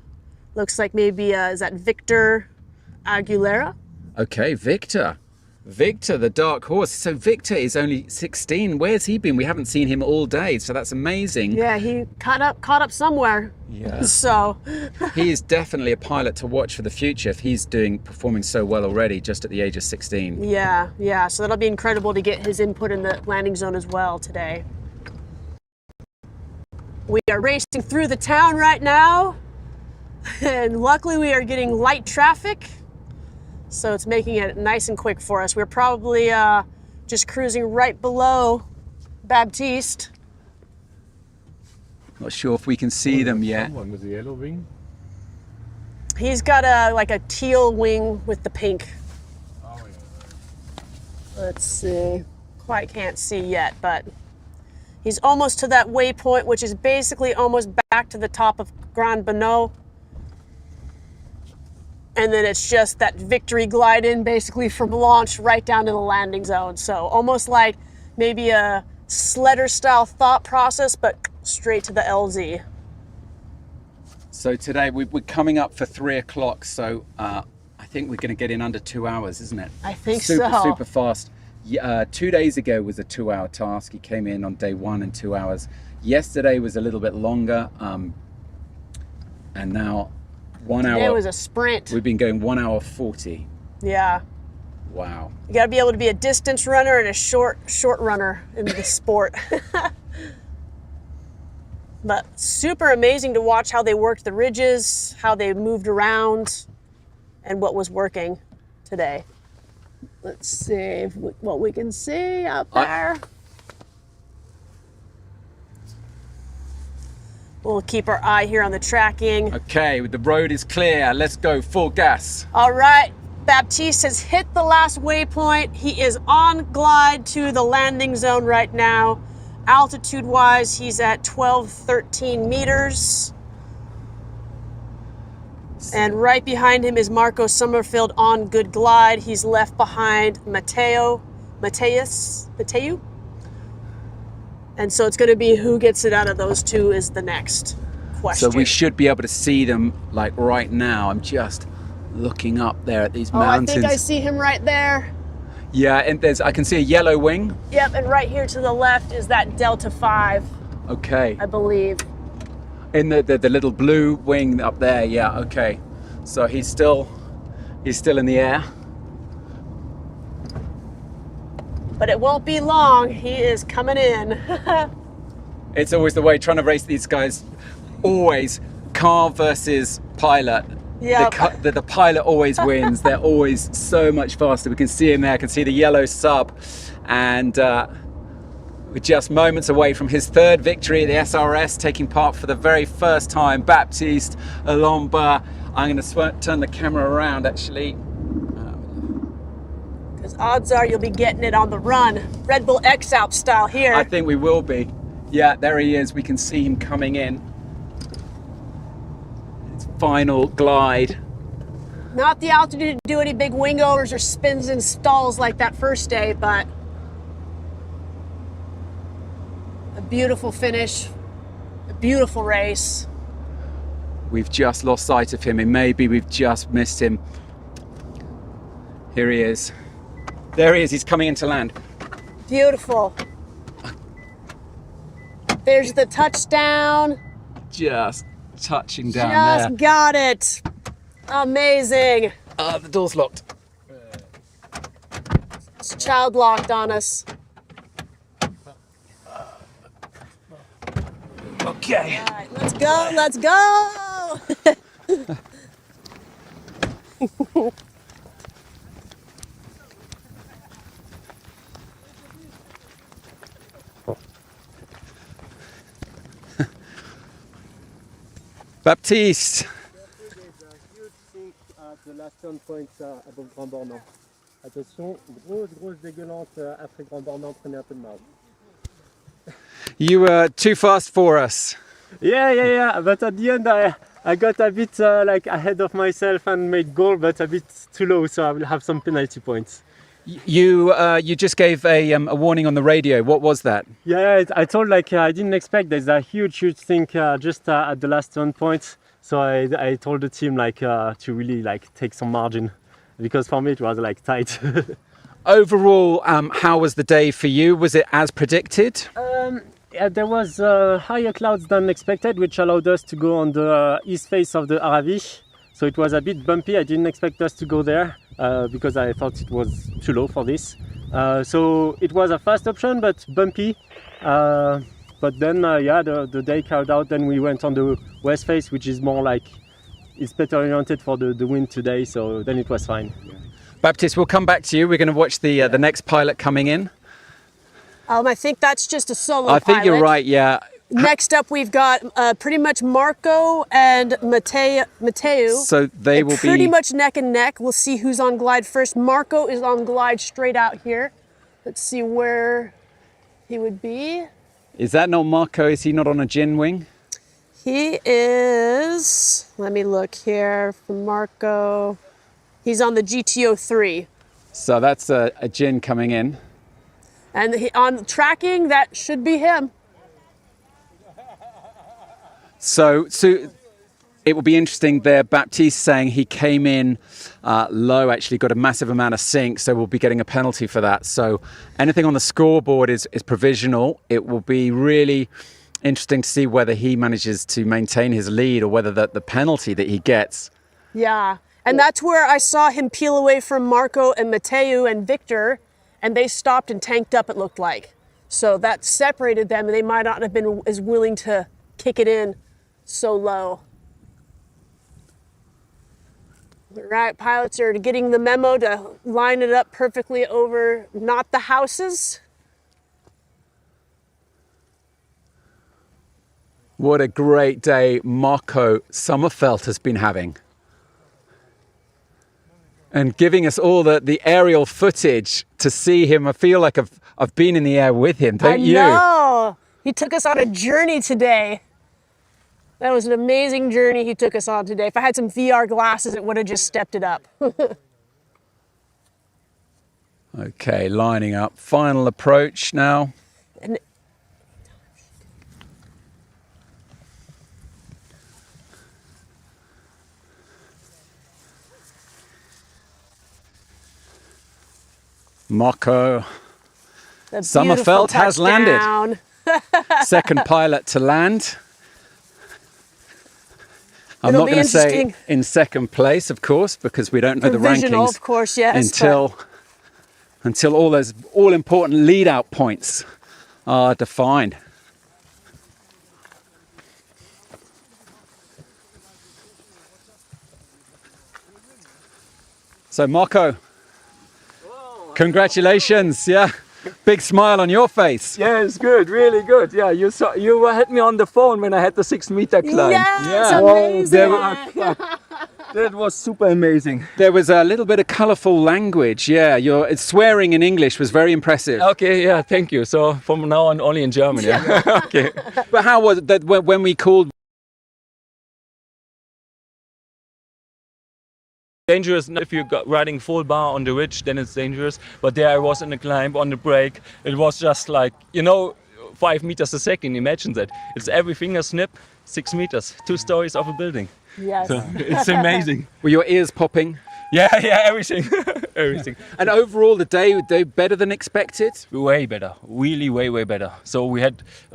Looks like maybe, is that Victor Aguilera? Okay, Victor, the dark horse. So Victor is only 16. Where's he been? We haven't seen him all day, so that's amazing. Yeah, he caught up somewhere. Yeah. So he is definitely a pilot to watch for the future if he's performing so well already, just at the age of 16. yeah. So that'll be incredible to get his input in the landing zone as well today. We are racing through the town right now, and luckily we are getting light traffic. So it's making it nice and quick for us. We're probably just cruising right below Baptiste. Not sure if we can see them yet. Someone with the yellow wing. He's got a teal wing with the pink. Oh, yeah. Let's see. Quite can't see yet, but he's almost to that waypoint, which is basically almost back to the top of Grand-Bornand. And then it's just that victory glide in basically from launch right down to the landing zone. So almost like maybe a sledder style thought process, but straight to the LZ. So today we're coming up for 3 o'clock. So I think we're going to get in under 2 hours, isn't it? I think Super fast. 2 days ago was a 2-hour task. He came in on day 1 in 2 hours. Yesterday was a little bit longer. And now 1 hour. It was a sprint. We've been going 1 hour 40. Yeah. Wow. You got to be able to be a distance runner and a short runner in the sport. But super amazing to watch how they worked the ridges, how they moved around, and what was working today. Let's see what we can see out there. We'll keep our eye here on the tracking. Okay, the road is clear. Let's go full gas. All right, Baptiste has hit the last waypoint. He is on glide to the landing zone right now. Altitude-wise, he's at 13 meters. And right behind him is Marco Sommerfeld on good glide. He's left behind Mateu. And so it's going to be who gets it out of those two is the next question. So we should be able to see them like right now. I'm just looking up there at these mountains. I think I see him right there. Yeah, and I can see a yellow wing. Yep, and right here to the left is that Delta 5. Okay. I believe. In the little blue wing up there, yeah, okay. So he's still in the air. But it won't be long. He is coming in. It's always the way, trying to race these guys. Always car versus pilot. Yeah. The pilot always wins. They're always so much faster. We can see him there. I can see the yellow sub. And we're just moments away from his third victory at the SRS, taking part for the very first time. Baptiste Alomba. I'm going to turn the camera around, actually. Because odds are you'll be getting it on the run. Red Bull X Alps style here. I think we will be. Yeah, there he is. We can see him coming in. His final glide. Not the altitude to do any big wing overs or spins and stalls like that first day, but a beautiful finish, a beautiful race. We've just lost sight of him, and maybe we've just missed him. Here he is. There he is. He's coming into land. Beautiful. There's the touchdown. Just touching down Just there. got it. Amazing. The door's locked. It's child locked on us. Okay. All right, let's go, let's go. Baptiste. Huge sink at the last turn point above Grand-Bornand. Attention, grosse dégueulante après Grand-Bornand, prenez un peu de marge. You were too fast for us. Yeah. But at the end, I got a bit like ahead of myself and made goal, but a bit too low, so I will have some penalty points. You just gave a warning on the radio. What was that? Yeah, I told like I didn't expect there's a huge thing just at the last turn point. So I told the team like to really like take some margin, because for me it was like tight. Overall, how was the day for you? Was it as predicted? Yeah, there was higher clouds than expected, which allowed us to go on the east face of the Aravis. So it was a bit bumpy. I didn't expect us to go there because I thought it was too low for this. So it was a fast option, but bumpy. But then, the day carried out. Then we went on the west face, which is more like, it's better oriented for the wind today. So then it was fine. Baptiste, we'll come back to you. We're going to watch the next pilot coming in. I think that's just a solo I think pilot. you're right, yeah. Next up, we've got pretty much Marco and Mateu. So they will be pretty much neck and neck. We'll see who's on glide first. Marco is on glide straight out here. Let's see where he would be. Is that not Marco? Is he not on a gin wing? He is, let me look here for Marco. He's on the GTO 3. So that's a gin coming in. And on tracking, that should be him. So it will be interesting there. Baptiste saying he came in low, actually got a massive amount of sink, so we'll be getting a penalty for that. So anything on the scoreboard is provisional. It will be really interesting to see whether he manages to maintain his lead or whether the penalty that he gets. Yeah, and that's where I saw him peel away from Marco and Mateu and Victor, and they stopped and tanked up, it looked like. So that separated them, and they might not have been as willing to kick it in so low. All right, pilots are getting the memo to line it up perfectly over not the houses. What a great day Marco Sommerfeld has been having. And giving us all the aerial footage to see him. I feel like I've been in the air with him, don't you? I know. He took us on a journey today. That was an amazing journey he took us on today. If I had some VR glasses, it would have just stepped it up. Okay, lining up. Final approach now. And Marco Sommerfeld has landed. Second pilot to land. I'm not going to say in second place, of course, because we don't know the rankings of course, yes, until all those all-important lead-out points are defined. So, Marco, congratulations! Yeah, big smile on your face. Yeah, it's good, really good. Yeah, you had me on the phone when I had the 6 meter climb. Yeah, amazing. That was super amazing. There was a little bit of colourful language. Yeah, your swearing in English was very impressive. Okay, yeah, thank you. So from now on, only in German. Yeah. Okay. But how was it that when we called? Dangerous if you're riding full bar on the ridge, then it's dangerous. But there I was in the climb on the brake. It was just like 5 meters a second. Imagine that. It's every finger snip, 6 meters, 2 stories of a building. Yes. So it's amazing. Were your ears popping? Yeah, everything, everything. And overall, the day better than expected. Way better, really way better. So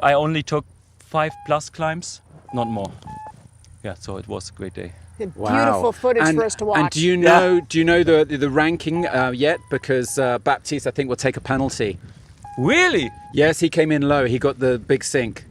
I only took 5+ climbs, not more. Yeah, so it was a great day. Beautiful footage for us to watch. And do you know the ranking yet? Because Baptiste, I think, will take a penalty. Really? Yes, he came in low. He got the big sink.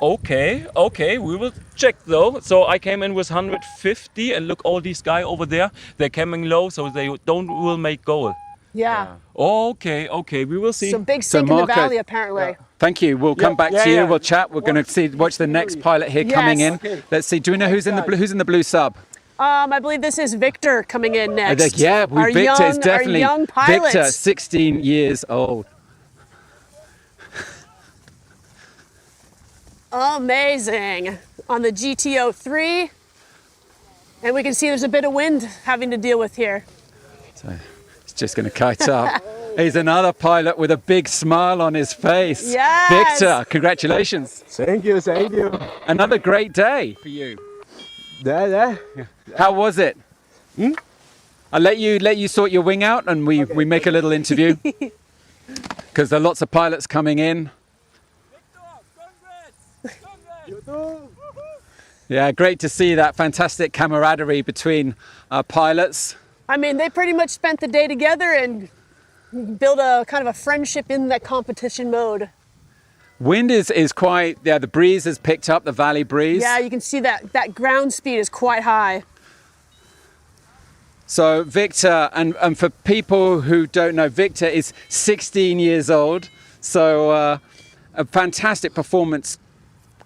Okay, okay, we will check though. So I came in with 150 and look, all these guys over there, they're coming low, so they will make goal. Yeah. Okay, okay, we will see. So big sink in the Marco- valley, apparently. Thank you. We'll come back to you. yeah. We'll chat. We're going to watch the next pilot here coming in. Yes. Let's see. Do we know who's in the blue sub? I believe this is Victor coming in next. Victor is definitely our young pilot. Victor, 16 years old. Amazing. On the GTO3. And we can see there's a bit of wind having to deal with here. So he's just going to kite up. He's another pilot with a big smile on his face. Yes. Victor, congratulations. Thank you, thank you. Another great day for you. Yeah. How was it? I'll let you sort your wing out and we make a little interview. Because there are lots of pilots coming in. Yeah, great to see that fantastic camaraderie between pilots. I mean, they pretty much spent the day together and built a kind of a friendship in that competition mode. Wind is quite, the breeze has picked up, the valley breeze. Yeah, you can see that ground speed is quite high. So Victor, and for people who don't know, Victor is 16 years old. So a fantastic performance,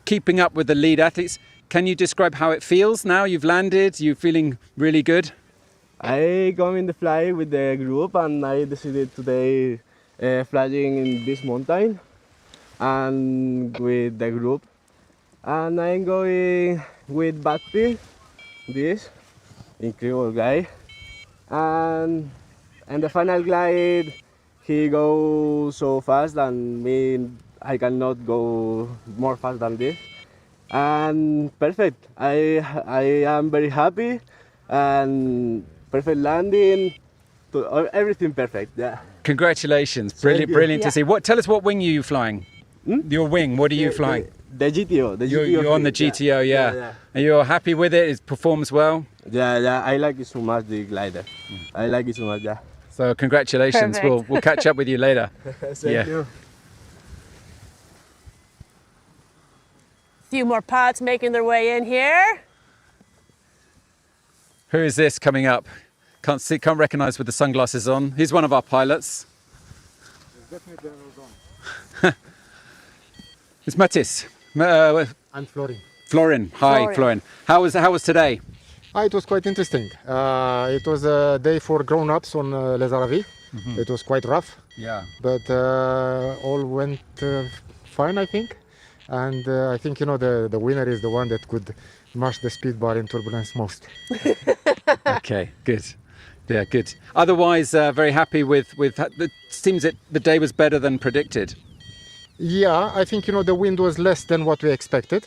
keeping up with the lead athletes. Can you describe how it feels now? You've landed, you're feeling really good? I come in the fly with the group and I decided today flying in this mountain and with the group. And I'm going with Baptiste, this incredible guy. And the final glide, he goes so fast than me. I cannot go more fast than this. And perfect. I am very happy and perfect landing. Everything perfect. Yeah. Congratulations! Brilliant to see. Tell us what wing are you flying? Your wing. What are you flying? The GTO. You're on the GTO. Yeah. And you're happy with it? It performs well. Yeah. I like it so much, the glider. I like it so much. Yeah. So congratulations. Perfect. We'll catch up with you later. Thank you. Few more pilots making their way in here. Who is this coming up? Can't recognize with the sunglasses on. He's one of our pilots. It's definitely Ozone. It's Matis. And Florin. Florin. Hi, Florin. How was today? It was quite interesting. It was a day for grown-ups on Les Aravis. It was quite rough. Yeah. But all went fine, I think. And I think, the winner is the one that could mash the speed bar in turbulence most. Okay, good. Yeah, good. Otherwise, very happy with it seems that the day was better than predicted. Yeah, I think, the wind was less than what we expected.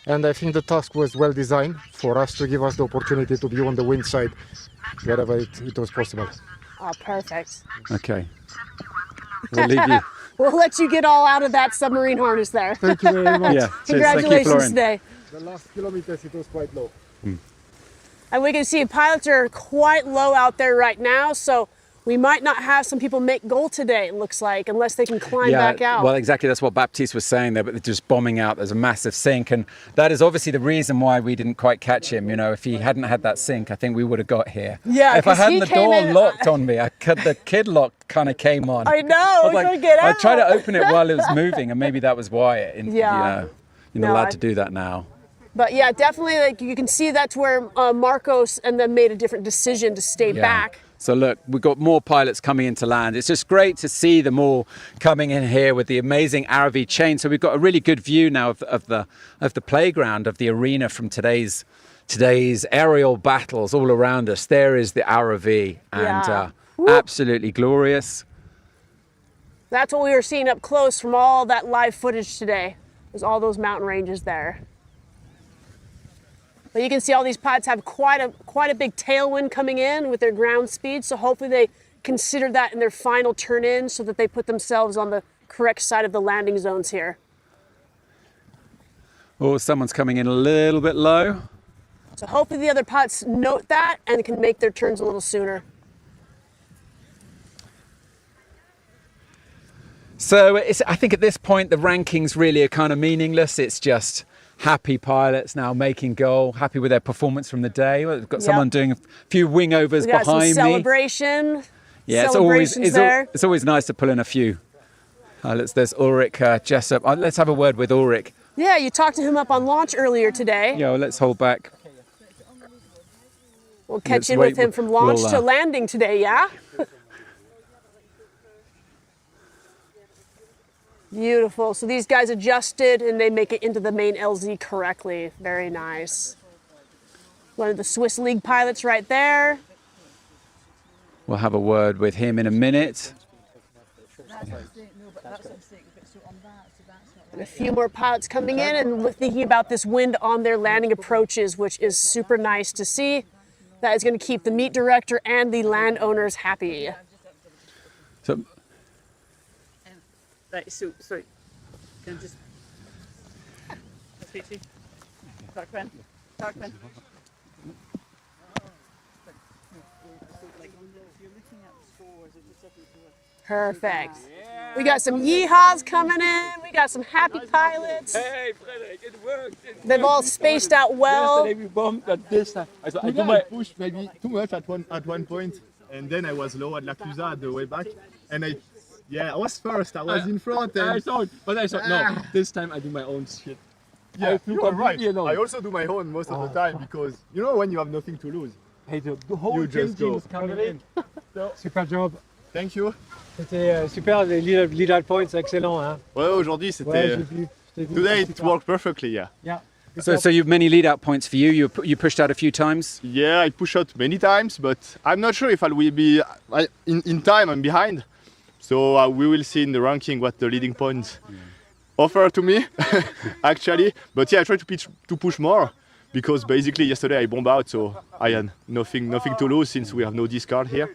And I think the task was well designed for us to give us the opportunity to be on the wind side wherever it was possible. Oh, perfect. Okay. We'll leave you. We'll let you get all out of that submarine harness there. Thank you very much. Yeah. Congratulations Thank you, today. The last kilometers, it was quite low. And we can see pilots are quite low out there right now, so we might not have some people make goal today, it looks like, unless they can climb back out. Well, exactly. That's what Baptiste was saying there, but they're just bombing out. There's a massive sink, and that is obviously the reason why we didn't quite catch him. If he hadn't had that sink, I think we would have got here. Yeah, if I hadn't the door in, locked on me, the kid lock kind of came on. I know, we're trying to get out. I tried to open it while it was moving, and maybe that was why. You're not allowed to do that now. But yeah, definitely, you can see that's where Marcos and them made a different decision to stay back. So look, we've got more pilots coming into land. It's just great to see them all coming in here with the amazing RV chain. So we've got a really good view now of the playground, of the arena from today's aerial battles all around us. There is the RV, and absolutely glorious. That's what we were seeing up close from all that live footage today. There's all those mountain ranges there. But you can see all these pilots have quite a big tailwind coming in with their ground speed, so hopefully they consider that in their final turn in so that they put themselves on the correct side of the landing zones here. Oh, someone's coming in a little bit low. So hopefully the other pilots note that and can make their turns a little sooner. So I think at this point the rankings really are kind of meaningless. It's just happy pilots now making goal, happy with their performance from the day. We've got someone doing a few wing overs We got some behind me. celebration. Yeah, it's always nice to pull in a few. There's Ulrich Jessup. Let's have a word with Ulrich. Yeah, you talked to him up on launch earlier today. Yeah, well, let's hold back. We'll catch in with him from launch to landing today, yeah? Beautiful. So these guys adjusted and they make it into the main LZ correctly. Very nice. One of the Swiss League pilots right there. We'll have a word with him in a minute. And a few more pilots coming in and thinking about this wind on their landing approaches, which is super nice to see. That is going to keep the meet director and the landowners happy. So, sorry. Can just speak to you? Darkman. Perfect. We got some yeehaws coming in. We got some happy pilots. Hey, Frederick, it worked. They've all spaced out well. Yesterday we bumped at this time. I pushed maybe too much at one point, and then I was low at L'Accusat at the way back, and I was first. I was in front. And I thought, no, this time I do my own shit. Yeah, you're right. I also do my own most of the time because when you have nothing to lose. Hey, the whole just team go. is coming in. Super job. Thank you. C'était super, les lead-out points, excellent. Hein? Ouais, aujourd'hui c'était. Today it worked perfectly, yeah. Yeah. So you've many lead-out points for you. You pushed out a few times. Yeah, I pushed out many times, but I'm not sure if I will be in time. I'm behind, so we will see in the ranking what the leading points offer to me, actually. But yeah, I try to push more because basically yesterday I bombed out, so I had nothing to lose since we have no discard here.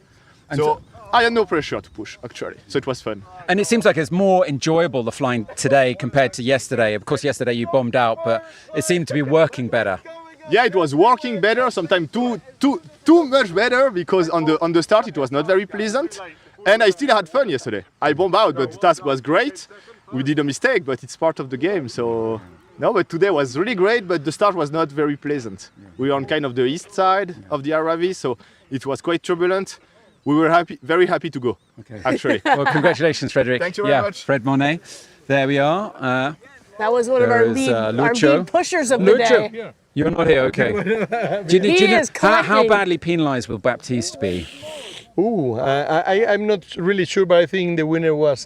So I had no pressure to push, actually, so it was fun. And it seems like it's more enjoyable, the flying today compared to yesterday. Of course, yesterday you bombed out, but it seemed to be working better. Yeah, it was working better, sometimes too much better, because on the start it was not very pleasant. And I still had fun yesterday. I bombed out, but the task was great. We did a mistake, but it's part of the game, so... No, but today was really great, but the start was not very pleasant. We were on kind of the east side of the RAV, so it was quite turbulent. We were very happy to go, actually. Well, congratulations, Frederick. Thank you very much. Fred Monet. There we are. That was one of our lead pushers of the day. You're not here, okay. do you know how badly penalised will Baptiste be? I'm not really sure, but I think the winner was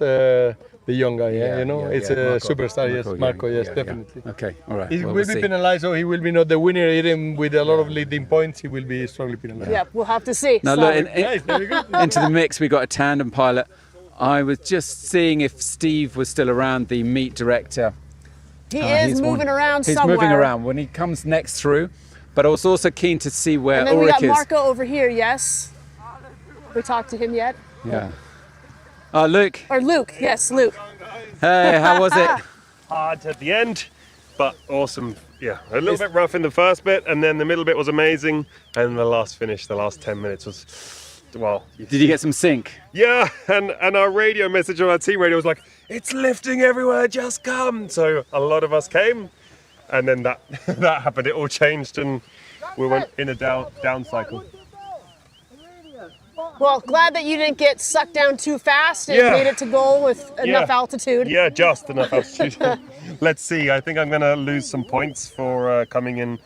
the young guy. It's a superstar. Yes, Marco. Yes, definitely. Okay, all right. He will be penalised, so he will be not the winner. Even with a lot of leading points, he will be strongly penalised. Yeah, we'll have to see. Now look, into the mix, we got a tandem pilot. I was just seeing if Steve was still around, the meet director. He is moving around somewhere. He's moving around when he comes next through. But I was also keen to see where and then Ulrich is. We got Marco over here, yes. We talked to him yet? Yeah. Oh, Luke. Or Luke, yes, Luke. Hey, how was it? Hard at the end, but awesome. Yeah, a little bit rough in the first bit, and then the middle bit was amazing, and the last finish, the last 10 minutes was, well... Did you get some sync? Yeah, and our radio message on our team radio was like, it's lifting everywhere, just come! So a lot of us came, and then that happened, it all changed, and we went in a down cycle. Well, glad that you didn't get sucked down too fast and made it to goal with enough altitude. Yeah, just enough altitude. Let's see. I think I'm going to lose some points for coming in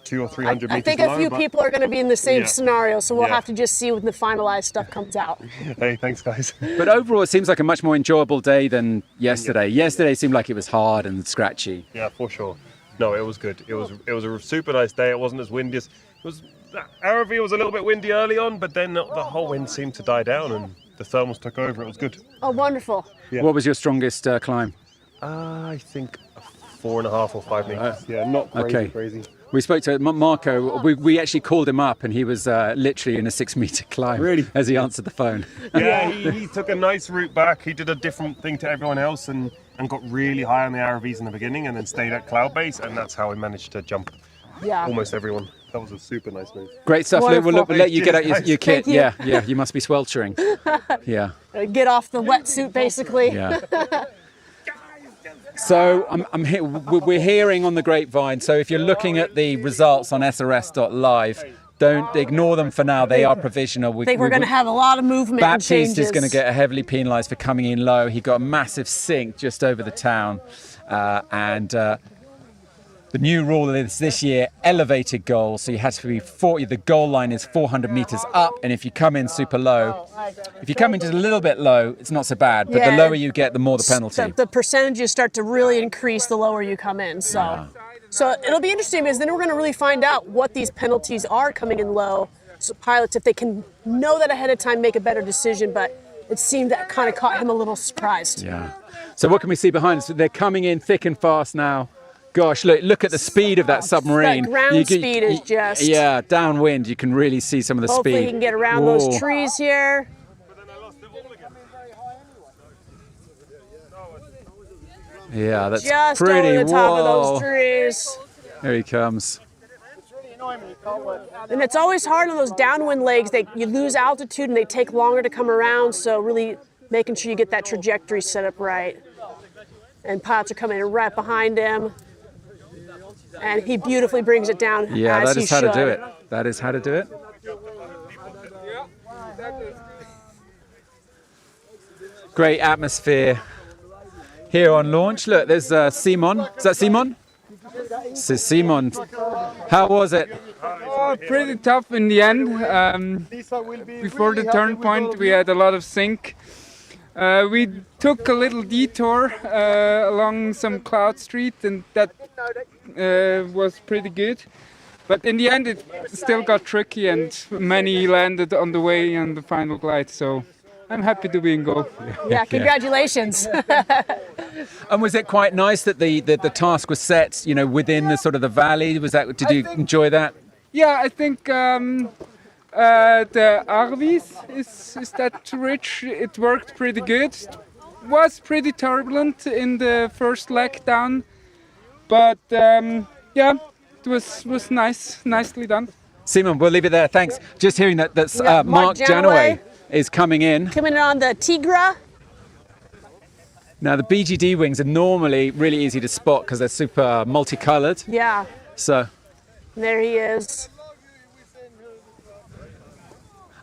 200 or 300 meters I think low, a few people are going to be in the same scenario, so we'll Yeah. have to just see when the finalized stuff comes out. Hey, thanks, guys. But overall, it seems like a much more enjoyable day than yesterday. Yesterday seemed like it was hard and scratchy. Yeah, for sure. No, it was good. It was a super nice day. It wasn't as windy as... RV was a little bit windy early on, but then the whole wind seemed to die down and the thermals took over. It was good. Oh, wonderful. Yeah. What was your strongest climb? I think 4.5 or 5 meters. Yeah, not crazy. We spoke to Marco. We actually called him up, and he was literally in a 6-meter climb. Really? As he answered the phone. Yeah, he took a nice route back. He did a different thing to everyone else and got really high on the RVs in the beginning and then stayed at cloud base, and that's how he managed to jump Yeah. almost everyone. That was a super nice move. Great stuff, Luke. We'll let you get out your kit. Thank you. Yeah, you must be sweltering. Yeah. Get off the wetsuit, basically. Yeah. So we're hearing on the grapevine. So if you're looking at the results on SRS.live, don't ignore them for now. They are provisional. I think we're going to have a lot of movement and Baptiste changes. is going to get heavily penalised for coming in low. He got a massive sink just over the town. The new rule is this year, elevated goals. So you have to be 40. The goal line is 400 metres up. And if you come in super low, if you come in just a little bit low, it's not so bad. But the lower you get, the more the penalty. The percentages start to really increase the lower you come in. So it'll be interesting because then we're going to really find out what these penalties are coming in low. So pilots, if they can know that ahead of time, make a better decision. But it seemed that kind of caught him a little surprised. Yeah. So what can we see behind us? They're coming in thick and fast now. Gosh, look at the speed of that submarine. That ground speed is just... Yeah, downwind, you can really see some of the speed. Hopefully he can get around those trees here. Yeah, that's just pretty. Over the top of those trees. There he comes. And it's always hard on those downwind legs. You lose altitude and they take longer to come around. So really making sure you get that trajectory set up right. And pilots are coming in right behind him. And he beautifully brings it down. Yeah, as that is he how should. to do it. That is how to do it. Great atmosphere here on launch. Look, there's Simon. Is that Simon? So Simon, how was it? Oh, pretty tough in the end. Before the turn point, we had a lot of sink. We took a little detour along some cloud street, and that was pretty good. But in the end, it still got tricky, and many landed on the way on the final glide. So I'm happy to be in goal. Yeah, congratulations. And was it quite nice that the task was set, within the sort of the valley? Did you enjoy that? Yeah, I think the Arvis is that ridge. It worked pretty good. Was pretty turbulent in the first leg down, but yeah, it was nicely done. Simon, we'll leave it there. Thanks. Just hearing that's Mark Janaway is coming in. Coming in on the Tigra. Now the BGD wings are normally really easy to spot because they're super multicolored. Yeah. So. There he is.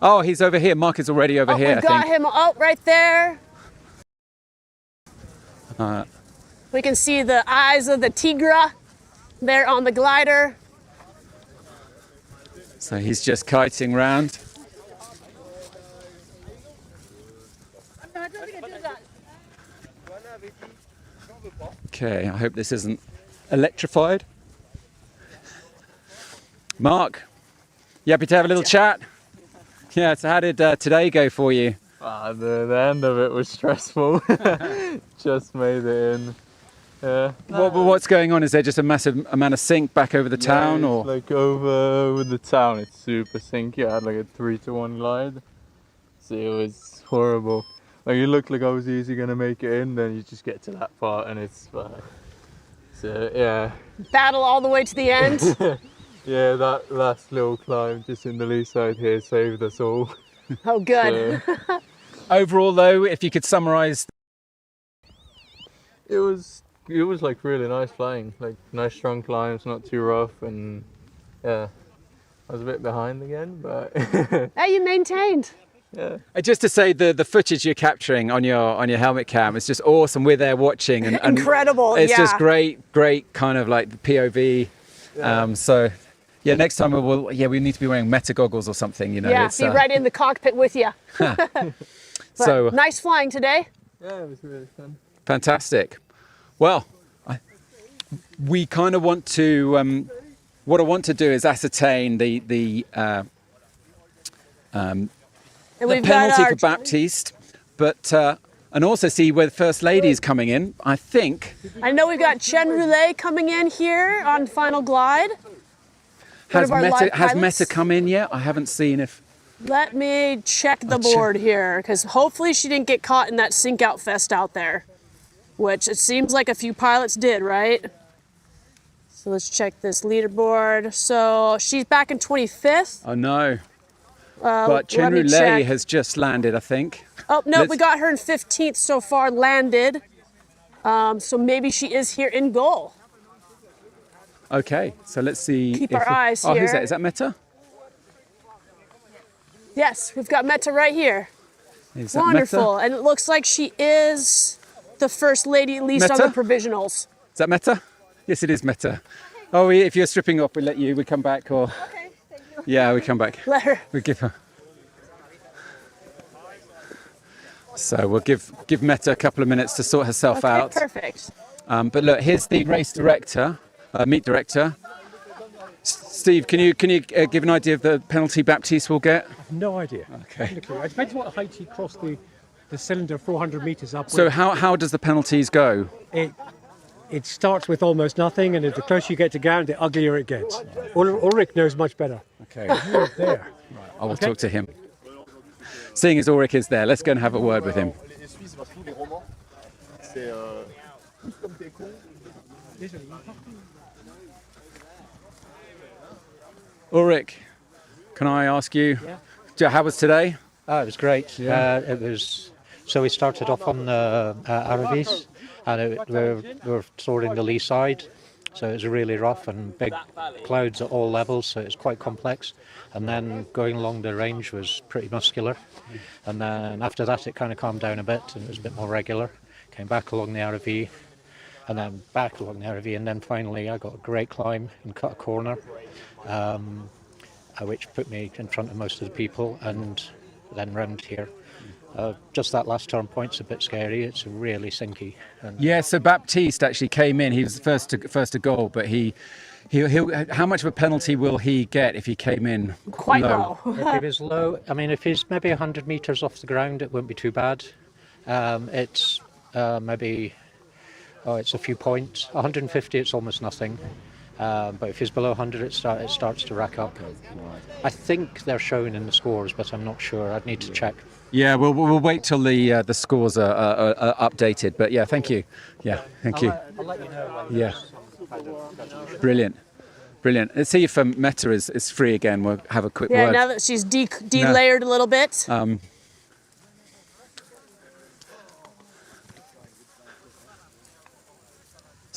Oh, he's over here. Mark is already over here. We got him right there. We can see the eyes of the Tigra there on the glider. So he's just kiting round. Okay, I hope this isn't electrified. Mark, you happy to have a little chat? Yeah, so how did today go for you? The end of it was stressful. Just made it in. Yeah. What's going on? Is there just a massive amount of sink back over the town, or like over the town? It's super sinky. I had like a 3-to-1 glide, so it was horrible. Like it looked like I was easily gonna make it in, then you just get to that part and it's so yeah. Battle all the way to the end. Yeah, that last little climb just in the lee side here saved us all. Oh, good. So, overall, though, if you could summarise, it was like really nice flying, like nice strong climbs, not too rough, and yeah, I was a bit behind again, but hey, you maintained. Yeah. Just to say, the footage you're capturing on your helmet cam is just awesome. We're there watching, and incredible. It's yeah. just great kind of like the POV. Yeah. So. Yeah, next time we need to be wearing meta goggles or something, Yeah, be right in the cockpit with you. So nice flying today. Yeah, it was really fun. Fantastic. Well, we kind of want to. What I want to do is ascertain the penalty for Baptiste, but and also see where the First Lady is coming in. I think. I know we've got Chen Roulet coming in here on final glide. Has Meta come in yet? I haven't seen if... Let me check the board here, because hopefully she didn't get caught in that sink out fest out there, which it seems like a few pilots did, right? So let's check this leaderboard. So she's back in 25th. Oh no. Let But Chen me Roulet check. has just landed, I think. Oh, no, Let's- we got her in 15th so far, landed. So maybe she is here in goal. Okay, so let's see. Keep our eyes Oh, who's here. that? Is that Meta? Yes, we've got Meta right here. Is that Wonderful. Meta? And it looks like she is the first lady, at least on Meta? the provisionals. Is that Meta? Yes, it is Meta. Oh, if you're stripping up, we'll let you. We come back, or yeah, we come back. Let her. We give her. So we'll give Meta a couple of minutes to sort herself Okay, out. perfect. But look, here's the race director, meet director. Steve, can you give an idea of the penalty Baptiste will get? No idea. Okay. It depends what height he crossed the cylinder 400 meters up. So with. how does the penalties go? It starts with almost nothing, and the closer you get to ground, the uglier it gets. Ulrich knows much better. Okay. There. I will Okay. talk to him. Seeing as Ulrich is there, let's go and have a word with him. Ulrich, can I ask you, how was today? It was great. Yeah. It was. So we started off on the Aravis, and we were touring the lee side. So it was really rough and big clouds at all levels, so it's quite complex. And then going along the range was pretty muscular. And then after that, it kind of calmed down a bit and it was a bit more regular. Came back along the RV, and then back along the RV, and then finally I got a great climb and cut a corner, which put me in front of most of the people, and then round here. Just that last turn point's a bit scary. It's really sinky. And Yeah, so Baptiste actually came in. He was first to goal, but he'll how much of a penalty will he get if he came in Quite low? low. if he was low, I mean, if he's maybe 100 meters off the ground, it won't be too bad. It's maybe, it's a few points. 150, it's almost nothing. But if he's below 100, it starts to rack up. I think they're shown in the scores, but I'm not sure. I'd need to check. Yeah, we'll wait till the scores are updated. But yeah, thank you. Yeah, thank you. I'll let you know. Yeah, brilliant. Let's see if Meta is free again. We'll have a quick Yeah, word. now that she's de-layered a little bit. So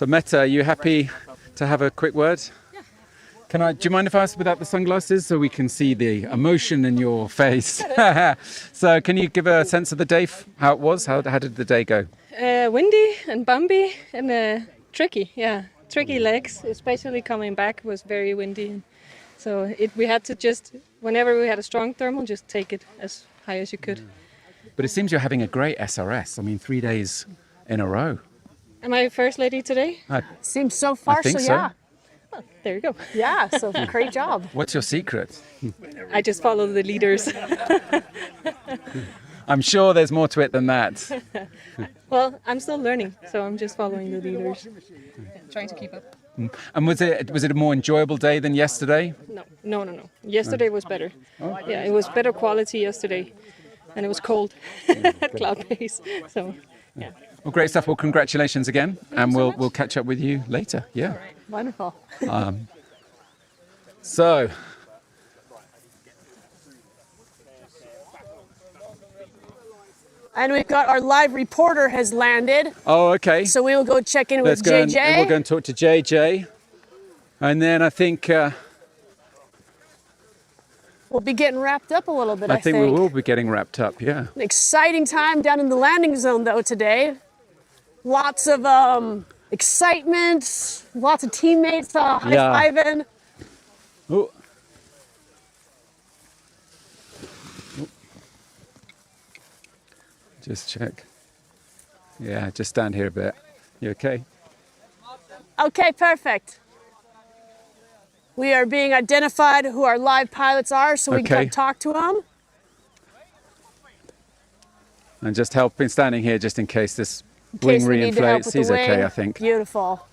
Meta, are you happy to have a quick word? Yeah. Do you mind if I ask without the sunglasses so we can see the emotion in your face? So can you give a sense of the day, how it was? How did the day go? Windy and bumpy and tricky, yeah. Tricky legs, especially coming back was very windy. So we had to just, whenever we had a strong thermal, just take it as high as you could. But it seems you're having a great SRS. I mean, 3 days in a row. Am I first lady today? Seems so far, I think so so. yeah. Well, there you go. Yeah, so great job. What's your secret? I just follow the leaders. I'm sure there's more to it than that. Well, I'm still learning, so I'm just following the leaders. Trying to keep up. And was it a more enjoyable day than yesterday? No. Yesterday was better. Yeah, it was better quality yesterday. And it was cold at cloud base. So, yeah. Well, great stuff. Well, congratulations again, and we'll catch up with you later. Yeah. Wonderful. So. And we've got our live reporter has landed. Oh, okay. So we will go check in with JJ. And we'll go and talk to JJ, and then I think we'll be getting wrapped up a little bit. I we will be getting wrapped up. Yeah. An exciting time down in the landing zone though today. Lots of excitement. Lots of teammates high-fiving. Oh. Just check. Yeah, just stand here a bit. You okay? Okay, perfect. We are being identified who our live pilots are, so we can talk to them. And just standing here just in case this wing reinflates. He's okay, I think. Beautiful.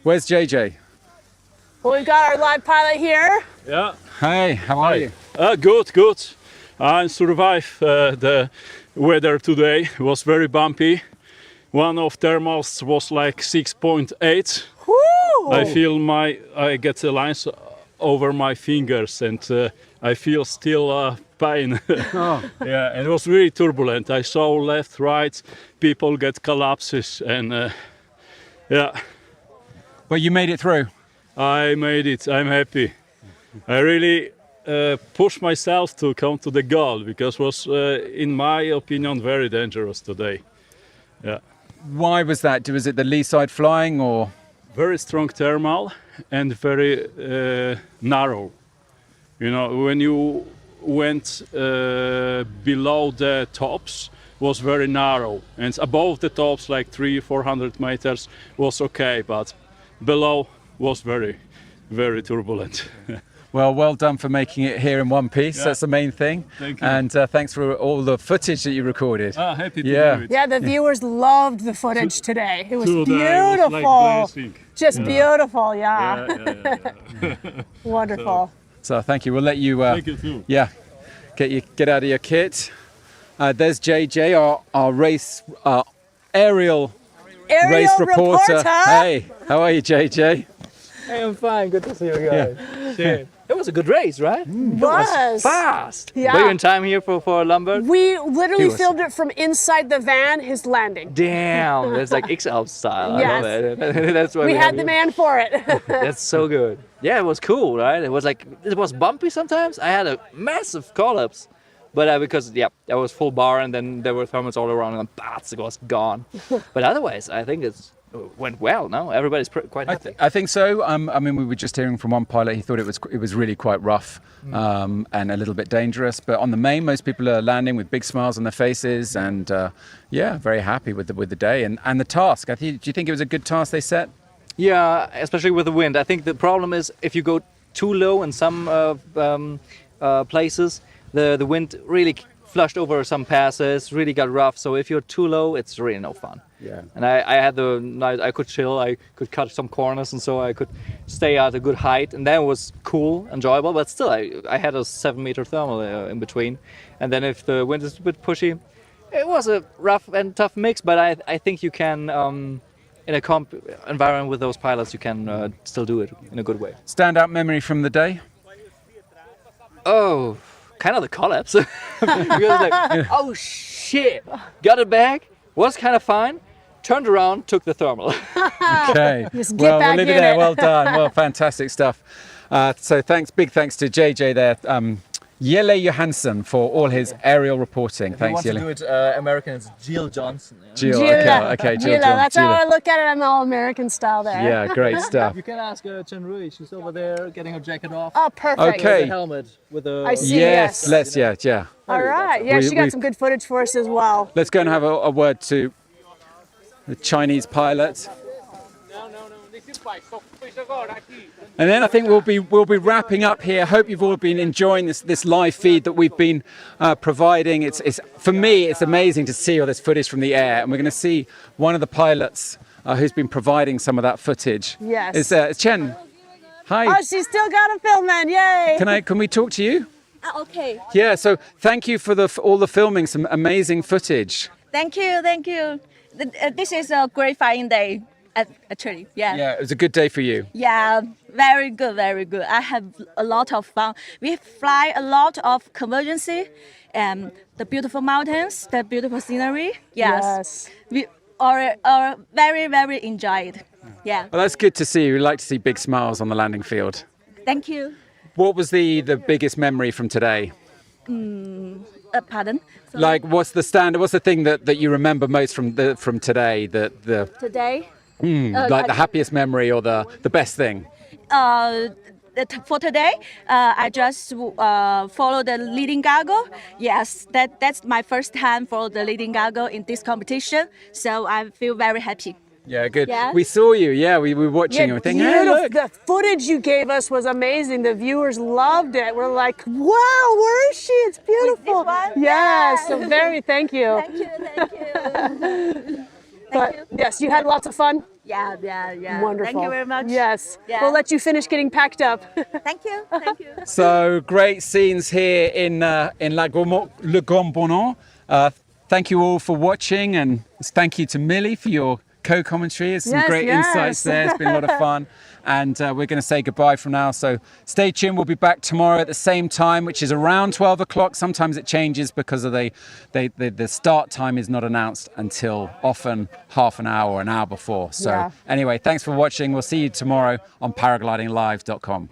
Where's JJ? Well, we've got our live pilot here. Yeah. Hey, how are you? Good. I survived the weather today. It was very bumpy. One of thermals was like 6.8. Woo! I feel I get the lines over my fingers, and I feel still pain. Yeah, and it was really turbulent. I saw left, right, people get collapses, and yeah. But you made it through. I made it. I'm happy. I really pushed myself to come to the goal because it was, in my opinion, very dangerous today. Yeah. Why was that? Was it the lee side flying or? Very strong thermal and very narrow. You know, when you went below the tops, was very narrow, and above the tops, like 300-400 meters, was okay, but below was very, very turbulent. Well done for making it here in one piece. Yeah. That's the main thing. Thank you. And thanks for all the footage that you recorded. Happy to do it. Yeah, the viewers loved the footage today. It was Today beautiful. was like blazing. Just Yeah. beautiful, yeah. Wonderful. So thank you. We'll let you. Thank you too. Yeah, get out of your kit. There's JJ, our race aerial race reporter. Hey, how are you, JJ? Hey, I'm fine. Good to see you guys. Yeah. It was a good race, right? It was fast. Yeah. Were you in time here for Lombard? We literally He was- filmed it from inside the van, his landing. Damn, that's like X-Alps style. Yes. I love it. That's why We have had the you. man for it. That's so good. Yeah, it was cool, right? It was like, it was bumpy sometimes. I had a massive collapse. But because, yeah, I was full bar and then there were thermals all around and it was gone. But otherwise, I think it went well, no? Everybody's quite happy. I think so. I mean, we were just hearing from one pilot. He thought it was really quite rough and a little bit dangerous. But on the main, most people are landing with big smiles on their faces, and yeah, very happy with the day and the task. Do you think it was a good task they set? Yeah, especially with the wind. I think the problem is if you go too low in some places, the wind really flushed over some passes, really got rough. So if you're too low, it's really no fun. Yeah. And I could chill, I could cut some corners, and so I could stay at a good height, and that was cool, enjoyable. But still, I had a 7-meter thermal in between. And then if the wind is a bit pushy, it was a rough and tough mix. But I think you can, in a comp environment with those pilots, you can still do it in a good way. Standout memory from the day? Oh, kind of the collapse. Because like, oh shit, got it back, was kind of fine, turned around, took the thermal. Okay. Just get Well, back we'll leave it in there. it. Well done. Well, fantastic stuff. So big thanks to JJ there. Jelle Johansson for all his aerial reporting. If you Thanks, want to Jelle. do it American, it's Jill Johnson. Yeah? Jill, okay, Jill. That's how I Jill. look at it. I'm all American style there. Yeah, great stuff. You can ask Chen Rui. She's over there getting her jacket off. Oh, perfect. Okay. With the helmet. With the I see, Yes, yes. yeah. All right. Yeah, she got some good footage for us as well. Let's go and have a word to the Chinese pilot. And then I think we'll be wrapping up here. Hope you've all been enjoying this live feed that we've been providing. It's for me, it's amazing to see all this footage from the air, and we're going to see one of the pilots who's been providing some of that footage. Yes. It's Chen. Hi. Oh, she's still got a film, man. Yay. Can we talk to you? Okay. Yeah. So thank you for all the filming. Some amazing footage. Thank you. This is a great flying day, actually. Yeah, it was a good day for you. Yeah, very good. I have a lot of fun. We fly a lot of convergency, the beautiful mountains, the beautiful scenery. Yes. We are very enjoyed. Yeah. Well, that's good to see. We like to see big smiles on the landing field. Thank you. What was the biggest memory from today? Pardon? Sorry. Like, what's the thing that you remember most from today? Today? Like the happiest memory or the best thing? For today, I just follow the leading goggle. Yes, that's my first time for the leading goggle in this competition. So I feel very happy. Yeah, good. Yeah. We saw you. Yeah, we were watching. and thinking, hey, look. The footage you gave us was amazing. The viewers loved it. We're like, wow, where is she? It's beautiful. Yes, so thank you. But yes, you had lots of fun. Yeah. Wonderful. Thank you very much. Yes. Yeah. We'll let you finish getting packed up. Thank you. So great scenes here in Le Grand-Bornand. Thank you all for watching, and thank you to Millie for your co-commentary. There's some great insights there. It's been a lot of fun. And we're going to say goodbye from now. So stay tuned. We'll be back tomorrow at the same time, which is around 12 o'clock. Sometimes it changes because of the start time is not announced until often half an hour or an hour before. So anyway, thanks for watching. We'll see you tomorrow on paraglidinglive.com.